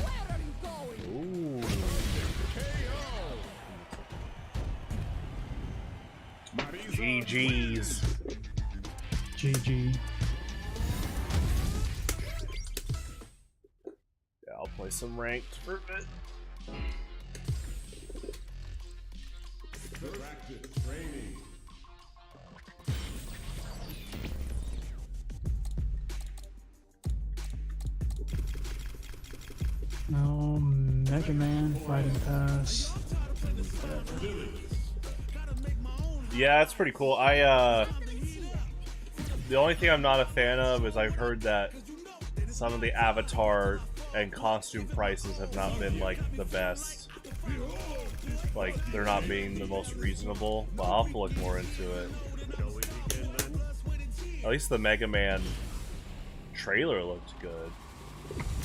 Where are you going? Ooh. GG's. GG. Yeah, I'll play some ranked for a bit. Practice training. Oh, Mega Man Fighting Pass. Yeah, it's pretty cool. The only thing I'm not a fan of is I've heard that some of the avatar and costume prices have not been like the best. Like they're not being the most reasonable. But I'll have to look more into it. At least the Mega Man trailer looked good.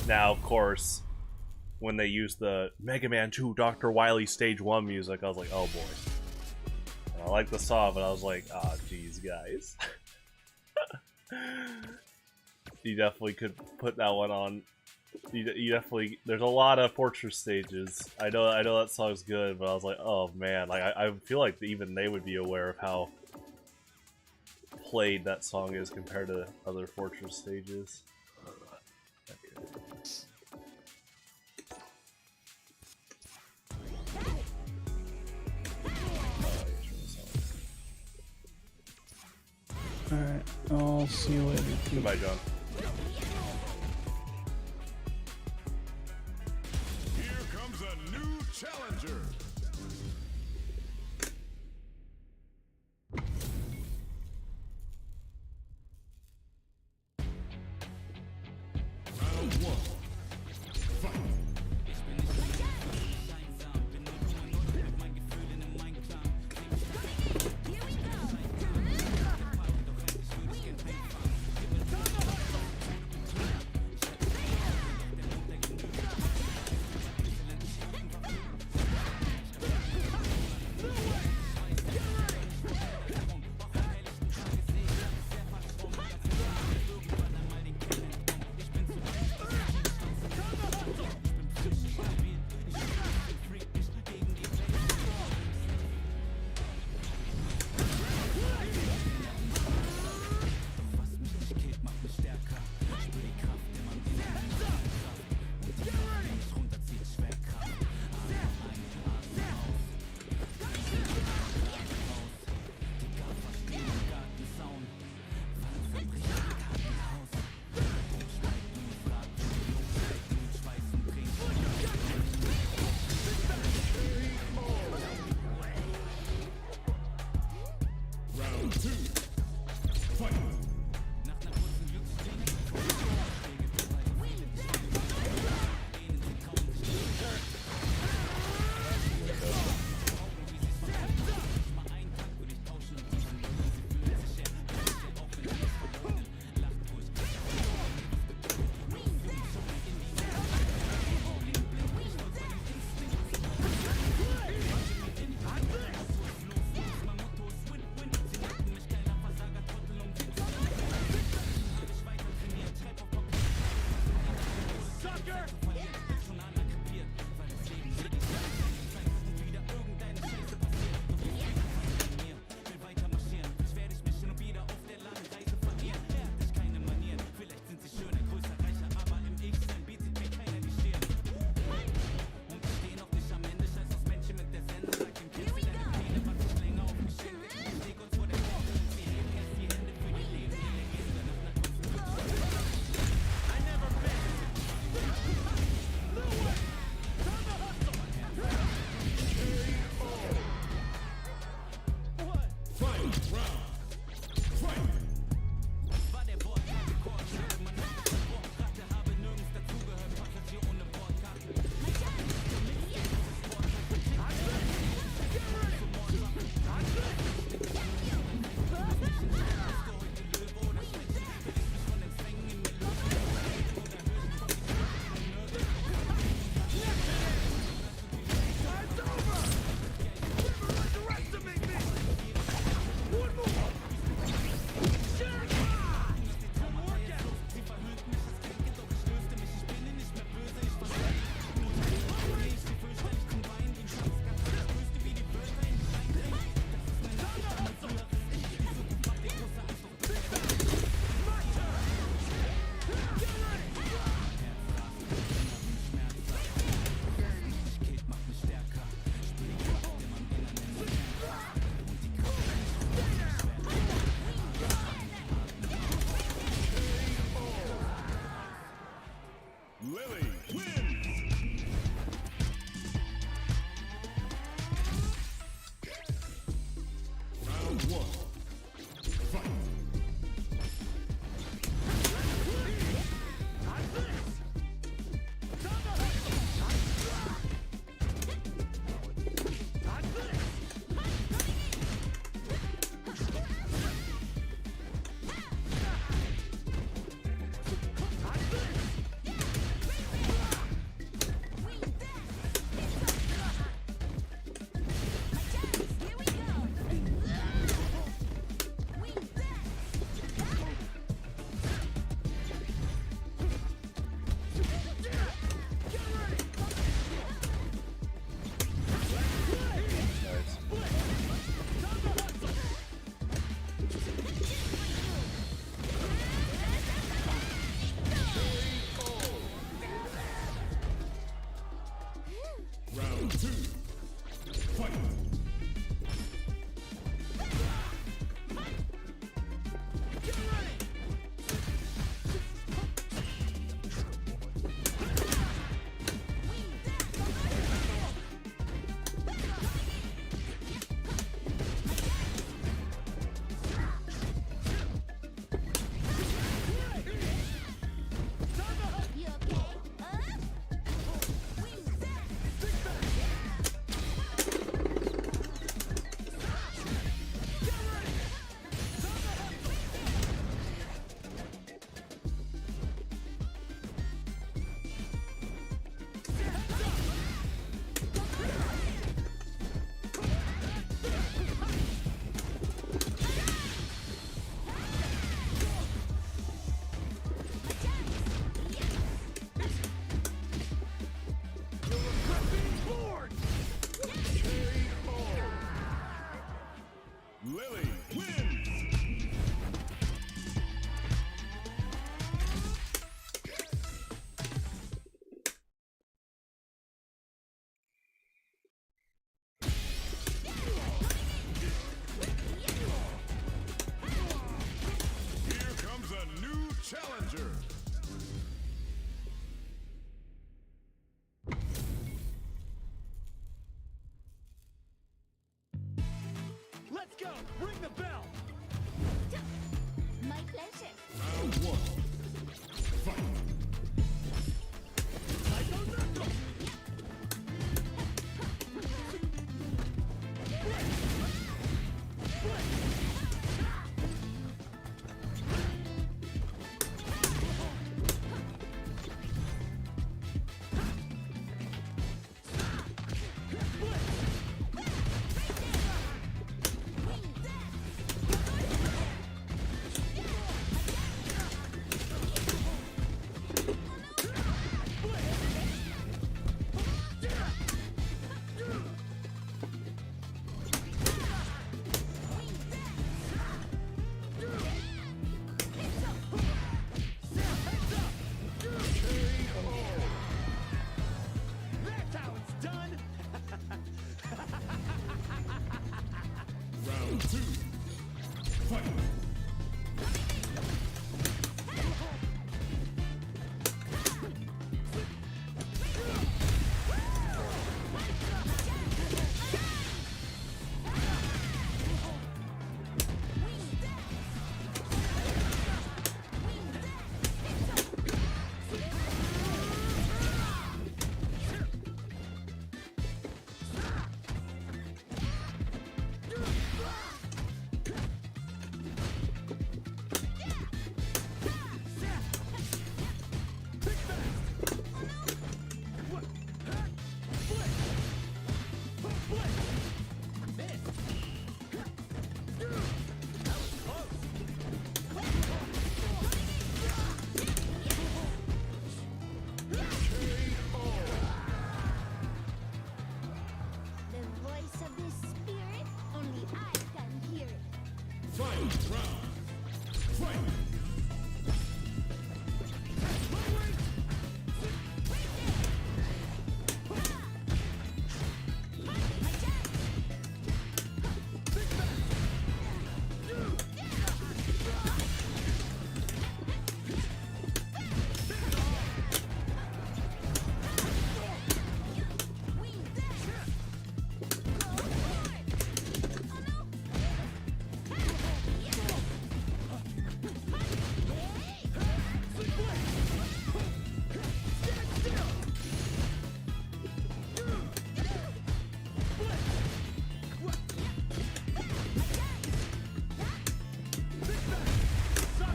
Now, of course, when they used the Mega Man 2 Dr. Wily Stage 1 music, I was like, oh boy. And I like the song, but I was like, ah, oh, geez, guys. You definitely could put that one on. You definitely. There's a lot of Fortress stages. I know that song's good, but I was like, oh man, like I feel like even they would be aware of how played that song is compared to other Fortress stages. Alright, I'll see you later. Goodbye, John. Here comes a new challenger. Round one. Fight. round. Fight! Lily wins! Round one. Fight! Round two. Fight! You okay? Lily wins! Here comes a new challenger! Let's go! Ring the bell! My pleasure. Round one. Fight! Round two. Fight!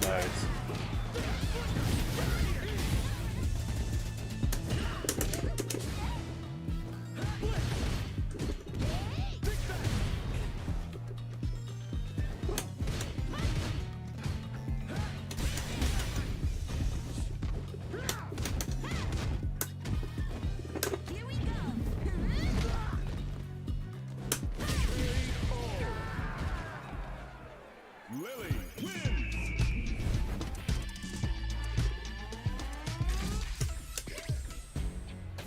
Nice. Here we go. Lily wins.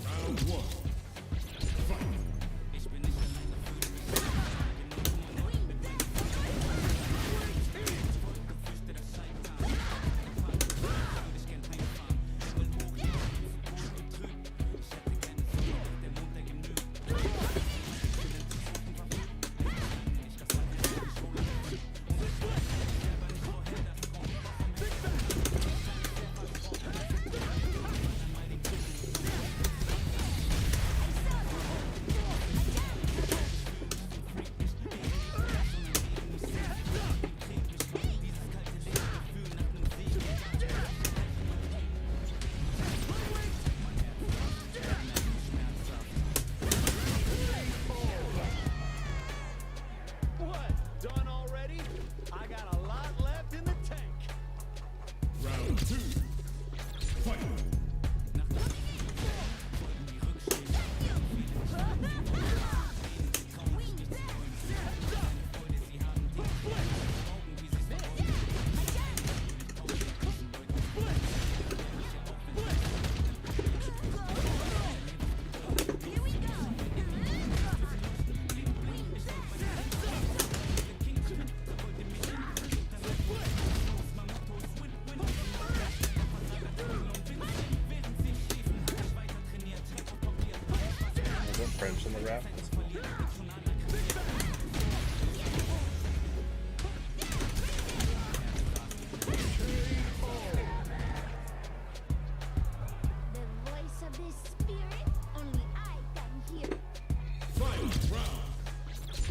Round one. Fight. What? Done already? I got a lot left in the tank. Round two. Fight. Is there French in the rap? That's cool. The voice of the spirit, only I can hear. Final round.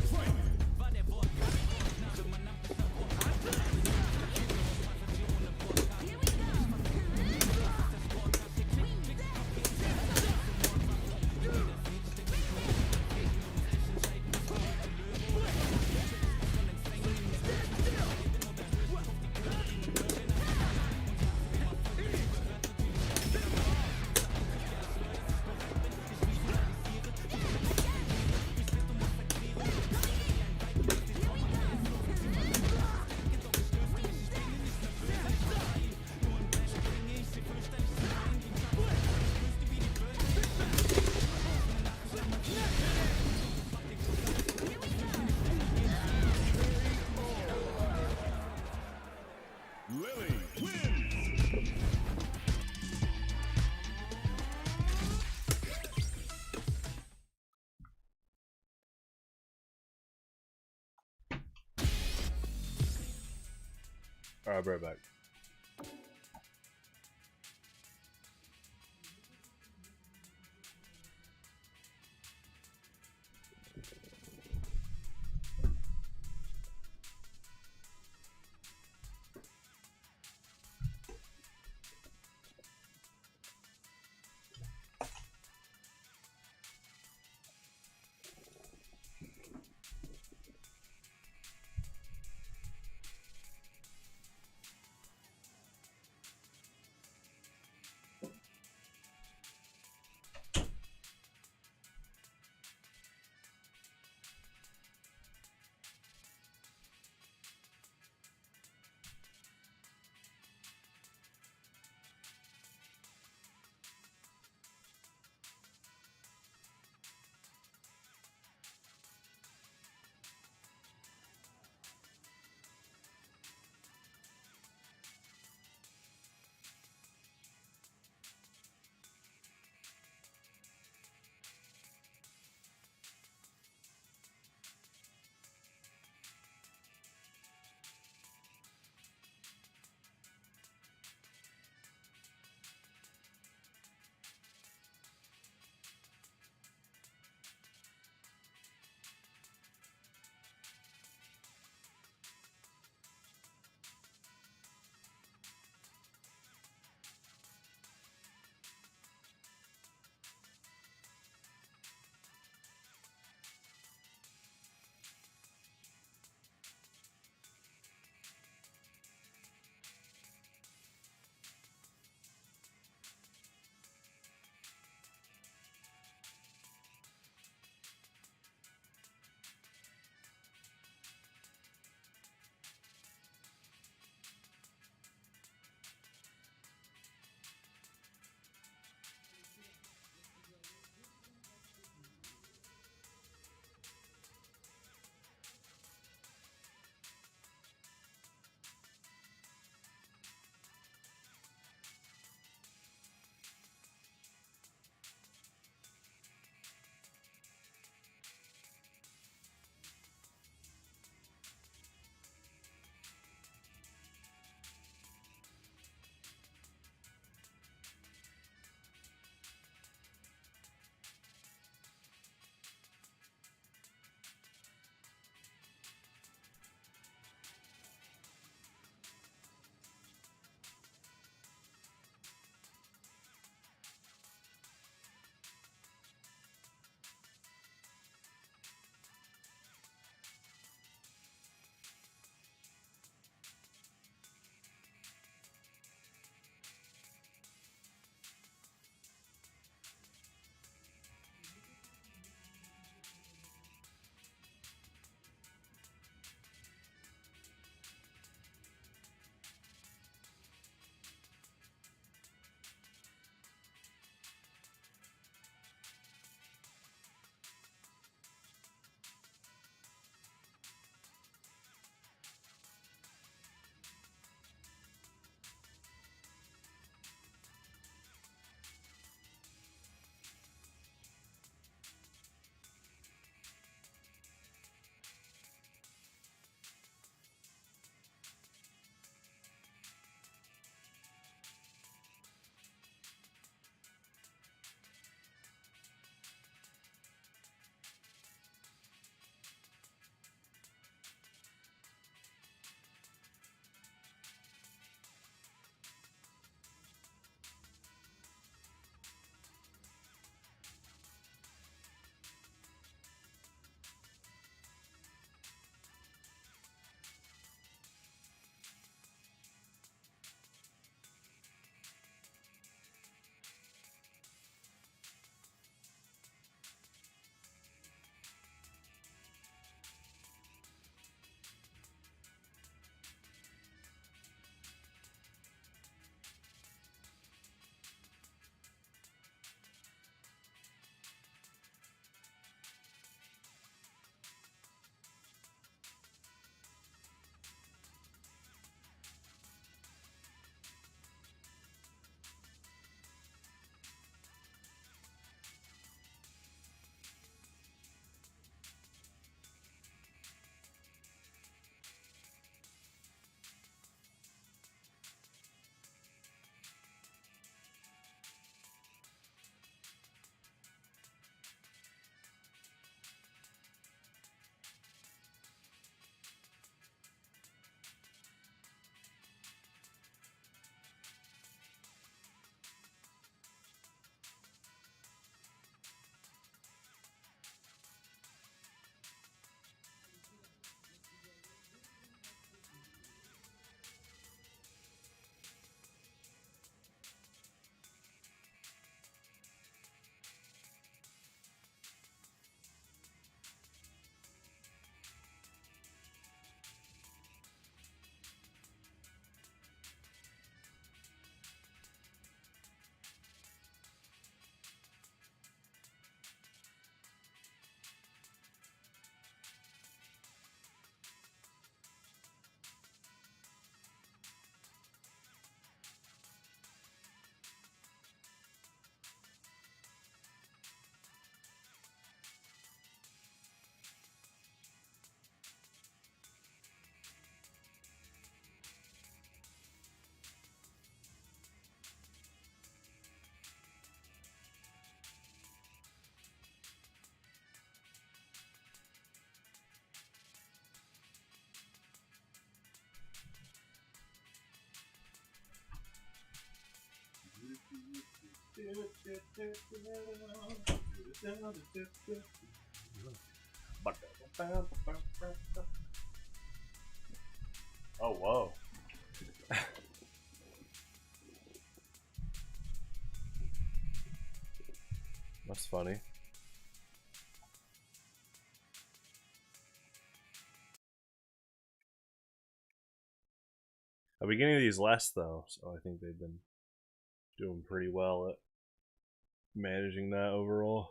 Fight. Here we go. Lily wins. Alright, I'll be right back. Oh, whoa. That's funny. I've been getting these less though, so I think they've been doing pretty well at managing that overall.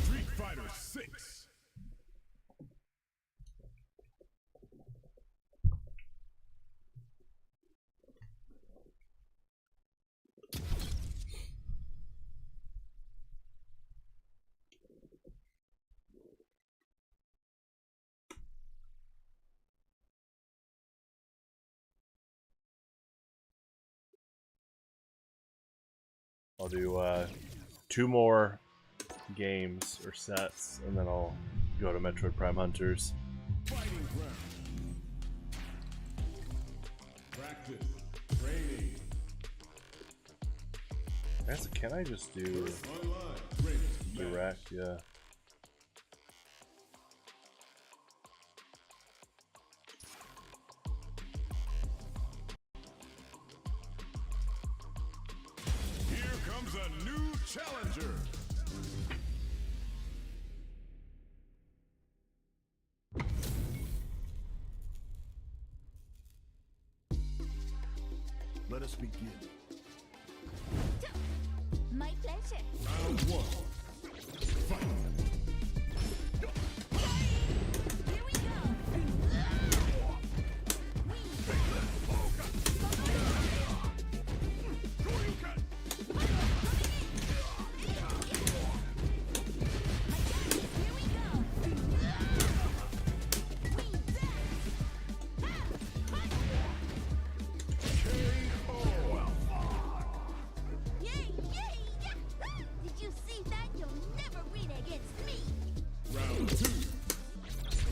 Street Fighter 6. I'll do 2 more games or sets, and then I'll go to Metroid Prime Hunters. Fighting ground. Practice. Training. Can I just do Online. Training. direct? Yeah. Here comes a new challenger. Let us begin. My pleasure. Round 1. Fight. Here we go. Yay, yay, yahoo! Did you see that? You'll never win against me. Round 2.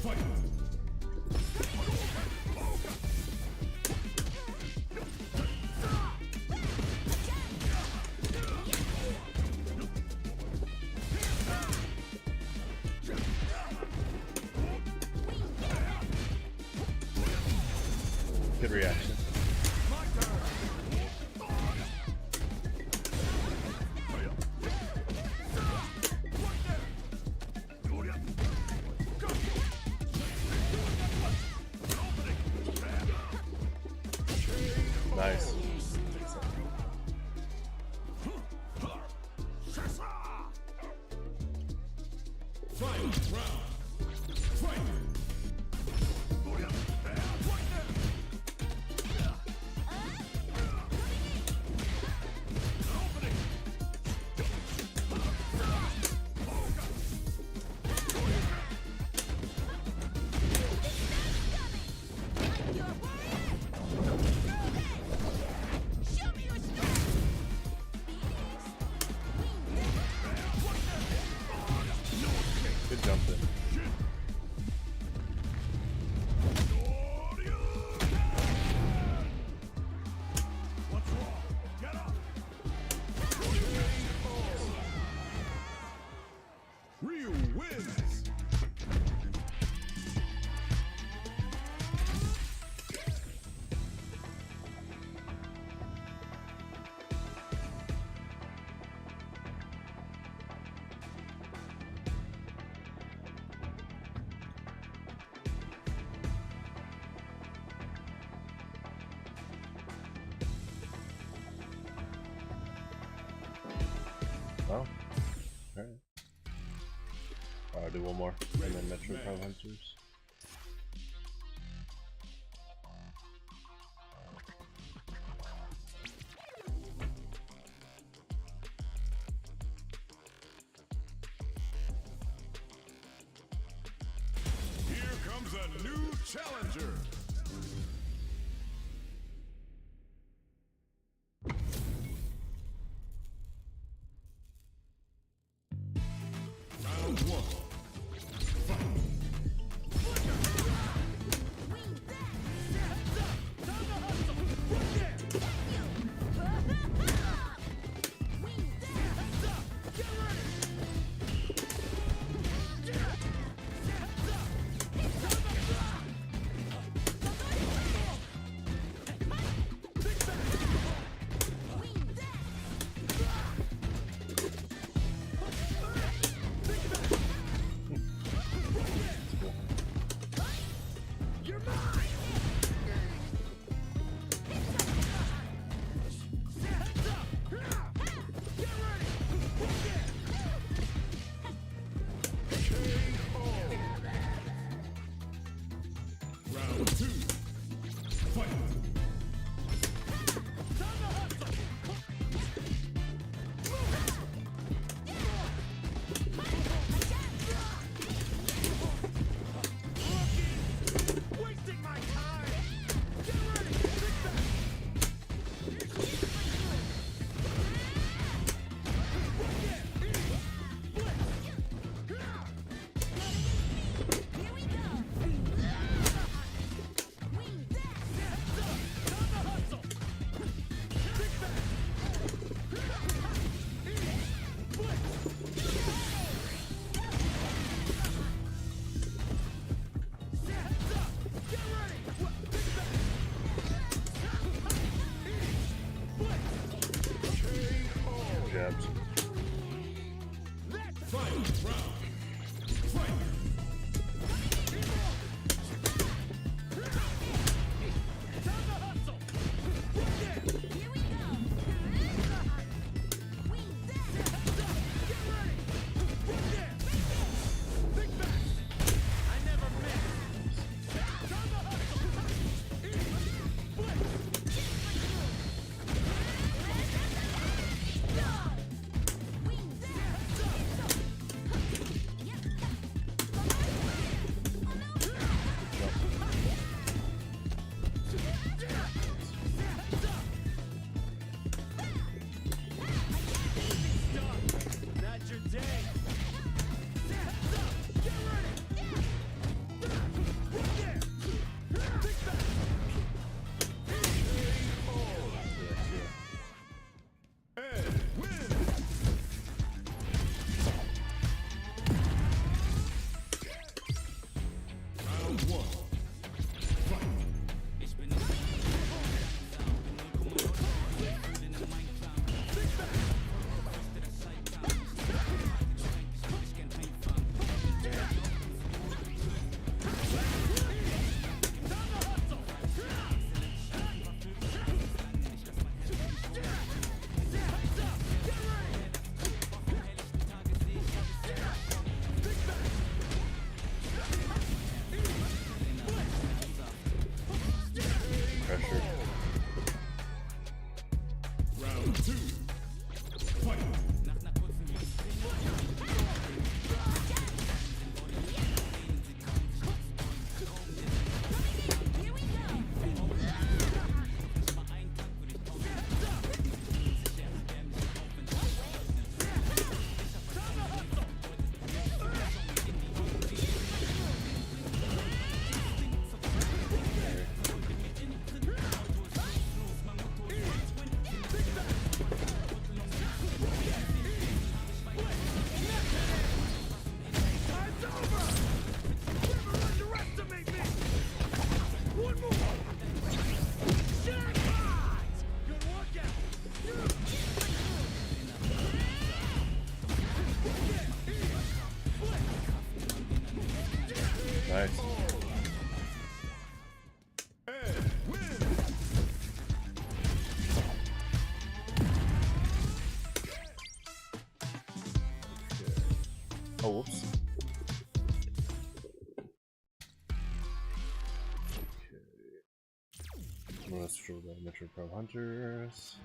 Fight. Good reaction. Nice. Fight. Round. Fight. Let's go! jumped in. What's wrong? Get up! Ryu wins! Oh. Alright. I'll do one more. And then Metroid Prime Hunters. Here comes a new challenger! Round one. Round two. Fight! Wasting my time. Get ready. Big back. Here we go. Jabs. Fight! Round! Fight! Here we go. I never miss. Not your day. Ed wins! Round one. Fight! Nice. Oh, whoops. Okay. I'm gonna switch over to Metroid Prime Hunters.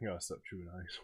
You gotta step too nice.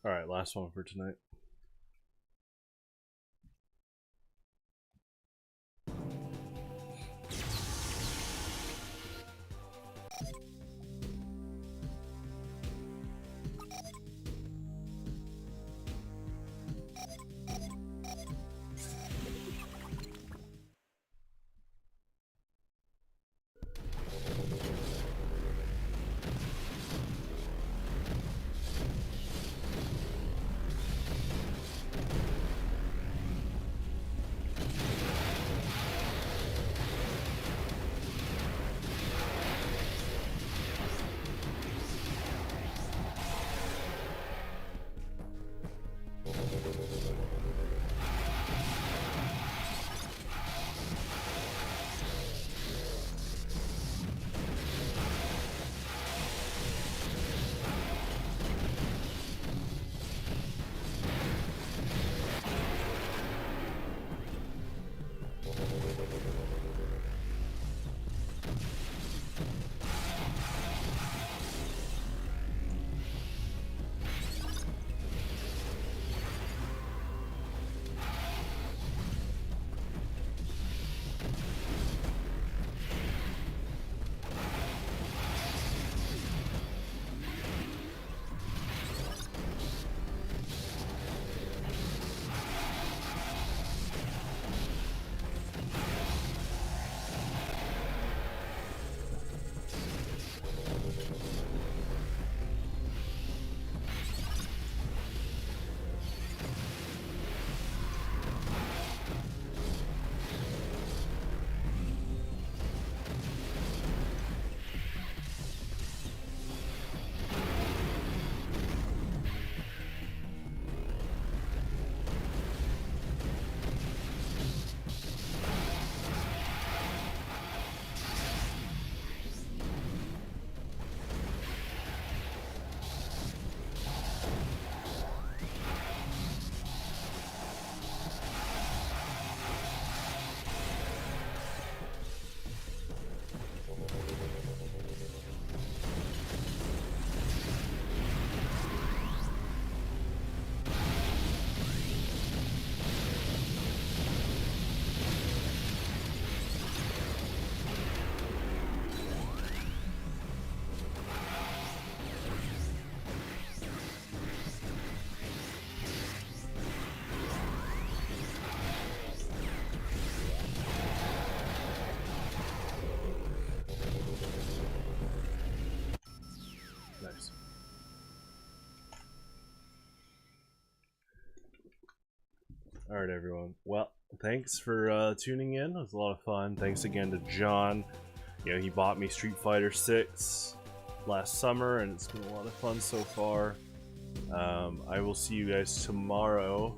Alright, last one for tonight. Nice. Alright, everyone. Well, thanks for tuning in. It was a lot of fun. Thanks again to John. You know, he bought me Street Fighter 6 last summer, and it's been a lot of fun so far. I will see you guys tomorrow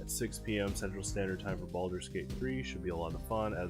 at 6 p.m. Central Standard Time for Baldur's Gate 3. Should be a lot of fun. As